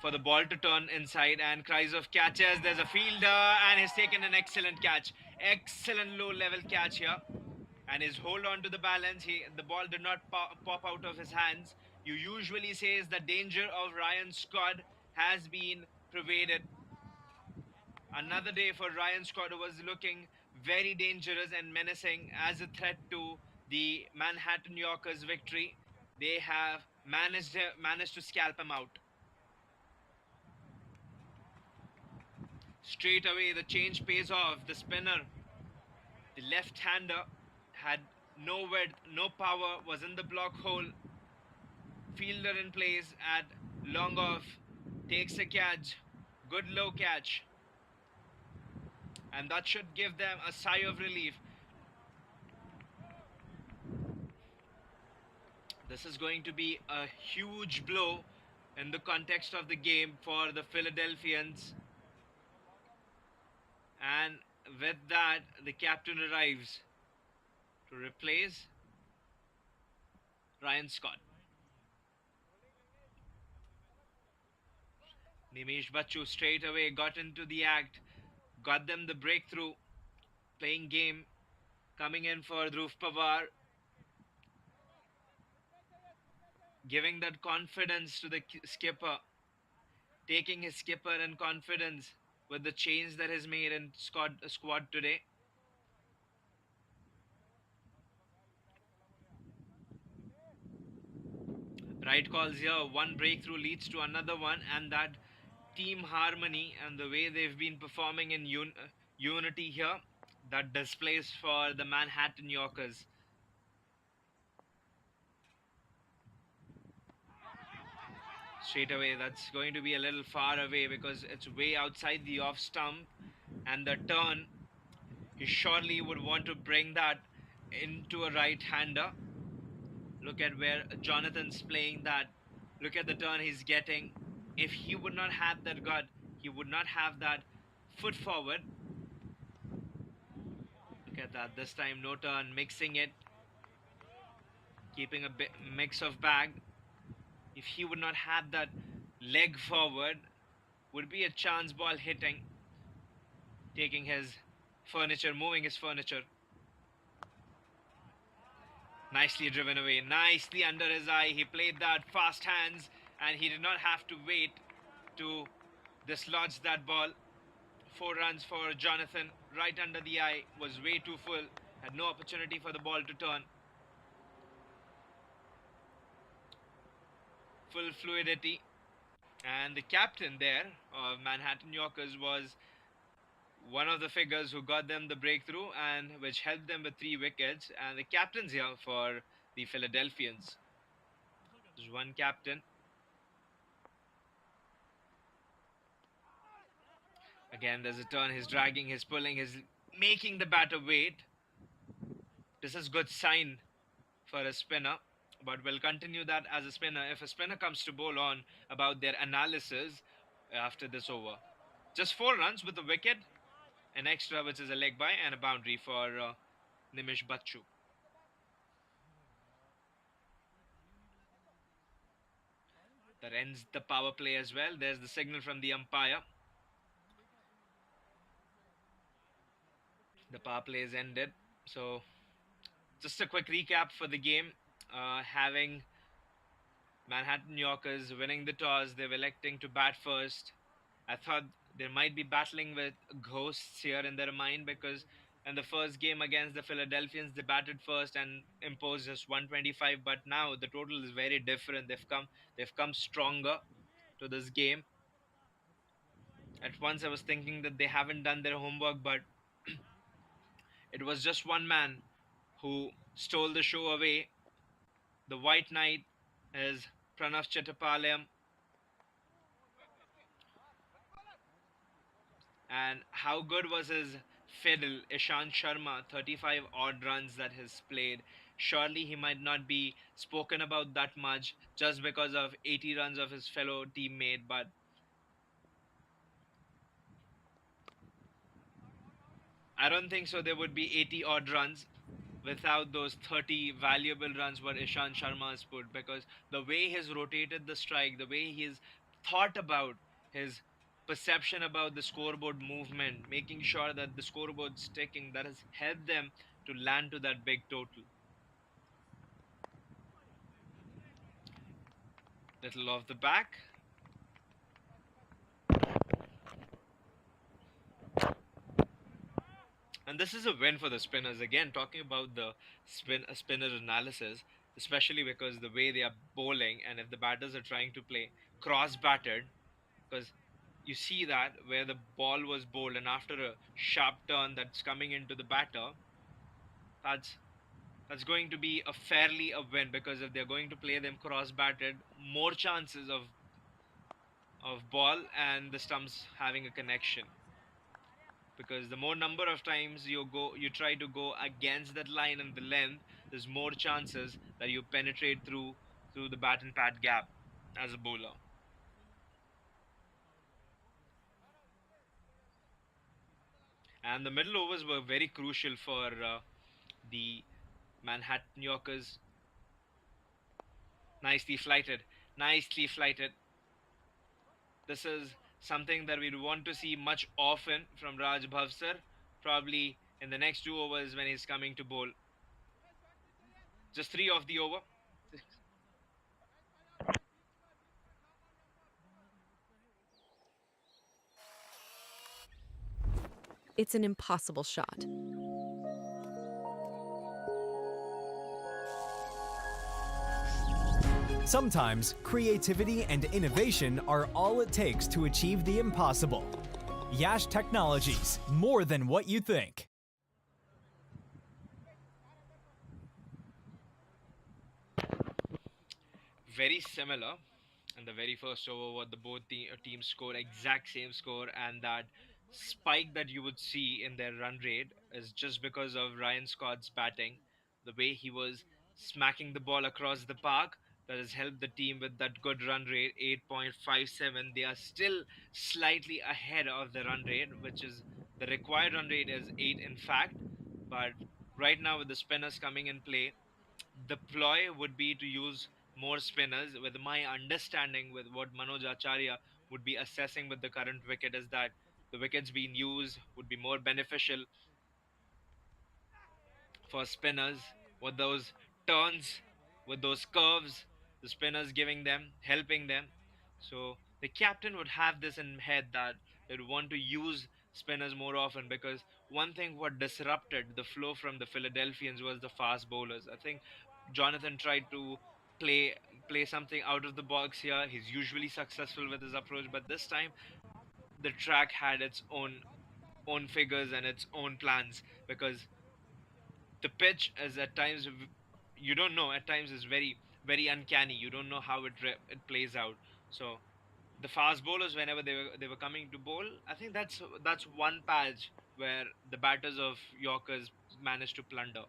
[SPEAKER 2] for the ball to turn inside, and cries of catches. There's a fielder and he's taken an excellent catch. Excellent low-level catch here. And his hold on to the balance. The ball did not pop out of his hands. You usually say the danger of Ryan Scott has been pervaded. Another day for Ryan Scott, who was looking very dangerous and menacing as a threat to the Manhattan Yorkers' victory. They have managed to scalp him out. Straight away, the change pays off. The spinner, the left-hander, had no width, no power, was in the block hole. Fielder in place at long off, takes a catch, Good low catch. And that should give them a sigh of relief. This is going to be a huge blow in the context of the game for the Philadelphians. And with that, the captain arrives to replace Ryan Scott. Nimish Bachu straight away got into the act, got them the breakthrough, playing game, coming in for Dhruv Pawar, giving that confidence to the skipper, taking his skipper and confidence with the change that is made in squad today. Right calls here. One breakthrough leads to another one, and that team harmony and the way they've been performing in unity here, that displays for the Manhattan Yorkers. Straight away, that's going to be a little far away because it's way outside the off stump, and the turn, he surely would want to bring that into a right-hander. Look at where Jonathan's playing that. Look at the turn he's getting. If he would not have that gut, he would not have that foot forward. Look at that. This time, no turn, mixing it, keeping a bit mix of bag. If he would not have that leg forward, would be a chance ball hitting, taking his furniture, moving his furniture. Nicely driven away, nicely under his eye. He played that fast hands and he did not have to wait to dislodge that ball. 4 runs for Jonathan, right under the eye, was way too full, had no opportunity for the ball to turn. Full fluidity. And the captain there of Manhattan Yorkers was one of the figures who got them the breakthrough and which helped them with 3 wickets. And the captain's here for the Philadelphians. There's one captain. Again, there's a turn. He's dragging, he's pulling, he's making the batter wait. This is good sign for a spinner. But we'll continue that as a spinner. If a spinner comes to bowl on about their analysis after this over. Just 4 runs with a wicket, an extra which is a leg by, and a boundary for Nimish Bachu. That ends the power play as well. There's the signal from the umpire. The power play is ended. So just a quick recap for the game. Having Manhattan Yorkers winning the toss, they were electing to bat first. I thought they might be battling with ghosts here in their mind because in the first game against the Philadelphians, they batted first and imposed just 125. But now the total is very different. They've come stronger to this game. At once I was thinking that they haven't done their homework, but it was just one man who stole the show away. The White Knight is Pranav Chettipalayam. And how good was his fiddle, Ishant Sharma, 35 odd runs that he's played. Surely he might not be spoken about that much just because of 80 runs of his fellow teammate, but I don't think so there would be 80 odd runs without those 30 valuable runs what Ishant Sharma has put, because the way he's rotated the strike, the way he's thought about his perception about the scoreboard movement, making sure that the scoreboard's sticking, that has helped them to land to that big total. Little off the back. And this is a win for the spinners. Again, talking about the spinner analysis, especially because the way they are bowling, and if the batters are trying to play cross-batted, because you see that where the ball was bowled and after a sharp turn that's coming into the batter, that's going to be a fairly a win, because if they're going to play them cross-batted, more chances of of ball and the stumps having a connection, because the more number of times you try to go against that line and the length, there's more chances that you penetrate through the bat and pad gap as a bowler. And the middle overs were very crucial for the Manhattan Yorkers. Nicely flighted, nicely flighted. This is something that we want to see much often from Raj Bhavsar, probably in the next 2 overs when he's coming to bowl. Just three of the over.
[SPEAKER 4] It's an impossible shot.
[SPEAKER 3] Sometimes creativity and innovation are all it takes to achieve the impossible. Yash Technologies, more than what you think.
[SPEAKER 2] Very similar in the very first over, what the both teams score, exact same score, and that spike that you would see in their run rate is just because of Ryan Scott's batting, the way he was smacking the ball across the park. That has helped the team with that good run rate, 8.57. They are still slightly ahead of the run rate, which is the required run rate is 8 in fact. But right now with the spinners coming in play, the ploy would be to use more spinners. With my understanding, with what Manoj Acharya would be assessing with the current wicket, is that the wickets being used would be more beneficial for spinners with those turns, with those curves, the spinners giving them, helping them. So the captain would have this in head that they'd want to use spinners more often, because one thing what disrupted the flow from the Philadelphians was the fast bowlers. I think Jonathan tried to play play something out of the box here. He's usually successful with his approach, but this time the track had its own figures and its own plans, because the pitch is at times you don't know, at times is very uncanny. You don't know how it plays out. So the fast bowlers, whenever they were coming to bowl, I think that's one patch where the batters of Yorkers managed to plunder.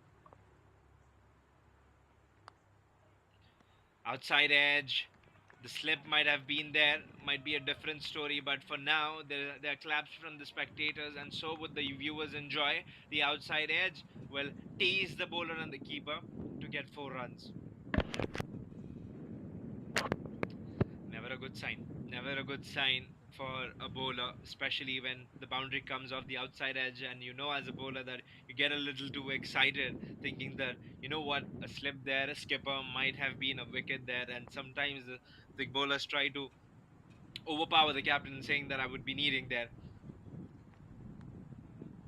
[SPEAKER 2] Outside edge, the slip might have been there, might be a different story, but for now there are claps from the spectators, and so would the viewers enjoy. The outside edge will tease the bowler and the keeper to get 4 runs. Never a good sign. Never a good sign for a bowler, especially when the boundary comes off the outside edge, and you know as a bowler that you get a little too excited, thinking that you know what, a slip there, a skipper might have been a wicket there, and sometimes the bowlers try to overpower the captain, saying that I would be needing there.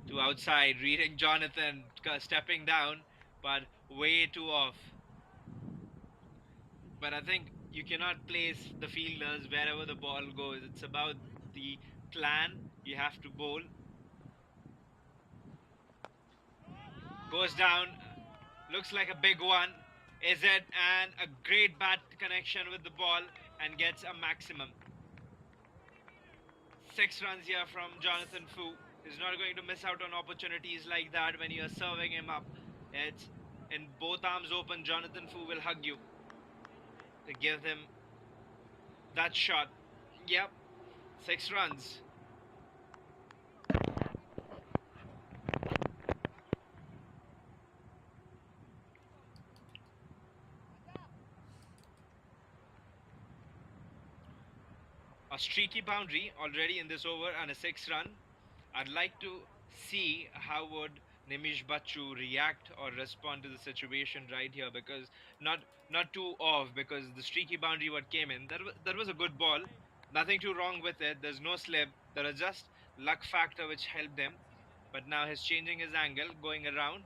[SPEAKER 2] To outside, reading Jonathan stepping down, but way too off. But I think you cannot place the fielders wherever the ball goes. It's about the plan. You have to bowl. Goes down. Looks like a big one. Is it? And a great bat connection with the ball, and gets a maximum. 6 runs here from Jonathan Fu. He's not going to miss out on opportunities like that when you're serving him up. It's in both arms open. Jonathan Fu will hug you to give him that shot. Yep, 6 runs. A streaky boundary already in this over and a 6 run. I'd like to see how would Nimish Bachu react or respond to the situation right here, because not not too off, because the streaky boundary what came in, that was a good ball, nothing too wrong with it. There's no slip. There is just luck factor which helped him, but now he's changing his angle, going around.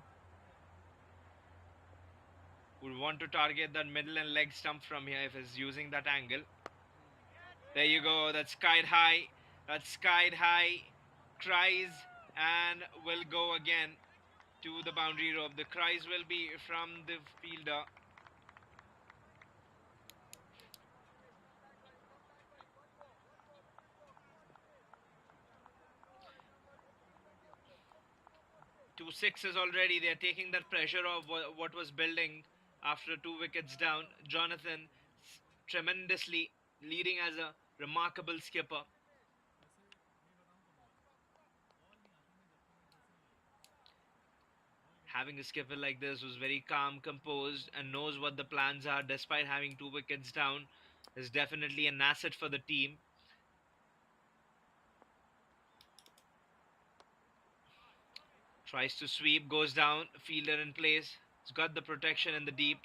[SPEAKER 2] Would want to target that middle and leg stump from here if he's using that angle. There you go. That's skied high. That's skied high. Cries and will go again to the boundary rope. The cries will be from the fielder. 2 sixes already. They're taking that pressure of what was building after 2 wickets down. Jonathan tremendously leading as a remarkable skipper. Having a skipper like this who's very calm, composed, and knows what the plans are despite having 2 wickets down is definitely an asset for the team. Tries to sweep, goes down, fielder in place. He's got the protection in the deep.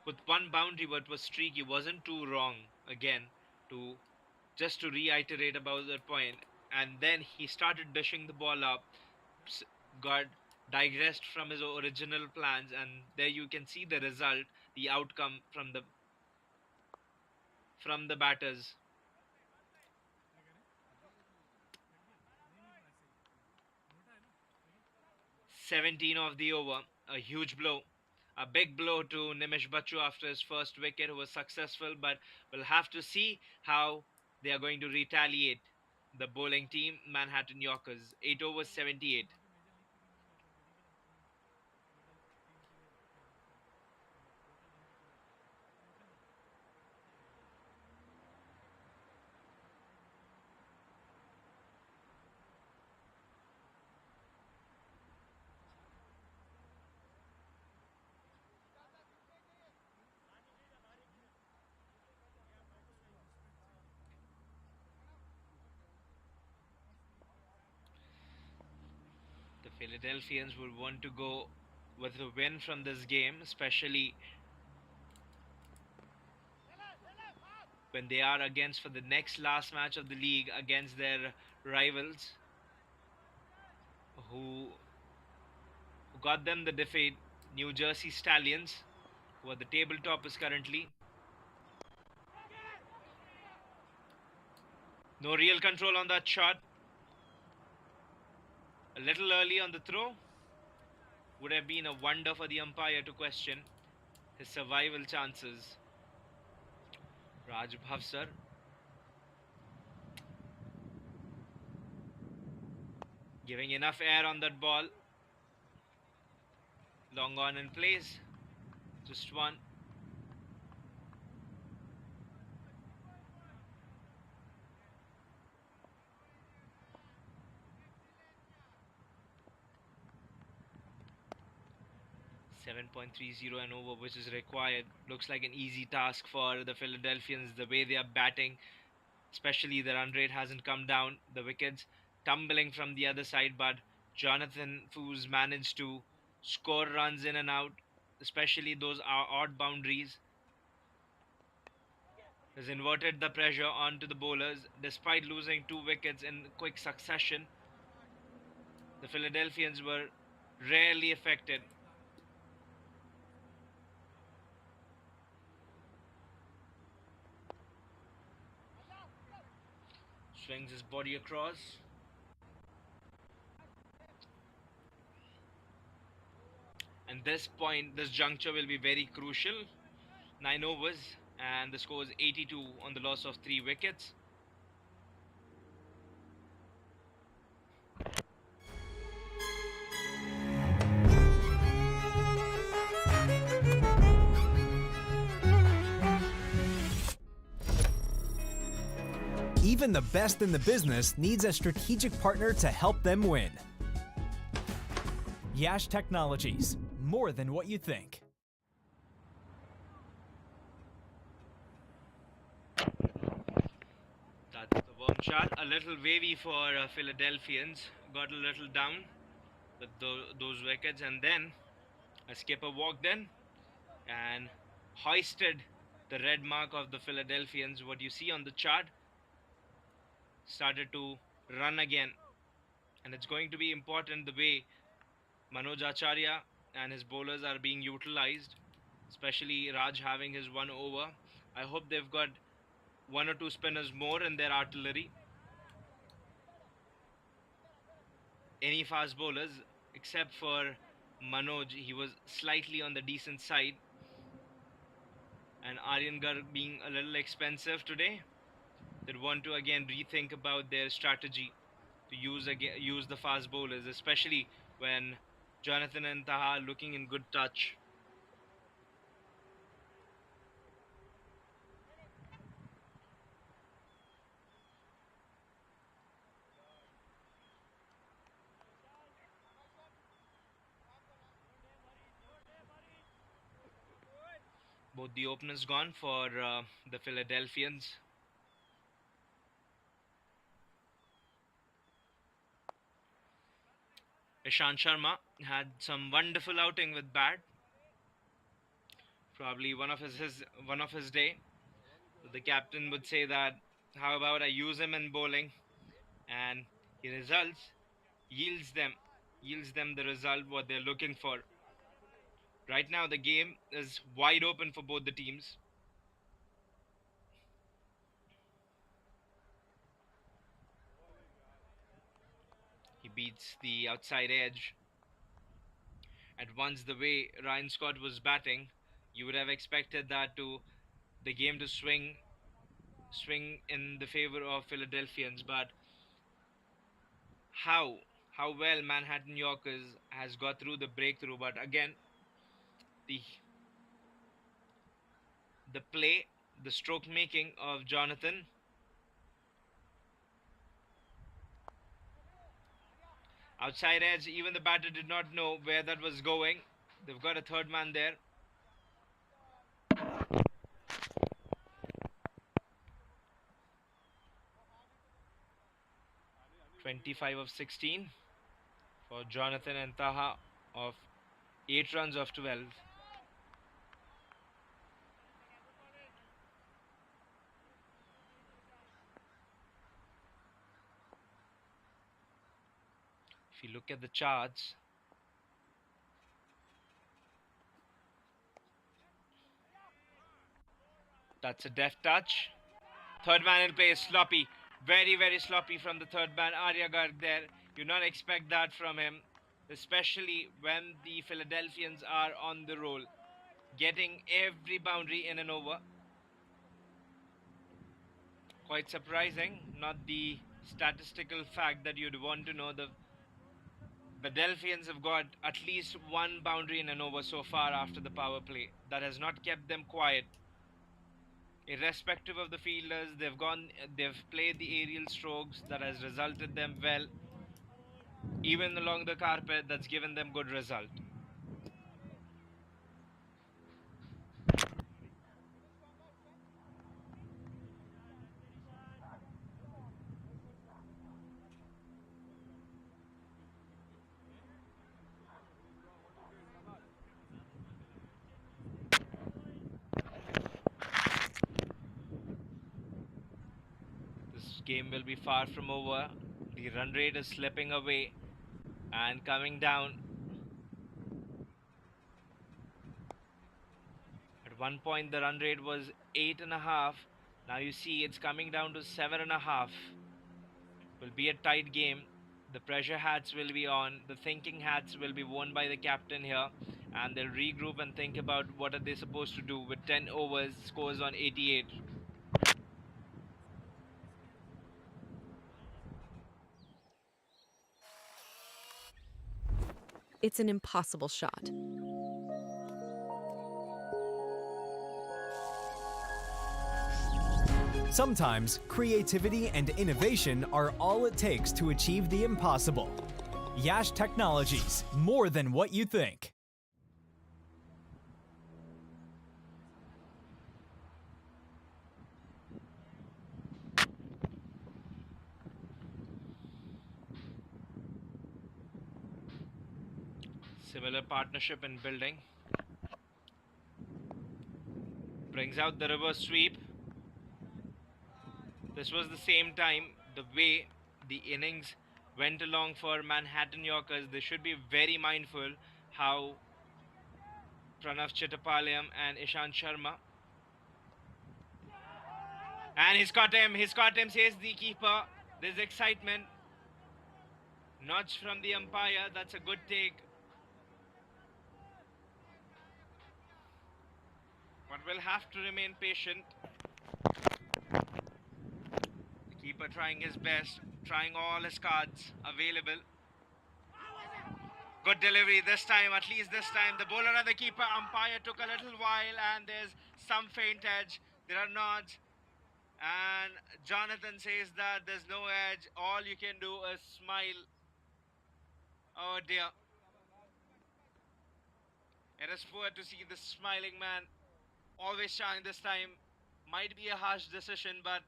[SPEAKER 2] With one boundary, but was streaky, wasn't too wrong. Again, to just to reiterate about that point, and then he started dishing the ball up, got digressed from his original plans, and there you can see the result, the outcome from the batters. 17 of the over, a huge blow. A big blow to Nimish Bachu after his first wicket, who was successful, but we'll have to see how they are going to retaliate. The bowling team, Manhattan Yorkers, 8 overs, 78. The Philadelphians would want to go with a win from this game, especially when they are against for the next last match of the league against their rivals who got them the defeat, New Jersey Stallions, who are the table toppers currently. No real control on that shot. A little early on the throw. Would have been a wonder for the umpire to question his survival chances. Raj Bhavsar. Giving enough air on that ball. Long on in place. Just one. .30 and over, which is required. Looks like an easy task for the Philadelphians, the way they are batting, especially the run rate hasn't come down. The wickets tumbling from the other side, but Jonathan Foos managed to score runs in and out, especially those odd boundaries. Has inverted the pressure onto the bowlers despite losing 2 wickets in quick succession. The Philadelphians were rarely affected. Swings his body across. And this juncture will be very crucial. 9 overs and the score is 82 on the loss of 3 wickets.
[SPEAKER 3] Even the best in the business needs a strategic partner to help them win. Yash Technologies, more than what you think.
[SPEAKER 2] That's the worm shot. A little wavy for Philadelphians. Got a little down with those wickets, and then a skipper walked in and hoisted the red mark of the Philadelphians. What you see on the chart started to run again, and it's going to be important the way Manoj Acharya and his bowlers are being utilized, especially Raj having his 1 over. I hope they've got 1 or 2 spinners more in their artillery. Any fast bowlers except for Manoj, he was slightly on the decent side, and Aryan Garg being a little expensive today. They'd want to again rethink about their strategy to use the fast bowlers, especially when Jonathan and Taha are looking in good touch. Both the openers gone for the Philadelphians. Ishant Sharma had some wonderful outing with bat. Probably one of his day. The captain would say that, how about I use him in bowling, and he yields them yields them the result what they're looking for. Right now the game is wide open for both the teams. He beats the outside edge. At once the way Ryan Scott was batting, you would have expected that to the game to swing in the favor of Philadelphians, but how how well Manhattan Yorkers has got through the breakthrough. But again, the the play, the stroke making of Jonathan. Outside edge, even the batter did not know where that was going. They've got a third man there. 25 of 16 for Jonathan and Taha of 8 runs of 12. If you look at the charts, that's a deft touch. Third man in play is sloppy. Very, very sloppy from the third man. Arya Garg there. You not expect that from him, especially when the Philadelphians are on the roll, getting every boundary in an over. Quite surprising. Not the statistical fact that you'd want to know. The Philadelphians have got at least one boundary in an over so far after the power play. That has not kept them quiet. Irrespective of the fielders, they've played the aerial strokes that has resulted them well. Even along the carpet, that's given them good result. This game will be far from over. The run rate is slipping away and coming down. At one point, the run rate was 8.5. Now you see it's coming down to 7.5. Will be a tight game. The pressure hats will be on. The thinking hats will be worn by the captain here, and they'll regroup and think about what are they supposed to do with 10 overs, scores on 88.
[SPEAKER 4] It's an impossible shot.
[SPEAKER 3] Sometimes creativity and innovation are all it takes to achieve the impossible. Yash Technologies, more than what you think.
[SPEAKER 2] Similar partnership in building. Brings out the reverse sweep. This was the same time, the way the innings went along for Manhattan Yorkers. They should be very mindful how Pranav Chittapalayam and Ishant Sharma. And he's got him, says the keeper. There's excitement. Notch from the umpire, that's a good take. But we'll have to remain patient. keeper trying his best, trying all his cards available. Good delivery this time, at least this time. The bowler and the keeper umpire took a little while, and there's some faint edge. There are nods, and Jonathan says that there's no edge. All you can do is smile. Oh dear. It is poor to see the smiling man always trying this time. Might be a harsh decision, but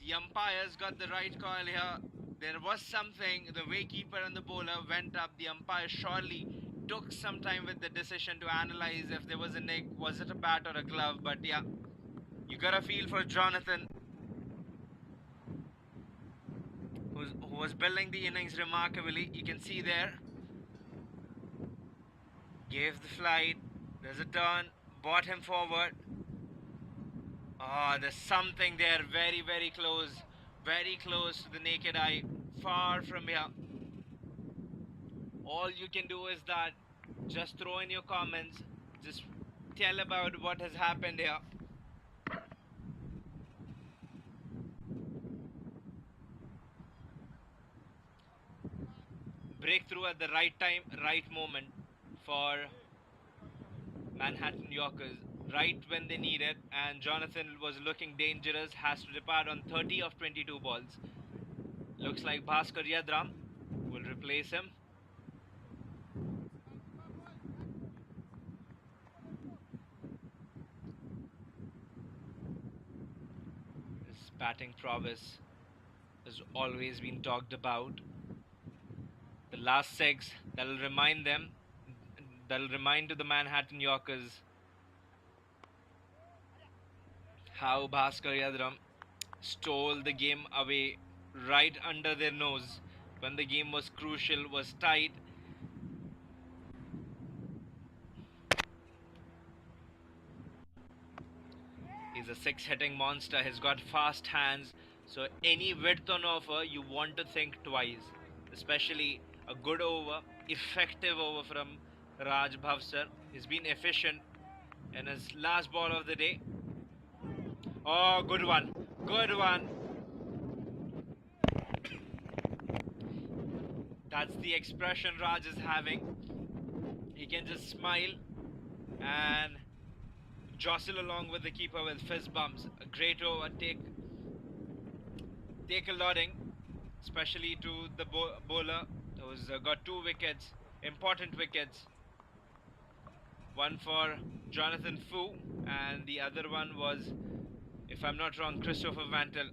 [SPEAKER 2] the umpires got the right call here. There was something. The way keeper and the bowler went up, the umpire surely took some time with the decision to analyze if there was a nick, was it a bat or a glove. But yeah, you got a feel for Jonathan, who was building the innings remarkably. You can see there. Gave the flight. There's a turn. Brought him forward. Ah, there's something there. Very, very close. Very close to the naked eye. Far from here. All you can do is that just throw in your comments. Just tell about what has happened here. Breakthrough at the right time, right moment for Manhattan Yorkers. Right when they need it, and Jonathan was looking dangerous, has to depart on 30 of 22 balls. Looks like Bhaskar Yadram will replace him. His batting prowess has always been talked about. The last six, that'll remind to the Manhattan Yorkers how Bhaskar Yadram stole the game away right under their nose when the game was crucial, was tight. He's a six-hitting monster. He's got fast hands, so any width on offer, you want to think twice. Especially a good over, effective over from Raj Bhavsar. He's been efficient in his last ball of the day. Oh, good one. Good one. That's the expression Raj is having. He can just smile and jostle along with the keeper with fist bumps. A great over. Take a loading, especially to the bowler who's got 2 wickets, important wickets. One for Jonathan Fu, and the other one was, if I'm not wrong, Christopher Vantel.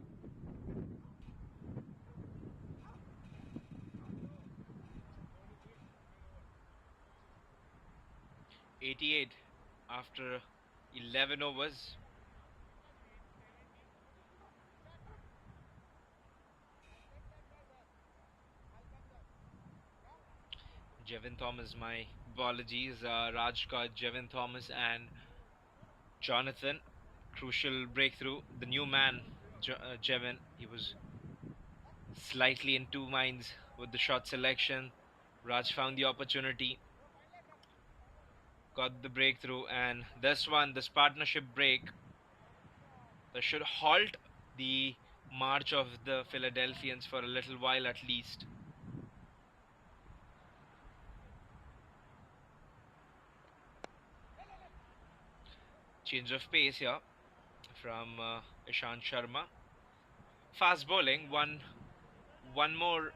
[SPEAKER 2] .88 after 11 overs. Jevin Thomas, my apologies. Raj got Jevin Thomas and Jonathan. Crucial breakthrough. The new man, Jevin, he was slightly in 2 minds with the shot selection. Raj found the opportunity, got the breakthrough, and this partnership break, that should halt the march of the Philadelphians for a little while at least. Change of pace here from Ishant Sharma. Fast bowling. One more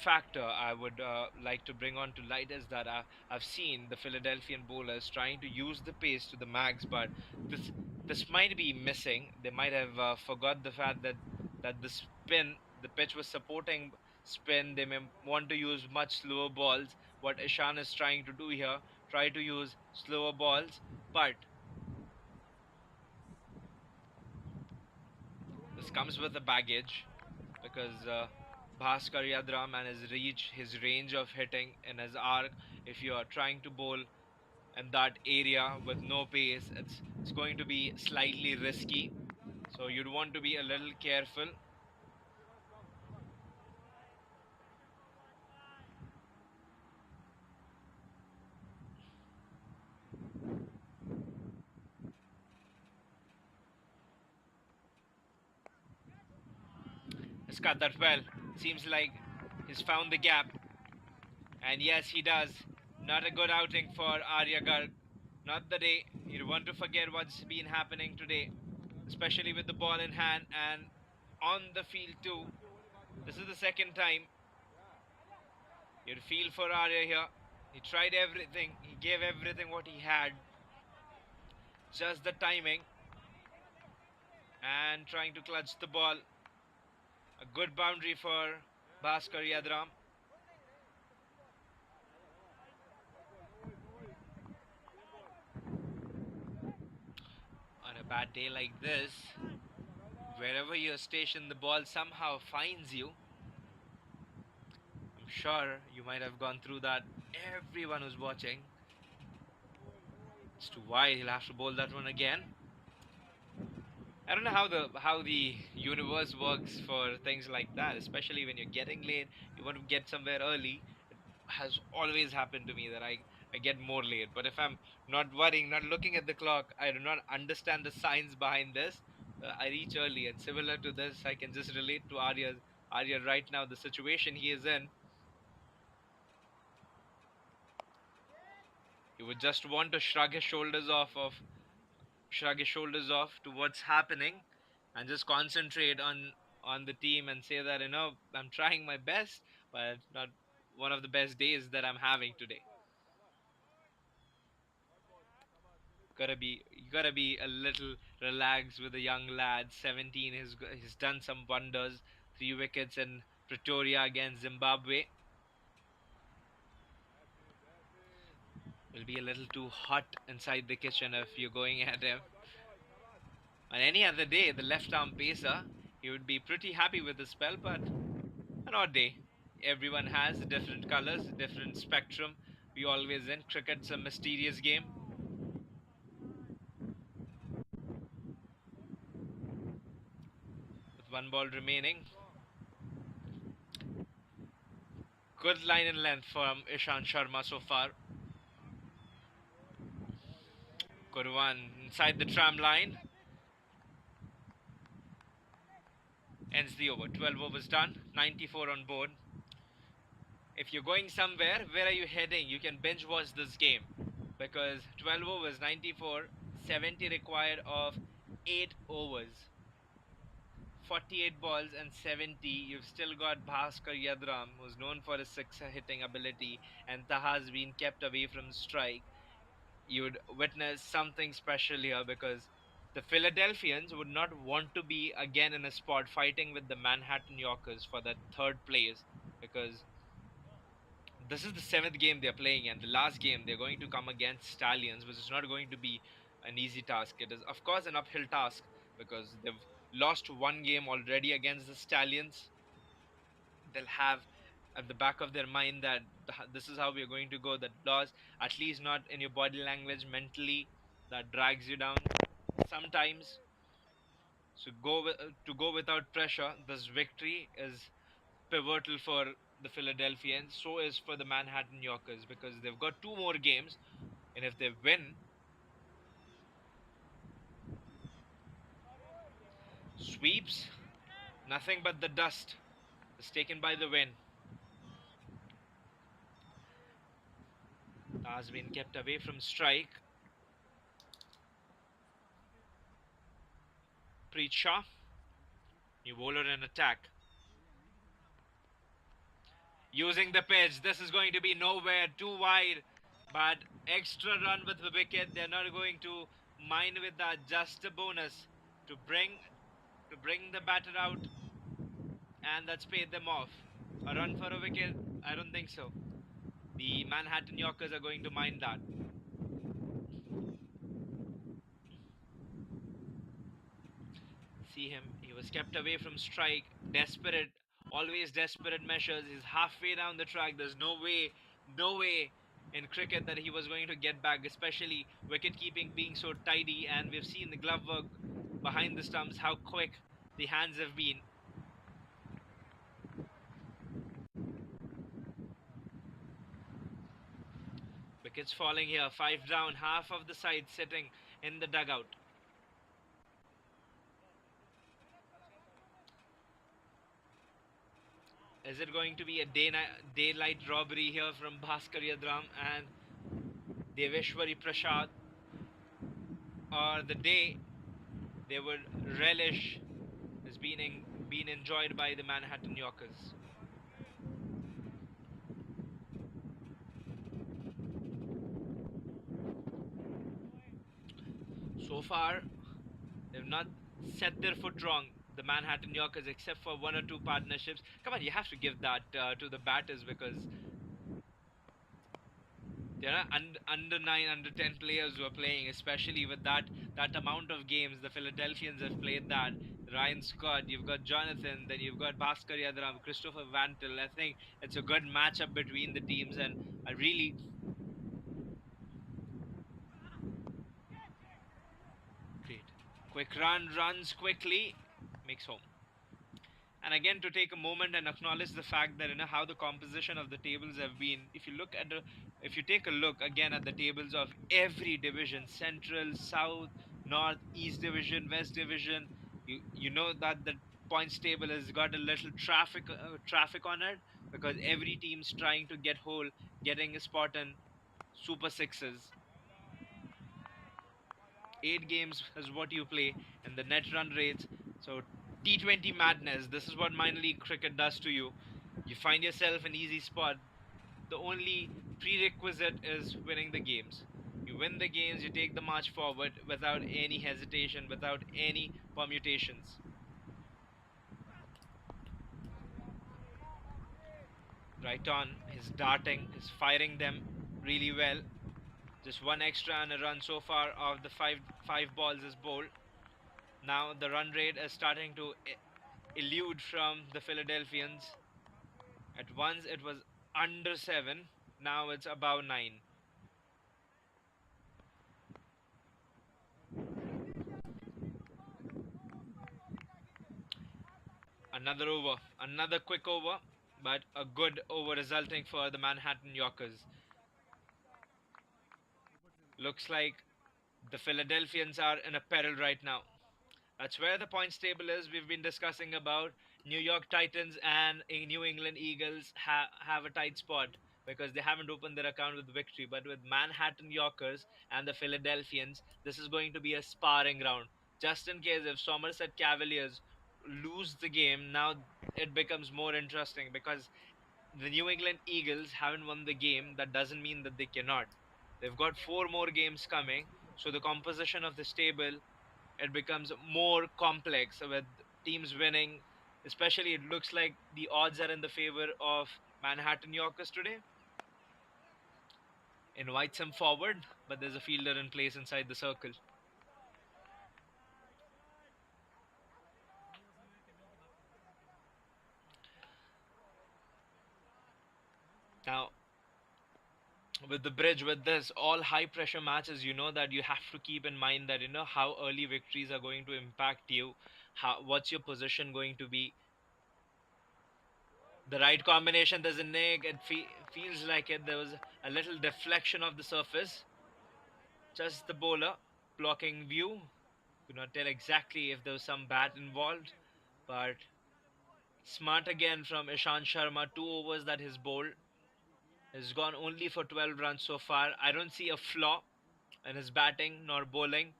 [SPEAKER 2] factor I would like to bring on to light is that I've seen the Philadelphian bowlers trying to use the pace to the max, but this might be missing. They might have forgot the fact that the pitch was supporting spin. They may want to use much slower balls. What Ishan is trying to do here, try to use slower balls, but this comes with a baggage because Bhaskar Yadram and his range of hitting in his arc, if you are trying to bowl in that area with no pace, it's going to be slightly risky. So you'd want to be a little careful. He's cut that well. Seems like he's found the gap. And yes, he does. Not a good outing for Arya Garg. Not the day. You want to forget what's been happening today, especially with the ball in hand and on the field too. This is the second time. You'd feel for Arya here. He tried everything. He gave everything what he had. Just the timing and trying to clutch the ball. A good boundary for Bhaskar Yadram. On a bad day like this, wherever you're stationed, the ball somehow finds you. I'm sure you might have gone through that. Everyone who's watching. It's too wide. He'll have to bowl that one again. I don't know how the universe works for things like that, especially when you're getting late. You want to get somewhere early. It has always happened to me that I get more late. But if I'm not worrying, not looking at the clock, I do not understand the science behind this. I reach early, and similar to this, I can just relate to Arya right now, the situation he is in. He would just want to shrug his shoulders off to what's happening and just concentrate on the team and say that I'm trying my best, but not one of the best days that I'm having today. You gotta be a little relaxed with a young lad. 17, he's done some wonders. 3 wickets in Pretoria against Zimbabwe. Will be a little too hot inside the kitchen if you're going at him. On any other day, the left arm pacer, he would be pretty happy with the spell, but an odd day. Everyone has different colors, different spectrum. We always in. Cricket's a mysterious game. With 1 ball remaining. Good line and length from Ishant Sharma so far. Good one inside the tram line. Ends the over. 12 overs done. 94 on board. If you're going somewhere, where are you heading? You can binge watch this game. Because 12 overs, 94, 70 required of 8 overs. 48 balls and 70. You've still got Bhaskar Yadram, who's known for his sixer hitting ability, and Taha's been kept away from strike. You'd witness something special here because the Philadelphians would not want to be again in a spot fighting with the Manhattan Yorkers for that third place, because this is the 7th game they're playing, and the last game they're going to come against Stallions, which is not going to be an easy task. It is, of course, an uphill task because they've lost 1 game already against the Stallions. They'll have at the back of their mind that this is how we're going to go. That loss, at least not in your body language, mentally, that drags you down sometimes. So to go without pressure. This victory is pivotal for the Philadelphians. So is for the Manhattan Yorkers because they've got 2 more games, and if they win, sweeps, nothing but the dust is taken by the wind. Has been kept away from strike. Preet Shah, new bowler in attack. Using the pitch, this is going to be nowhere, too wide, but extra run with the wicket. They're not going to mind with that, just a bonus to bring the batter out, and that's paid them off. A run for a wicket? I don't think so. The Manhattan Yorkers are going to mind that. See him, he was kept away from strike, desperate, always desperate measures. He's halfway down the track. There's no way in cricket that he was going to get back, especially wicket keeping being so tidy, and we've seen the glove work behind the stumps, how quick the hands have been. Wickets falling here, 5 down, half of the side sitting in the dugout. Is it going to be a daylight robbery here from Bhaskar Yadram and Deveshwari Prasad, or the day they would relish is being enjoyed by the Manhattan Yorkers? So far, they've not set their foot wrong, the Manhattan Yorkers, except for one or two partnerships. Come on, you have to give that to the batters, because there are under 9, under 10 players who are playing, especially with that amount of games. The Philadelphians have played that. Ryan Scott, you've got Jonathan, then you've got Bhaskar Yadram, Christopher Vantil. I think it's a good matchup between the teams, and I really great. Quick run, runs quickly, makes home. And again, to take a moment and acknowledge the fact that how the composition of the tables have been. If you take a look again at the tables of every division, Central, South, North, East Division, West Division, you know that the points table has got a little traffic on it, because every team's trying to get whole, getting a spot in Super Sixes. 8 games is what you play, and the net run rates. So T20 madness. This is what minor league cricket does to you. You find yourself an easy spot. The only prerequisite is winning the games. You win the games, you take the march forward without any hesitation, without any permutations. Right on, he's darting, he's firing them really well. Just one extra and a run so far of the five balls is bowled. Now the run rate is starting to elude from the Philadelphians. At once it was under 7, now it's above 9. Another over, another quick over, but a good over resulting for the Manhattan Yorkers. Looks like the Philadelphians are in a peril right now. That's where the points table is. We've been discussing about New York Titans and New England Eagles have a tight spot because they haven't opened their account with victory. But with Manhattan Yorkers and the Philadelphians, this is going to be a sparring round. Just in case if Somerset Cavaliers lose the game, now it becomes more interesting, because the New England Eagles haven't won the game. That doesn't mean that they cannot. They've got 4 more games coming. So the composition of this table, it becomes more complex with teams winning. Especially, it looks like the odds are in the favor of Manhattan Yorkers today. Invites him forward, but there's a fielder in place inside the circle. Now, with the bridge, with this all high pressure matches, you know that you have to keep in mind that how early victories are going to impact you. What's your position going to be? The right combination, there's a nig. It feels like there was a little deflection of the surface. Just the bowler blocking view. Could not tell exactly if there was some bat involved, but smart again from Ishant Sharma. 2 overs that his bowl has gone only for 12 runs so far. I don't see a flaw in his batting nor bowling.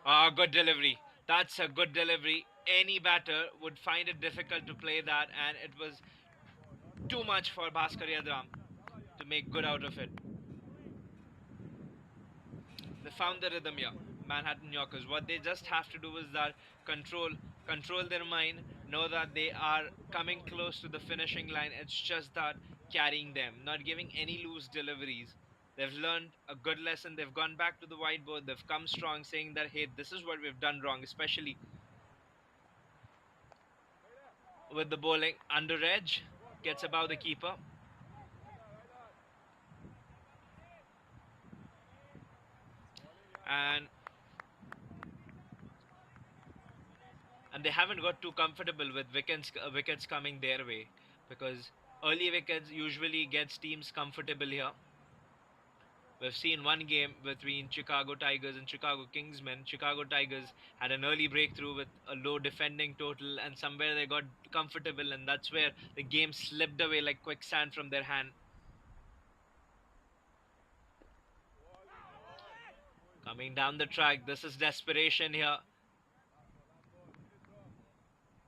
[SPEAKER 2] Ah, good delivery. That's a good delivery. Any batter would find it difficult to play that, and it was too much for Bhaskar Yadram to make good out of it. They found the rhythm here, Manhattan Yorkers. What they just have to do is that control their mind, know that they are coming close to the finishing line. It's just that carrying them, not giving any loose deliveries. They've learned a good lesson. They've gone back to the whiteboard. They've come strong, saying that hey, this is what we've done wrong, especially with the bowling. Under edge, gets above the keeper. And they haven't got too comfortable with wickets coming their way, because early wickets usually gets teams comfortable here We've seen one game between Chicago Tigers and Chicago Kingsmen. Chicago Tigers had an early breakthrough with a low defending total, and somewhere they got comfortable, and that's where the game slipped away like quicksand from their hand. Coming down the track, this is desperation here.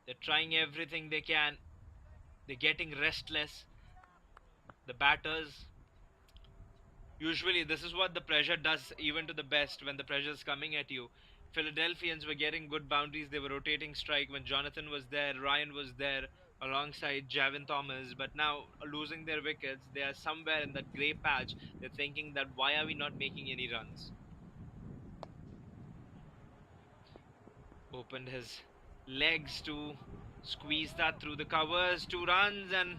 [SPEAKER 2] They're trying everything they can. They're getting restless. The batters. Usually, this is what the pressure does, even to the best, when the pressure is coming at you. Philadelphians were getting good boundaries. They were rotating strike when Jonathan was there, Ryan was there alongside Javin Thomas. But now, losing their wickets, they are somewhere in that grey patch. They're thinking that why are we not making any runs? Opened his legs to squeeze that through the covers. 2 runs, and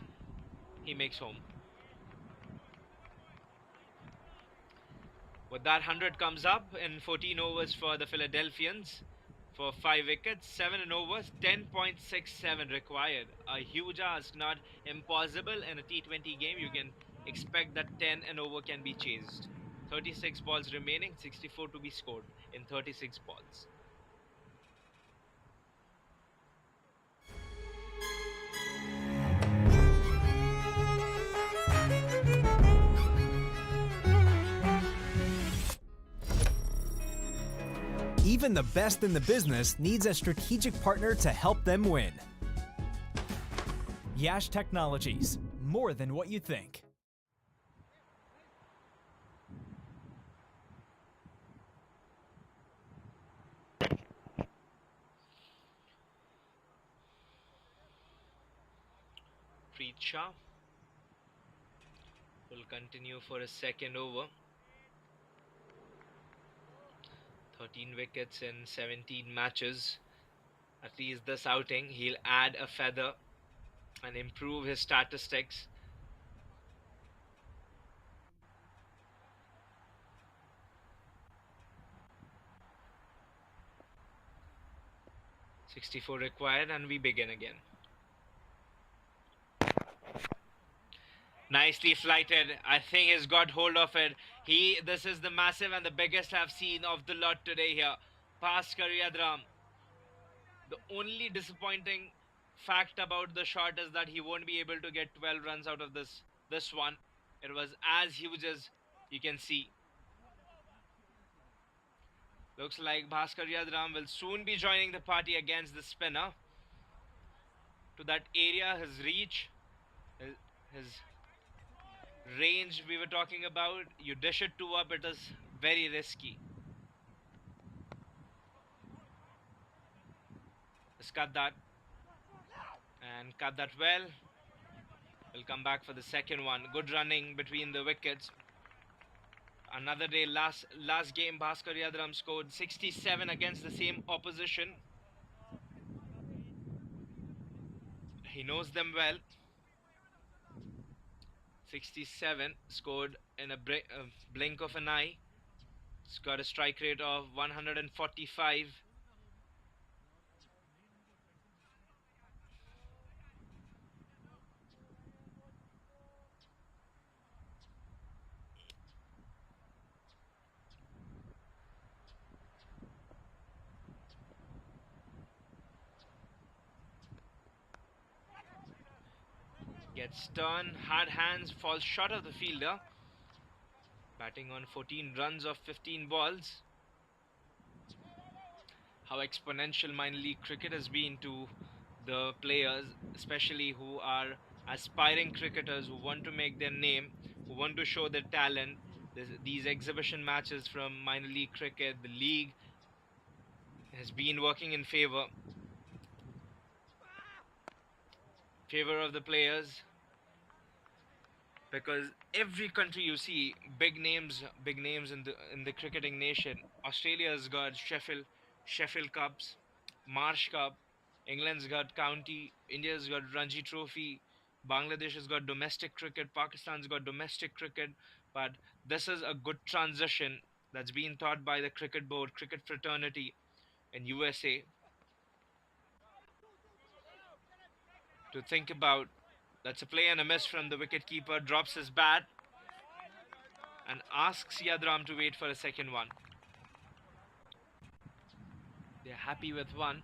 [SPEAKER 2] he makes home. With that, 100 comes up in 14 overs for the Philadelphians for 5 wickets, 7 in overs, 10.67 required. A huge ask, not impossible in a T20 game. You can expect that 10 and over can be chased. 36 balls remaining, 64 to be scored in 36 balls.
[SPEAKER 3] Even the best in the business needs a strategic partner to help them win. Yash Technologies, more than what you think.
[SPEAKER 2] Preet Shah will continue for a second over. 13 wickets in 17 matches. At least this outing, he'll add a feather and improve his statistics. .64 required, and we begin again. Nicely flighted. I think he's got hold of it. This is the massive and the biggest I've seen of the lot today here. Bhaskar Yadram. The only disappointing fact about the shot is that he won't be able to get 12 runs out of this one. It was as huge as you can see. Looks like Bhaskar Yadram will soon be joining the party against the spinner. To that area, his reach, his range we were talking about, you dish it 2 up, it is very risky. Let's cut that. And cut that well. We'll come back for the second one. Good running between the wickets. Another day, last game, Bhaskar Yadram scored 67 against the same opposition. He knows them well. 67 scored in a blink of an eye. He's got a strike rate of 145. Gets turned, hard hands, falls short of the fielder. Batting on 14 runs of 15 balls. How exponential minor league cricket has been to the players, especially who are aspiring cricketers who want to make their name, who want to show their talent. These exhibition matches from minor league cricket, the league has been working in favor of the players, because every country you see big names in the cricketing nation. Australia's got Sheffield Cups, Marsh Cup. England's got County. India's got Ranji Trophy. Bangladesh has got domestic cricket. Pakistan's got domestic cricket. But this is a good transition that's been taught by the cricket board, cricket fraternity in USA, to think about. That's a play and a miss from the wicketkeeper. Drops his bat. and asks Yadram to wait for a second one. They're happy with one.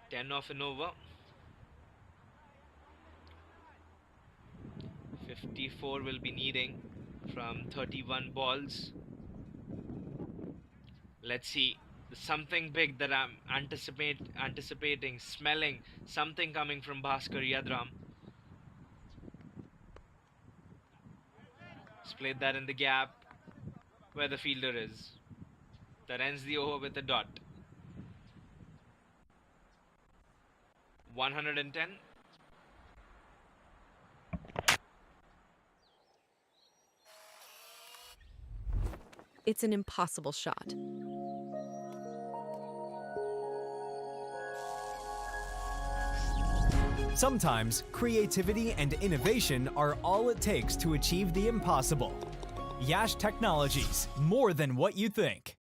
[SPEAKER 2] 10 off an over. 54 will be needing from 31 balls. Let's see. Something big that I'm anticipating, smelling something coming from Bhaskar Yadram. Split that in the gap where the fielder is. That ends the over with a dot. 110.
[SPEAKER 4] It's an impossible shot.
[SPEAKER 3] Sometimes creativity and innovation are all it takes to achieve the impossible. Yash Technologies, more than what you think.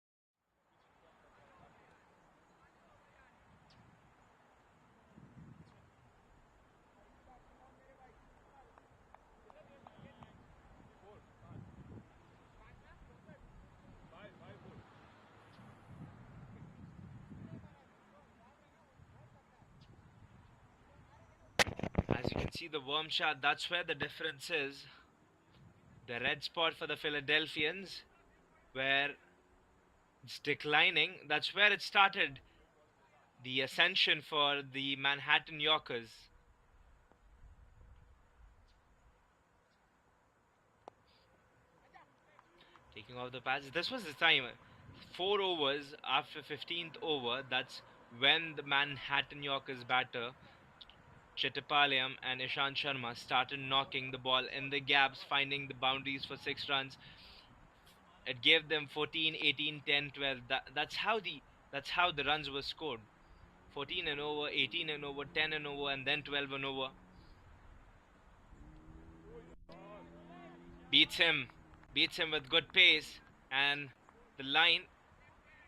[SPEAKER 2] As you can see, the worm shot, that's where the difference is. The red spot for the Philadelphians, where it's declining, that's where it started. The ascension for the Manhattan Yorkers. Taking off the pads. This was the time. 4 overs after 15th over. That's when the Manhattan Yorkers batter Chettipalayam and Ishant Sharma started knocking the ball in the gaps, finding the boundaries for 6 runs. It gave them 14, 18, 10, 12. That's how the runs were scored. 14 and over, 18 and over, 10 and over, and then 12 and over. Beats him with good pace, and the line.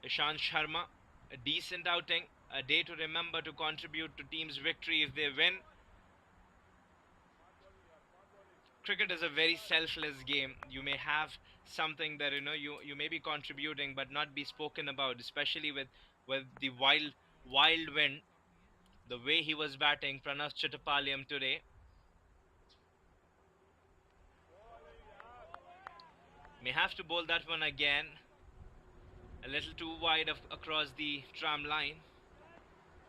[SPEAKER 2] Ishant Sharma, a decent outing, a day to remember to contribute to team's victory if they win. Cricket is a very selfless game. You may have something that you may be contributing but not be spoken about, especially with the wild wind. The way he was batting, Pranav Chittapalayam today. May have to bowl that one again. A little too wide across the tram line.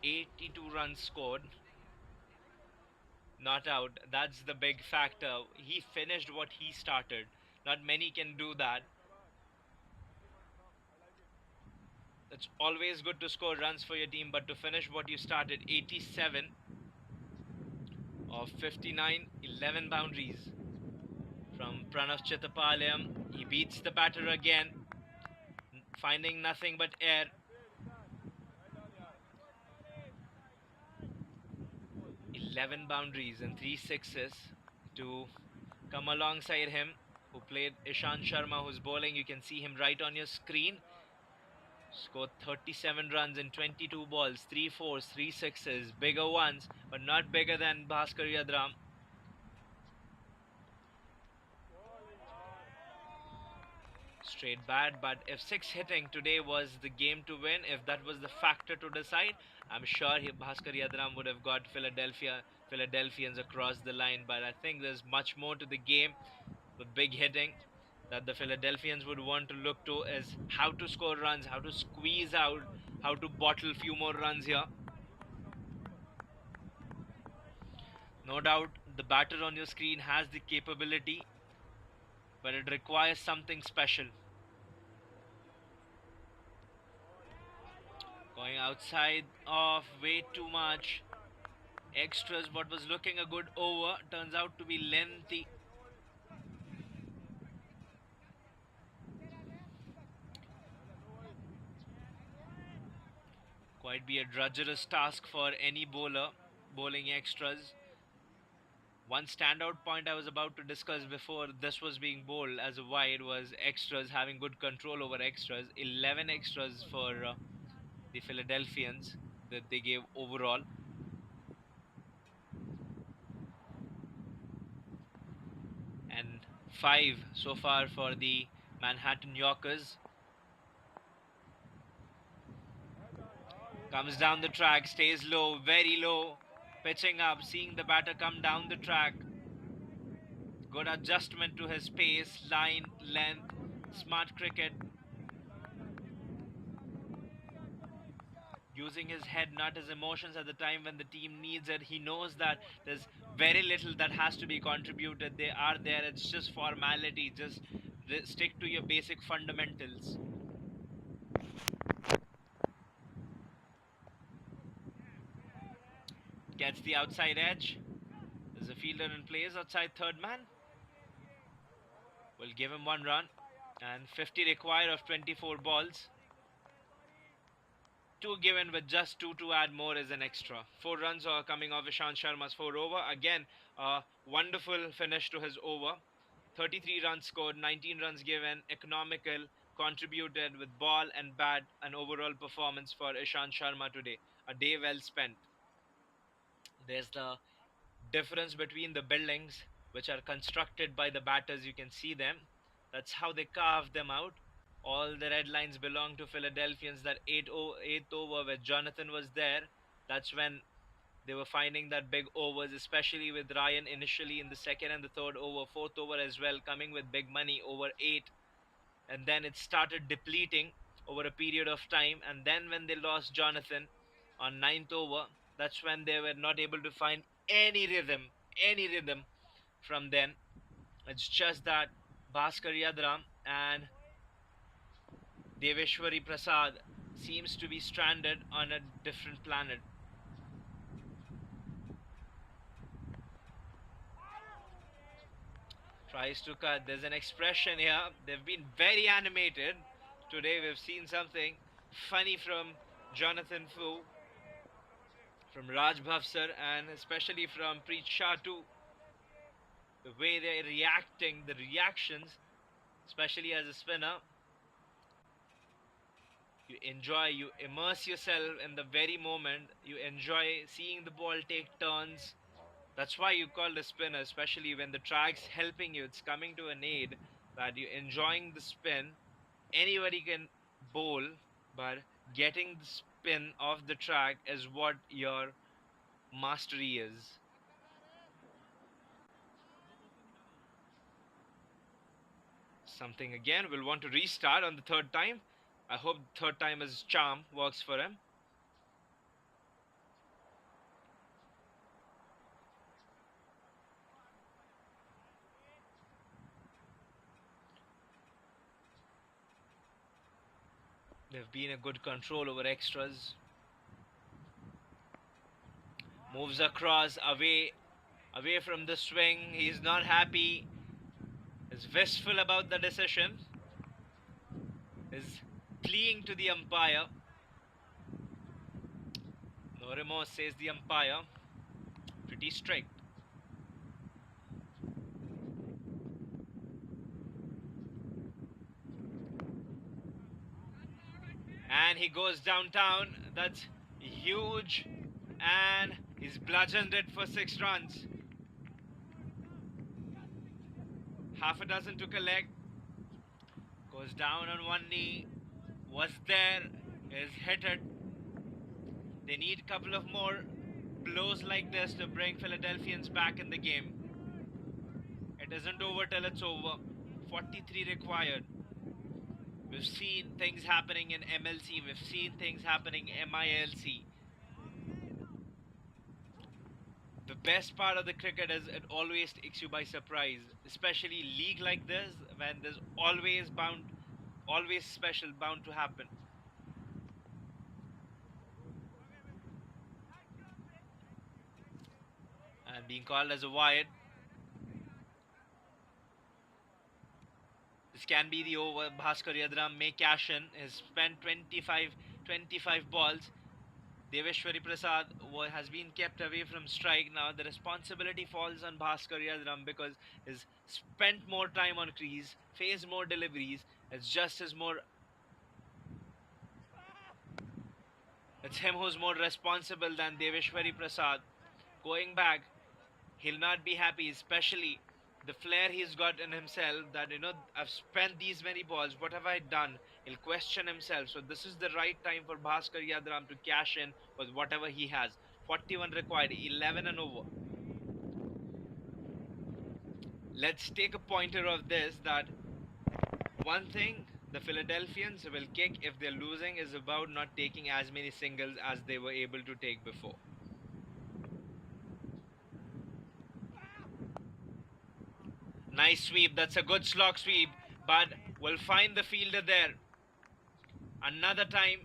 [SPEAKER 2] 82 runs scored. Not out. That's the big factor. He finished what he started. Not many can do that. It's always good to score runs for your team, but to finish what you started, 87 of 59, 11 boundaries from Pranav Chittapalayam. He beats the batter again, finding nothing but air. Eleven boundaries and 3 sixes to come alongside him, who played Ishant Sharma, who's bowling. You can see him right on your screen. Scored 37 runs in 22 balls, 3 fours, 3 sixes, bigger ones, but not bigger than Bhaskar Yadram. Straight bad, but if 6 hitting today was the game to win, if that was the factor to decide, I'm sure Bhaskar Yadram would have got Philadelphians across the line. But I think there's much more to the game with big hitting that the Philadelphians would want to look to, is how to score runs, how to squeeze out, how to bottle few more runs here. No doubt the batter on your screen has the capability, but it requires something special. Going outside of way too much. Extras, what was looking a good over turns out to be lengthy. Quite be a drudgerous task for any bowler bowling extras. One standout point I was about to discuss before this was being bowled as a wide was extras, having good control over extras. 11 extras for the Philadelphians that they gave overall. And 5 so far for the Manhattan Yorkers. Comes down the track, stays low, very low, pitching up, seeing the batter come down the track. Good adjustment to his pace, line, length, smart cricket. Using his head, not his emotions at the time when the team needs it. He knows that there's very little that has to be contributed. They are there, it's just formality. Just stick to your basic fundamentals. Gets the outside edge. There's a fielder in place outside third man. Will give him 1 run. And 50 required of 24 balls. 2 given with just 2 to add more is an extra. 4 runs are coming off Ishant Sharma's 4 over. Again, a wonderful finish to his over. 33 runs scored, 19 runs given, economical, contributed with ball and bat, an overall performance for Ishant Sharma today. A day well spent. There's the difference between the buildings which are constructed by the batters. You can see them. That's how they carve them out. All the red lines belong to Philadelphians. That 8th over where Jonathan was there, that's when they were finding that big overs, especially with Ryan initially in the second and the third over, 4th over as well, coming with big money over 8. And then it started depleting over a period of time. And then when they lost Jonathan on 9th over, that's when they were not able to find any rhythm from then. It's just that Bhaskar Yadram and Deveshwari Prasad seems to be stranded on a different planet. Tries to cut. There's an expression here. They've been very animated. Today we've seen something funny from Jonathan Fu, from Raj Bhavsar, and especially from Preet Shah too. The way they're reacting, the reactions, especially as a spinner. You enjoy, you immerse yourself in the very moment. You enjoy seeing the ball take turns. That's why you call the spinner, especially when the track's helping you. It's coming to an aid that you're enjoying the spin. Anybody can bowl, but getting the spin off the track is what your mastery is. Something again. We'll want to restart on the third time. I hope third time his charm works for him. They've been a good control over extras. Moves across, away from the swing. He's not happy. Is wistful about the decision. Is pleading to the umpire. No remorse, says the umpire. Pretty strict. And he goes downtown. That's huge. And he's bludgeoned it for 6 runs. Half a dozen to collect. Goes down on one knee. Was there. Is hit it. They need a couple of more blows like this to bring Philadelphians back in the game. It isn't over till it's over. 43 required. We've seen things happening in MLC. We've seen things happening in MILC. The best part of the cricket is it always takes you by surprise. Especially league like this, when there's always special bound to happen. And being called as a wide. This can be the over. Bhaskar Yadram may cash in. Has spent 25 balls. Deveshwari Prasad has been kept away from strike. Now the responsibility falls on Bhaskar Yadram because he's spent more time on crease, faced more deliveries. It's him who's more responsible than Deveshwari Prasad. Going back, he'll not be happy, especially the flair he's got in himself that, I've spent these many balls, what have I done? He'll question himself. So this is the right time for Bhaskar Yadram to cash in with whatever he has. 41 required, 11 and over. Let's take a pointer of this, that one thing the Philadelphians will kick if they're losing is about not taking as many singles as they were able to take before. Nice sweep. That's a good slog sweep, but we'll find the fielder there. Another time,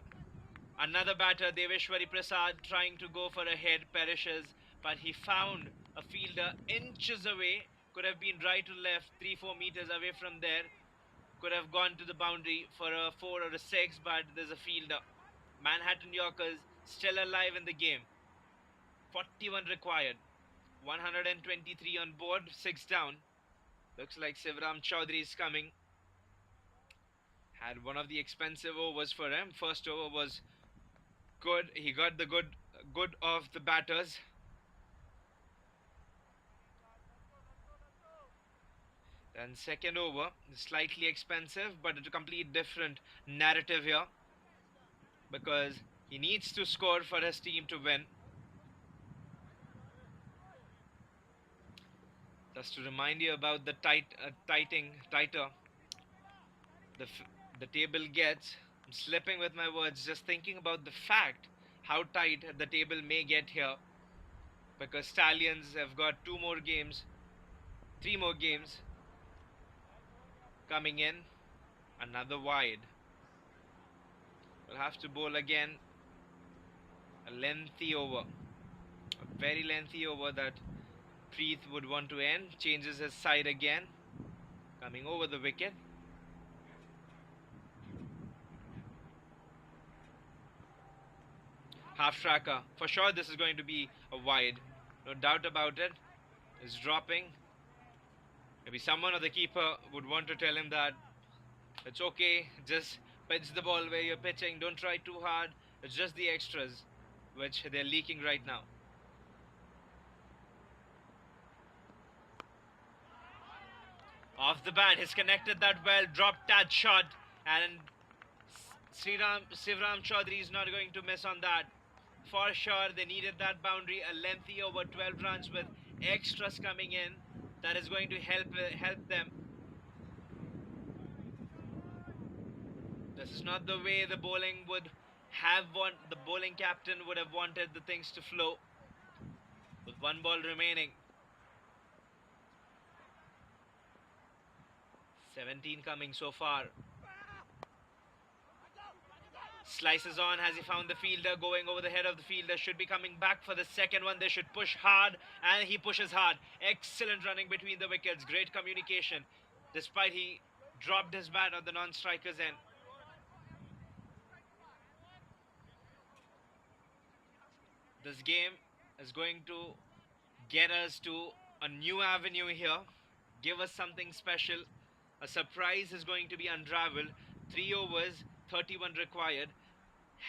[SPEAKER 2] another batter, Deveshwari Prasad, trying to go for a hit, perishes, but he found a fielder inches away. Could have been right to left, 3-4 meters away from there. Could have gone to the boundary for a 4 or a 6, but there's a fielder. Manhattan Yorkers still alive in the game. 41 required. 123 on board, 6 down. Looks like Sivram Chaudhary is coming. Had one of the expensive overs for him. First over was good. He got the good of the batters. Then second over, slightly expensive, but a complete different narrative here, because he needs to score for his team to win. Just to remind you about the tighter the table gets. I'm slipping with my words, just thinking about the fact how tight the table may get here, because Stallions have got 3 more games coming in. Another wide. We'll have to bowl again. A lengthy over. A very lengthy over that Preet would want to end. Changes his side again. Coming over the wicket. Half tracker. For sure this is going to be a wide. No doubt about it. It's dropping. Maybe someone or the keeper would want to tell him that it's okay, just pitch the ball where you're pitching, don't try too hard. It's just the extras which they're leaking right now. Off the bat, he's connected that well, dropped that shot, and Sivram Chaudhary is not going to miss on that. For sure, they needed that boundary, a lengthy over, 12 runs with extras coming in. That is going to help them. This is not the way the bowling the bowling captain would have wanted the things to flow. With 1 ball remaining. 17 coming so far. Slices on. Has he found the fielder? Going over the head of the fielder. Should be coming back for the second one. They should push hard, and he pushes hard. Excellent running between the wickets. Great communication. Despite he dropped his bat on the non-striker's end. This game is going to get us to a new avenue here. Give us something special. A surprise is going to be unraveled. 3 overs, 31 required.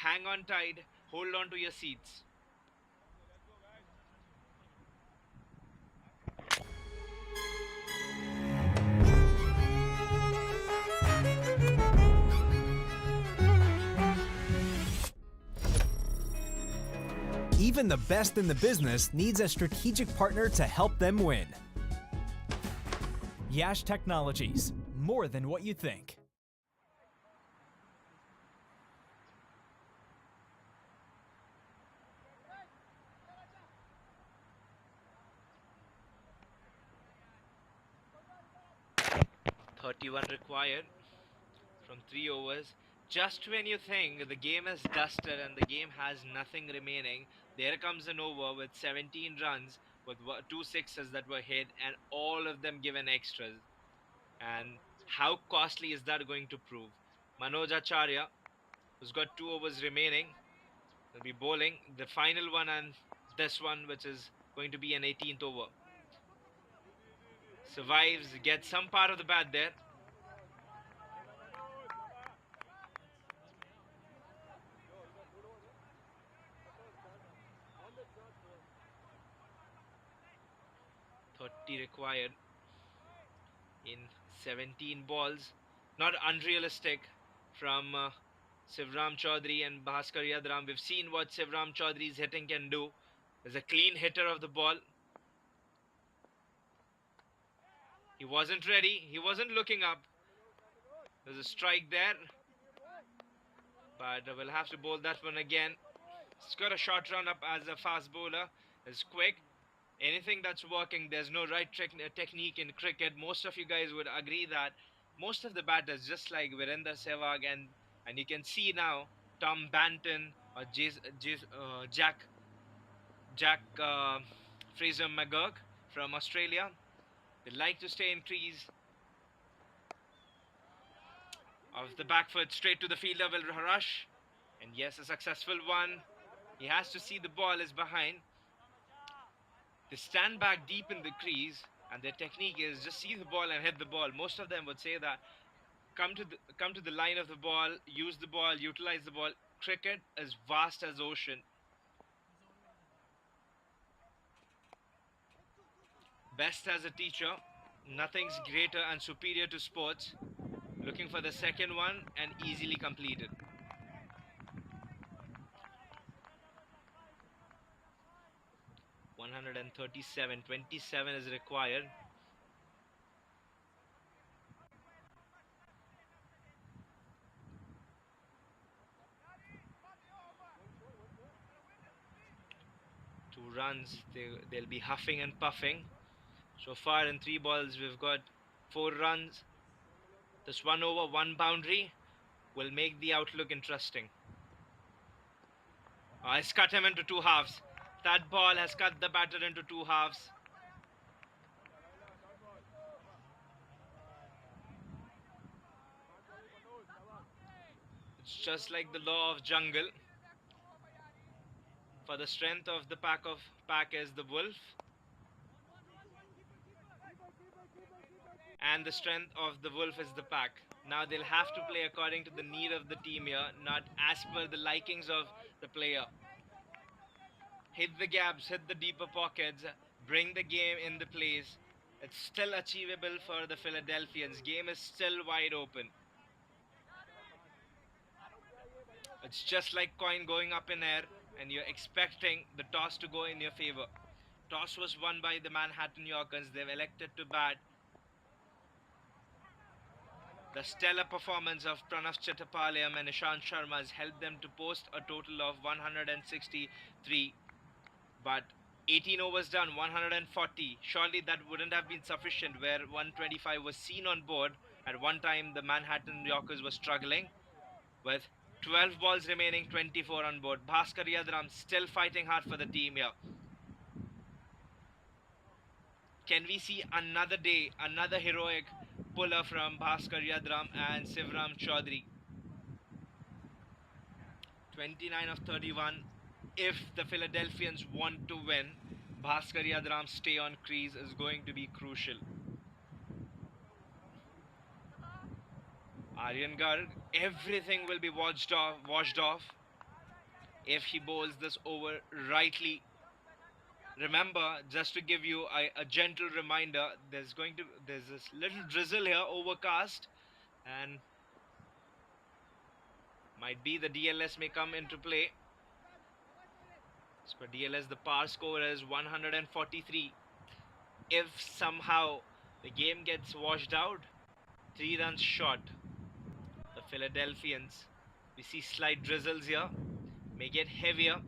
[SPEAKER 2] Hang on tight. Hold on to your seats.
[SPEAKER 3] Even the best in the business needs a strategic partner to help them win. Yash Technologies, more than what you think.
[SPEAKER 2] .31 required from 3 overs. Just when you think the game is dusted and the game has nothing remaining, there comes an over with 17 runs with 2 sixes that were hit, and all of them given extras. And how costly is that going to prove? Manoj Acharya, who's got 2 overs remaining, will be bowling the final one and this one, which is going to be an 18th over. Survives, gets some part of the bat there. .30 required. in 17 balls. Not unrealistic from Sivram Chaudhary and Bhaskar Yadram. We've seen what Sivram Chaudhary's hitting can do. There's a clean hitter of the ball. He wasn't ready. He wasn't looking up. There's a strike there. But we'll have to bowl that one again. He's got a short run up as a fast bowler. It's quick. Anything that's working, there's no right technique in cricket. Most of you guys would agree that most of the batters, just like Virender Sehwag and you can see now Tom Banton or Jack Fraser McGurk from Australia, they like to stay in crease. Off the back foot, straight to the fielder will rush. And yes, a successful one. He has to see the ball is behind. They stand back deep in the crease, and their technique is just see the ball and hit the ball. Most of them would say that come to the line of the ball, use the ball, utilize the ball. Cricket is vast as ocean. Best as a teacher, nothing's greater and superior to sports. Looking for the second one and easily completed. (137) 27 is required. Two runs, they'll be huffing and puffing. So far in 3 balls we've got 4 runs. This 1 over 1 boundary will make the outlook interesting. It's cut him into 2 halves. That ball has cut the batter into 2 halves. It's just like the law of jungle. For the strength of the pack is the wolf. And the strength of the wolf is the pack. Now they'll have to play according to the need of the team here, not as per the likings of the player. Hit the gaps, hit the deeper pockets, bring the game in the place. It's still achievable for the Philadelphians. Game is still wide open. It's just like coin going up in air and you're expecting the toss to go in your favor. Toss was won by the Manhattan Yorkers. They've elected to bat. The stellar performance of Pranav Chattopadhyay and Ishant Sharma has helped them to post a total of 163. But 18 overs done, 140. Surely that wouldn't have been sufficient where 125 was seen on board. At one time, the Manhattan Yorkers were struggling. With 12 balls remaining, 24 on board. Bhaskar Yadram still fighting hard for the team here. Can we see another day, another heroic puller from Bhaskar Yadram and Sivram Chaudhary? 29 of 31. If the Philadelphians want to win, Bhaskar Yadram's stay on crease is going to be crucial. Aryan Garg, everything will be washed off if he bowls this over rightly. Remember, just to give you a gentle reminder, there's this little drizzle here, overcast, and might be the DLS may come into play. As per DLS, the par score is 143. If somehow the game gets washed out, 3 runs short. The Philadelphians, we see slight drizzles here, may get heavier.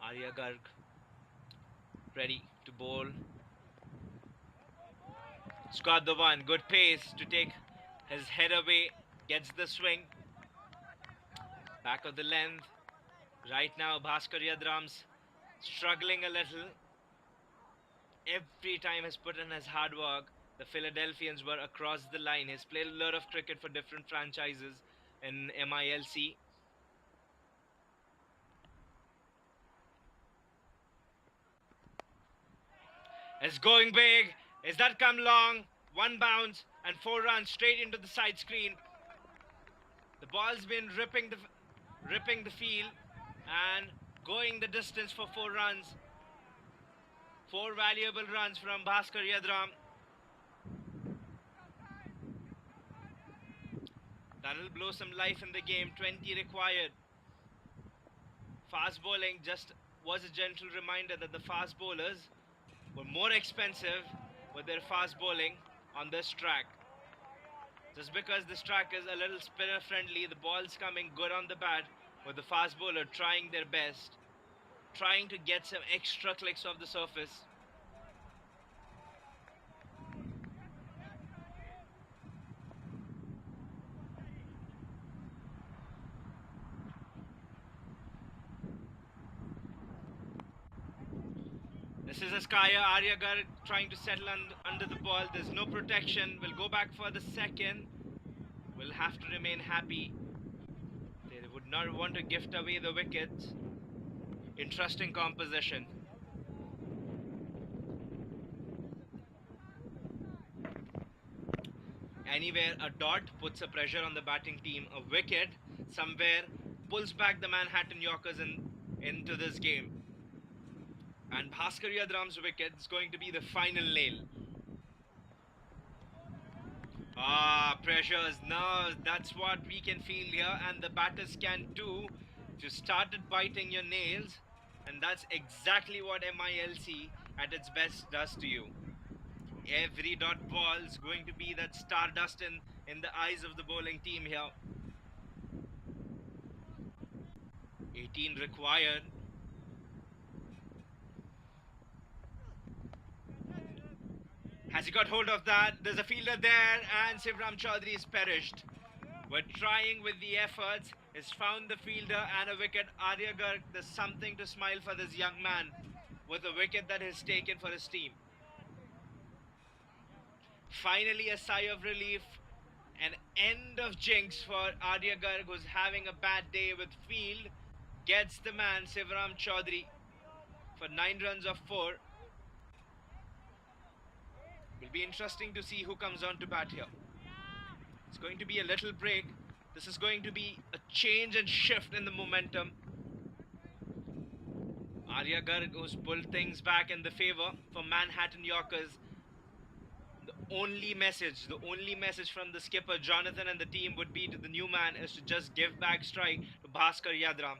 [SPEAKER 2] Arya Garg ready to bowl. It's got the one, good pace to take his head away, gets the swing. Back of the length. Right now Bhaskar Yadram's struggling a little. Every time he's put in his hard work. The Philadelphians were across the line. He's played a lot of cricket for different franchises in MILC. It's going big. Is that come long? 1 bounce and 4 runs straight into the side screen. The ball's been ripping the field. and going the distance for 4 runs. 4 valuable runs from Bhaskar Yadram. That'll blow some life in the game. 20 required. Fast bowling just was a gentle reminder that the fast bowlers were more expensive with their fast bowling on this track. Just because this track is a little spinner friendly, the ball's coming good on the bat with the fast bowler trying their best, trying to get some extra clicks off the surface. This is Askaya. Aryagar trying to settle under the ball. There's no protection. Will go back for the second. Will have to remain happy. They would not want to gift away the wickets. Interesting composition. Anywhere a dot puts a pressure on the batting team. A wicket somewhere pulls back the Manhattan Yorkers into this game. And Bhaskar Yadram's wicket is going to be the final nail. Pressures. No, that's what we can feel here, and the batters can too. You started biting your nails, and that's exactly what MILC at its best does to you. Every dot ball is going to be that stardust in the eyes of the bowling team here. 18 required. Has he got hold of that? There's a fielder there, and Shivram Chaudhary is perished. We're trying with the efforts. He's found the fielder and a wicket. Aryagar, there's something to smile for this young man with a wicket that he's taken for his team. Finally, a sigh of relief. An end of jinx for Aryagar, who's having a bad day with field. Gets the man, Shivram Chaudhary, for 9 runs of 4. Will be interesting to see who comes on to bat here. It's going to be a little break. This is going to be a change and shift in the momentum. Aryagar goes pulled things back in the favor for Manhattan Yorkers. The only message from the skipper Jonathan and the team would be to the new man is to just give back strike to Bhaskar Yadram.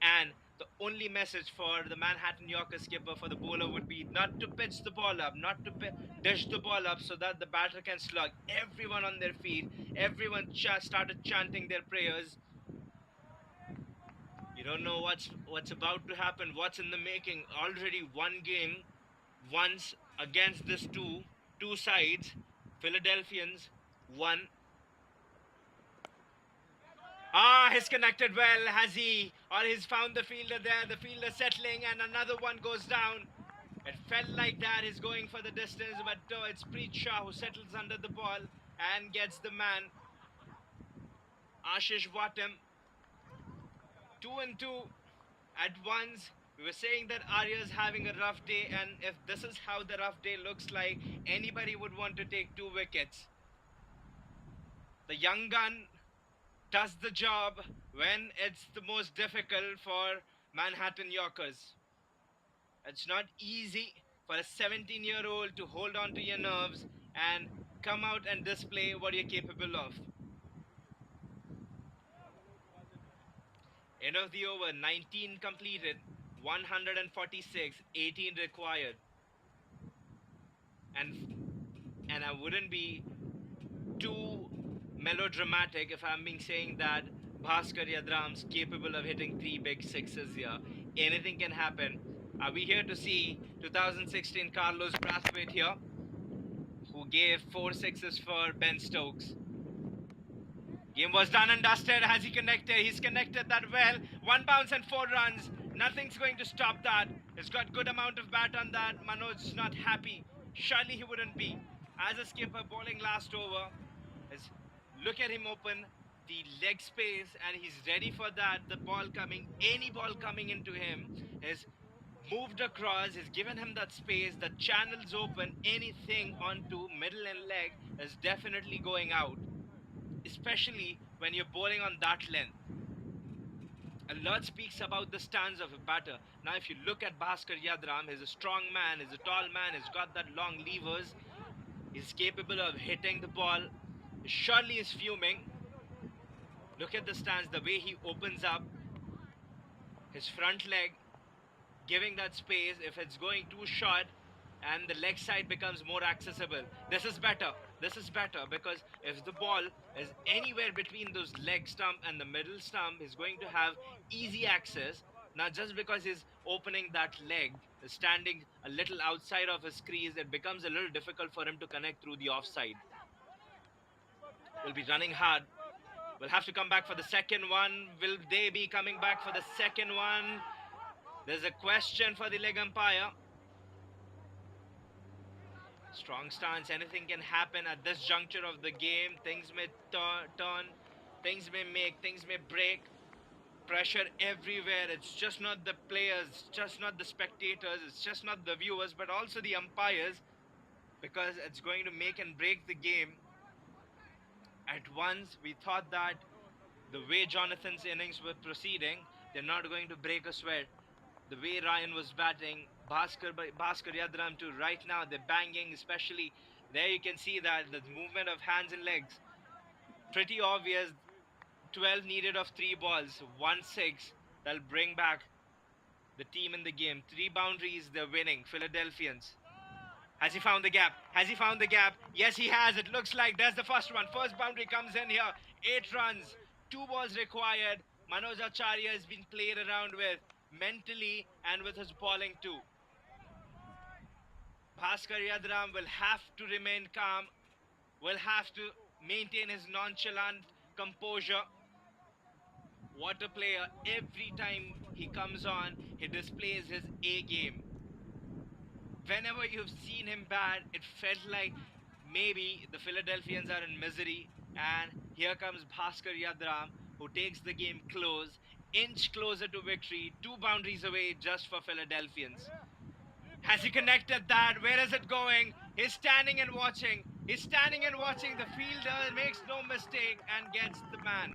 [SPEAKER 2] And the only message for the Manhattan Yorker skipper for the bowler would be not to pitch the ball up, not to dish the ball up so that the batter can slug. Everyone on their feet, everyone started chanting their prayers. You don't know what's about to happen, what's in the making. Already one game, once against this two sides. Philadelphians won. He's connected well, has he? Or he's found the fielder there, the fielder settling, and another one goes down. It felt like that, he's going for the distance, but it's Preet Shah who settles under the ball and gets the man. Ashish Vatam. 2 and 2 at once. We were saying that Arya's having a rough day, and if this is how the rough day looks like, anybody would want to take 2 wickets. The young gun does the job when it's the most difficult for Manhattan Yorkers. It's not easy for a 17-year-old to hold on to your nerves and come out and display what you're capable of. End of the over, 19 completed, 146, 18 required. And I wouldn't be too melodramatic if I'm saying that Bhaskar Yadram's capable of hitting 3 big sixes here. Anything can happen. Are we here to see 2016 Carlos Brathwaite here, who gave 4 sixes for Ben Stokes? Game was done and dusted. Has he connected? He's connected that well. 1 bounce and 4 runs. Nothing's going to stop that. He's got good amount of bat on that. Manoj's not happy. Surely he wouldn't be. As a skipper bowling last over, look at him open the leg space, and he's ready for that. The ball coming, any ball coming into him is moved across, has given him that space, the channel's open, anything onto middle and leg is definitely going out, especially when you're bowling on that length. A lot speaks about the stance of a batter. Now, if you look at Bhaskar Yadram, he's a strong man, he's a tall man, he's got that long levers, he's capable of hitting the ball. Surely is fuming. Look at the stance, the way he opens up his front leg, giving that space. If it's going too short and the leg side becomes more accessible, this is better. This is better because if the ball is anywhere between those leg stump and the middle stump, he's going to have easy access. Now, just because he's opening that leg, standing a little outside of his crease, it becomes a little difficult for him to connect through the offside. Will be running hard. Will have to come back for the second one. Will they be coming back for the second one? There's a question for the leg umpire. Strong stance. Anything can happen at this juncture of the game. Things may turn. Things may make. Things may break. Pressure everywhere. It's just not the players. Just not the spectators. It's just not the viewers. But also the umpires. Because it's going to make and break the game. At once, we thought that the way Jonathan's innings were proceeding, they're not going to break a sweat. The way Ryan was batting, Bhaskar Yadram too, right now they're banging, especially there you can see that the movement of hands and legs. Pretty obvious, 12 needed of 3 balls, 1-6, that'll bring back the team in the game. 3 boundaries, they're winning, Philadelphians. Has he found the gap? Has he found the gap? Yes, he has. It looks like there's the first one. First boundary comes in here. 8 runs. 2 balls required. Manoj Acharya has been played around with mentally and with his bowling too. Bhaskar Yadram will have to remain calm. Will have to maintain his nonchalant composure. What a player. Every time he comes on, he displays his A game. Whenever you've seen him bat, it felt like maybe the Philadelphians are in misery. And here comes Bhaskar Yadram, who takes the game close, inch closer to victory, 2 boundaries away just for Philadelphians. Has he connected that? Where is it going? He's standing and watching. He's standing and watching. The fielder makes no mistake and gets the man.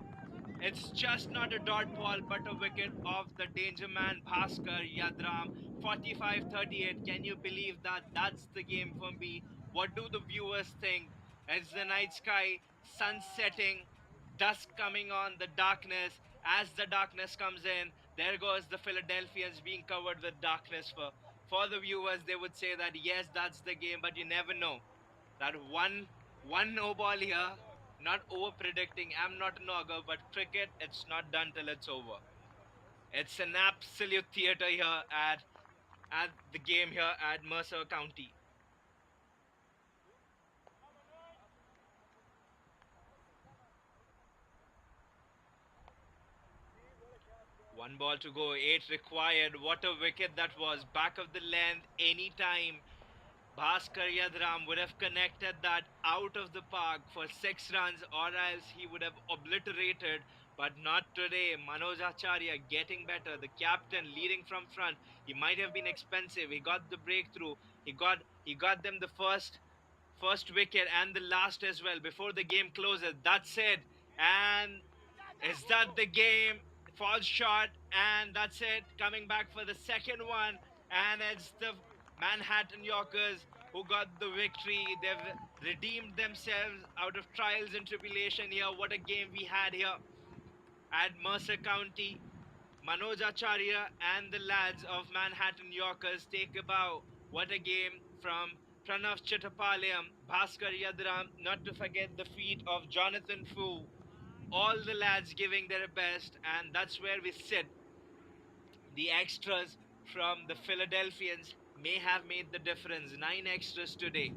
[SPEAKER 2] It's just not a dot ball, but a wicket of the danger man, Bhaskar Yadram. 45-38. Can you believe that? That's the game for me. What do the viewers think? As the night sky, sun setting, dusk coming on, the darkness. As the darkness comes in, there goes the Philadelphians being covered with darkness. For the viewers, they would say that yes, that's the game, but you never know. That one no ball here. Not over predicting. I'm not an augur, but cricket, it's not done till it's over. It's an absolute theater here at the game here at Mercer County. One ball to go, 8 required. What a wicket that was. Back of the length, anytime. Bhaskar Yadram would have connected that out of the park for 6 runs, or else he would have obliterated, but not today. Manoj Acharya getting better, the captain leading from front. He might have been expensive. He got the breakthrough. He got them the first wicket and the last as well before the game closes. That's it. And is that the game? Falls short, and that's it. Coming back for the second one, and it's the Manhattan Yorkers who got the victory. They've redeemed themselves out of trials and tribulation here. What a game we had here at Mercer County. Manoj Acharya and the lads of Manhattan Yorkers take a bow. What a game from Pranav Chittapalayam, Bhaskar Yadram, not to forget the feat of Jonathan Fu. All the lads giving their best, and that's where we sit. The extras from the Philadelphians may have made the difference. 9 extras today.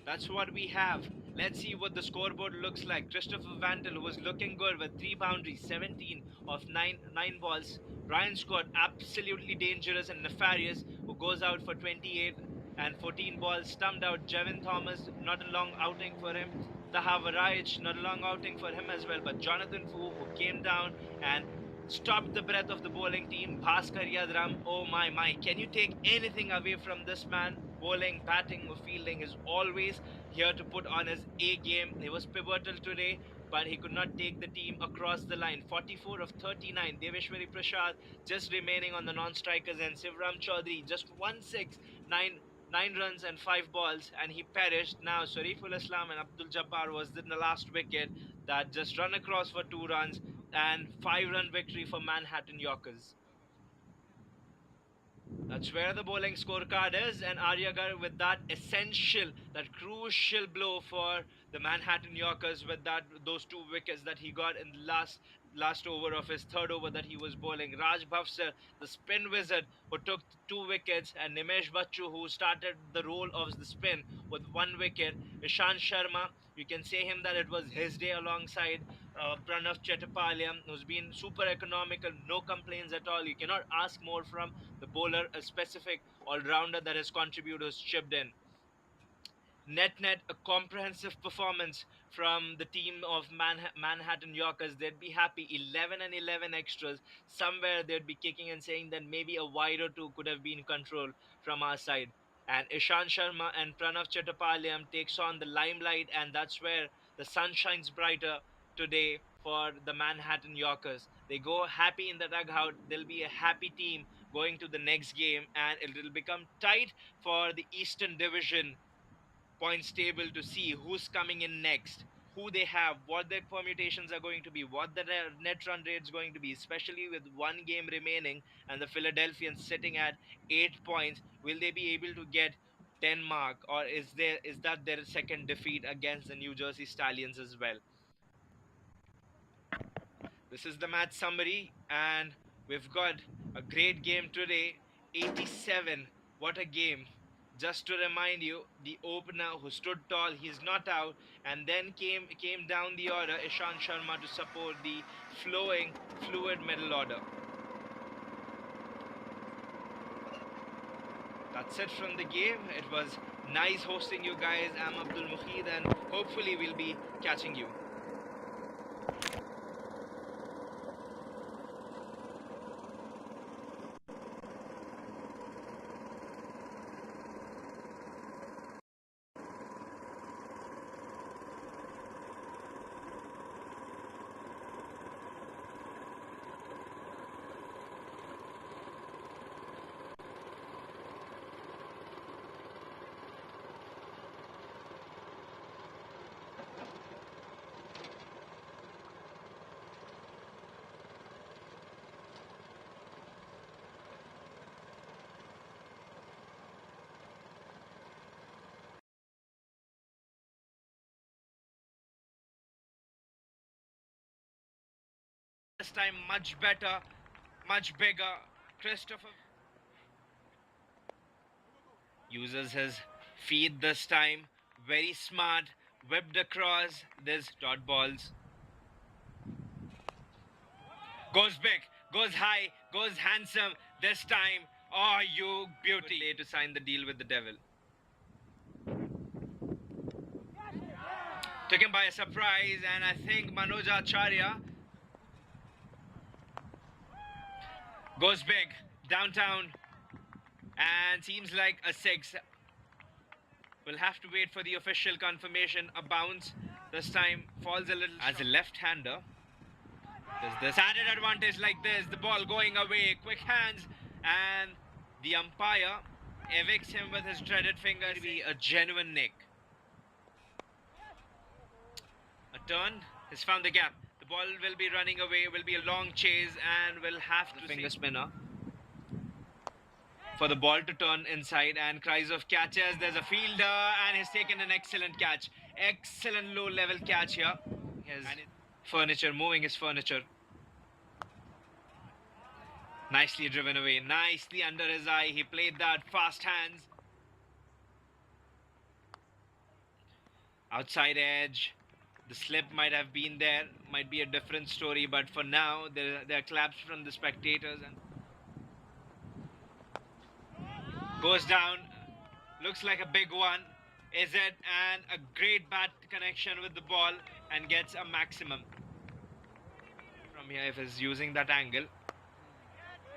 [SPEAKER 2] That's what we have. Let's see what the scoreboard looks like. Christopher Vantel, who was looking good with 3 boundaries, 17 of 9 balls. Ryan Scott, absolutely dangerous and nefarious, who goes out for 28 and 14 balls. Stumped out Jevin Thomas, not a long outing for him. Taha Varaic, not a long outing for him as well. But Jonathan Fu, who came down and stopped the breath of the bowling team. Bhaskar Yadram, oh my. Can you take anything away from this man? Bowling, batting or fielding is always here to put on his A game. He was pivotal today. but he could not take the team across the line. 44 of 39. Deveshwari Prasad just remaining on the non-strikers, and Sivram Chaudhary just 1-6, 9 runs and 5 balls, and he perished. Now Shariful Islam and Abdul Jabbar was in the last wicket that just run across for 2 runs, and 5-run victory for Manhattan Yorkers. That's where the bowling scorecard is, and Aryagar with that essential, that crucial blow for the Manhattan Yorkers with those 2 wickets that he got in the last over of his third over that he was bowling. Raj Bhavsar, the spin wizard, who took 2 wickets, and Nimesh Bachu, who started the role of the spin with 1 wicket. Ishant Sharma, you can say him that it was his day alongside Pranav Chetapalya, who's been super economical, no complaints at all. You cannot ask more from the bowler, a specific all-rounder that has contributed, has chipped in. Net, a comprehensive performance from the team of Manhattan Yorkers. They'd be happy. 11 and 11 extras. Somewhere they'd be kicking and saying that maybe a wide or 2 could have been controlled from our side. And Ishant Sharma and Pranav Chetapalya takes on the limelight, and that's where the sun shines brighter today for the Manhattan Yorkers. They go happy in the dugout. They'll be a happy team going to the next game, and it'll become tight for the Eastern Division points table to see who's coming in next, who they have, what their permutations are going to be, what the net run rate is going to be, especially with 1 game remaining and the Philadelphians sitting at 8 points. Will they be able to get 10 mark, or is that their second defeat against the New Jersey Stallions as well? This is the match summary, and we've got a great game today. 87. What a game. Just to remind you, the opener who stood tall, he's not out, and then came down the order, Ishant Sharma, to support the flowing, fluid middle order. That's it from the game. It was nice hosting you guys. I'm Abdul Muhid, and hopefully we'll be catching you. This time much better, much bigger. Christopher uses his feet this time. Very smart. Whipped across. There's dot balls. Goes big, goes high, goes handsome. This time, oh, you beauty. Good day to sign the deal with the devil. Took him by a surprise, and I think Manoj Acharya goes big, downtown, and seems like a 6. We'll have to wait for the official confirmation. A bounce this time, falls a little as a left-hander. There's this added advantage like this, the ball going away, quick hands, and the umpire evicts him with his dreaded finger. It'll be a genuine nick. A turn, he's found the gap. The ball will be running away, will be a long chase, and we'll have to finger spinner for the ball to turn inside, and cries of catches. There's a fielder, and he's taken an excellent catch. Excellent low-level catch here. His furniture, moving his furniture. Nicely driven away, nicely under his eye. He played that fast hands. Outside edge. The slip might have been there, might be a different story, but for now, there are claps from the spectators. And goes down, looks like a big one. Is it? And a great bat connection with the ball, and gets a maximum. From here, if he's using that angle.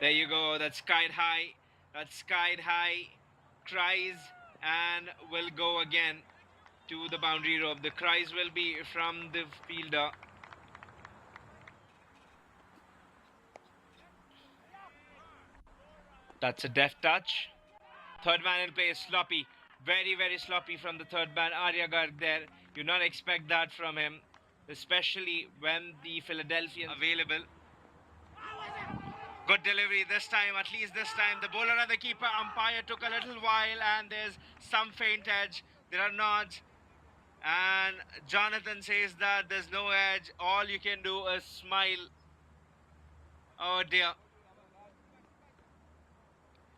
[SPEAKER 2] There you go, that's skied high. That's skied high. Cries, and will go again. to the boundary rope. The cries will be from the fielder. That's a deft touch. Third man in play is sloppy. Very, very sloppy from the third man. Arya Garg there. You not expect that from him, especially when the Philadelphians available. Good delivery this time, at least this time. The bowler and the keeper umpire took a little while, and there's some faint edge. There are nods. And Jonathan says that there's no edge. All you can do is smile. Oh dear.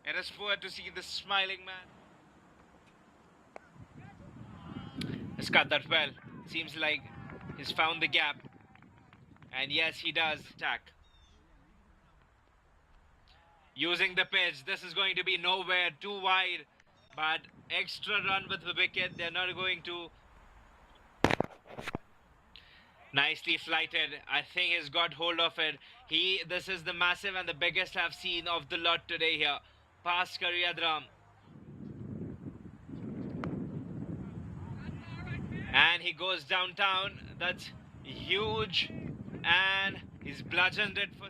[SPEAKER 2] It is poor to see the smiling man. He's cut that well. Seems like he's found the gap. And yes, he does. Attack. Using the pitch. This is going to be nowhere, too wide. But extra run with the wicket. They're not going to. Nicely flighted. I think he's got hold of it. This is the massive and the biggest I've seen of the lot today here. Pass Karyadram. And he goes downtown. That's huge. And he's bludgeoned it for.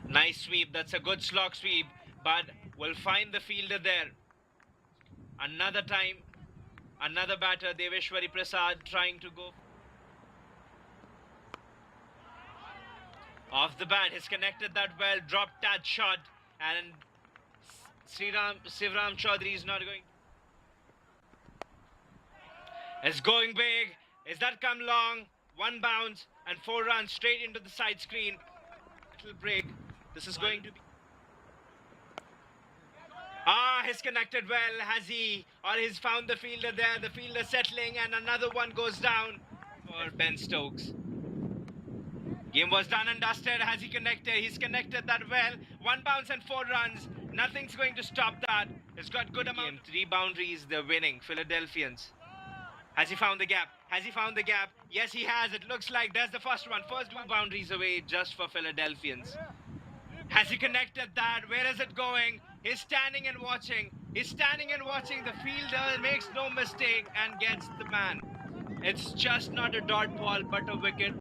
[SPEAKER 2] Nice sweep. That's a good slog sweep. But we'll find the fielder there. Another time. Another batter, Deveshwari Prasad, trying to go. Off the bat, he's connected that well. Drop touch shot. And Sivram Chaudhary is not going. It's going big. Is that come long? One bounce and 4 runs straight into the side screen. Little break. This is going to be. He's connected well. Has he? Or he's found the fielder there. The fielder settling, and another one goes down for Ben Stokes. Game was done and dusted. Has he connected? He's connected that well. 1 bounce and 4 runs. Nothing's going to stop that. He's got good amount. 3 boundaries. They're winning. Philadelphians. Has he found the gap? Has he found the gap? Yes, he has. It looks like there's the first one. First 2 boundaries away just for Philadelphians. Has he connected that? Where is it going? He's standing and watching. He's standing and watching. The fielder makes no mistake and gets the man. It's just not a dot ball, but a wicket.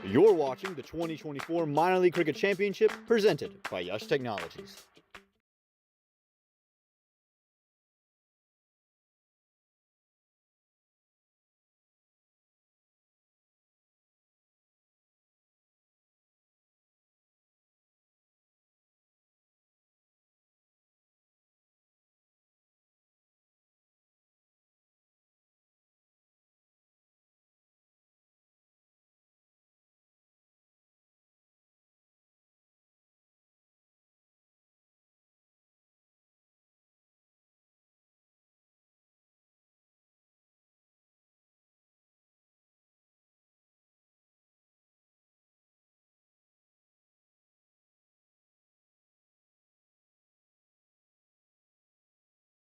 [SPEAKER 1] You're watching the 2024 Minor League Cricket Championship presented by Yash Technologies.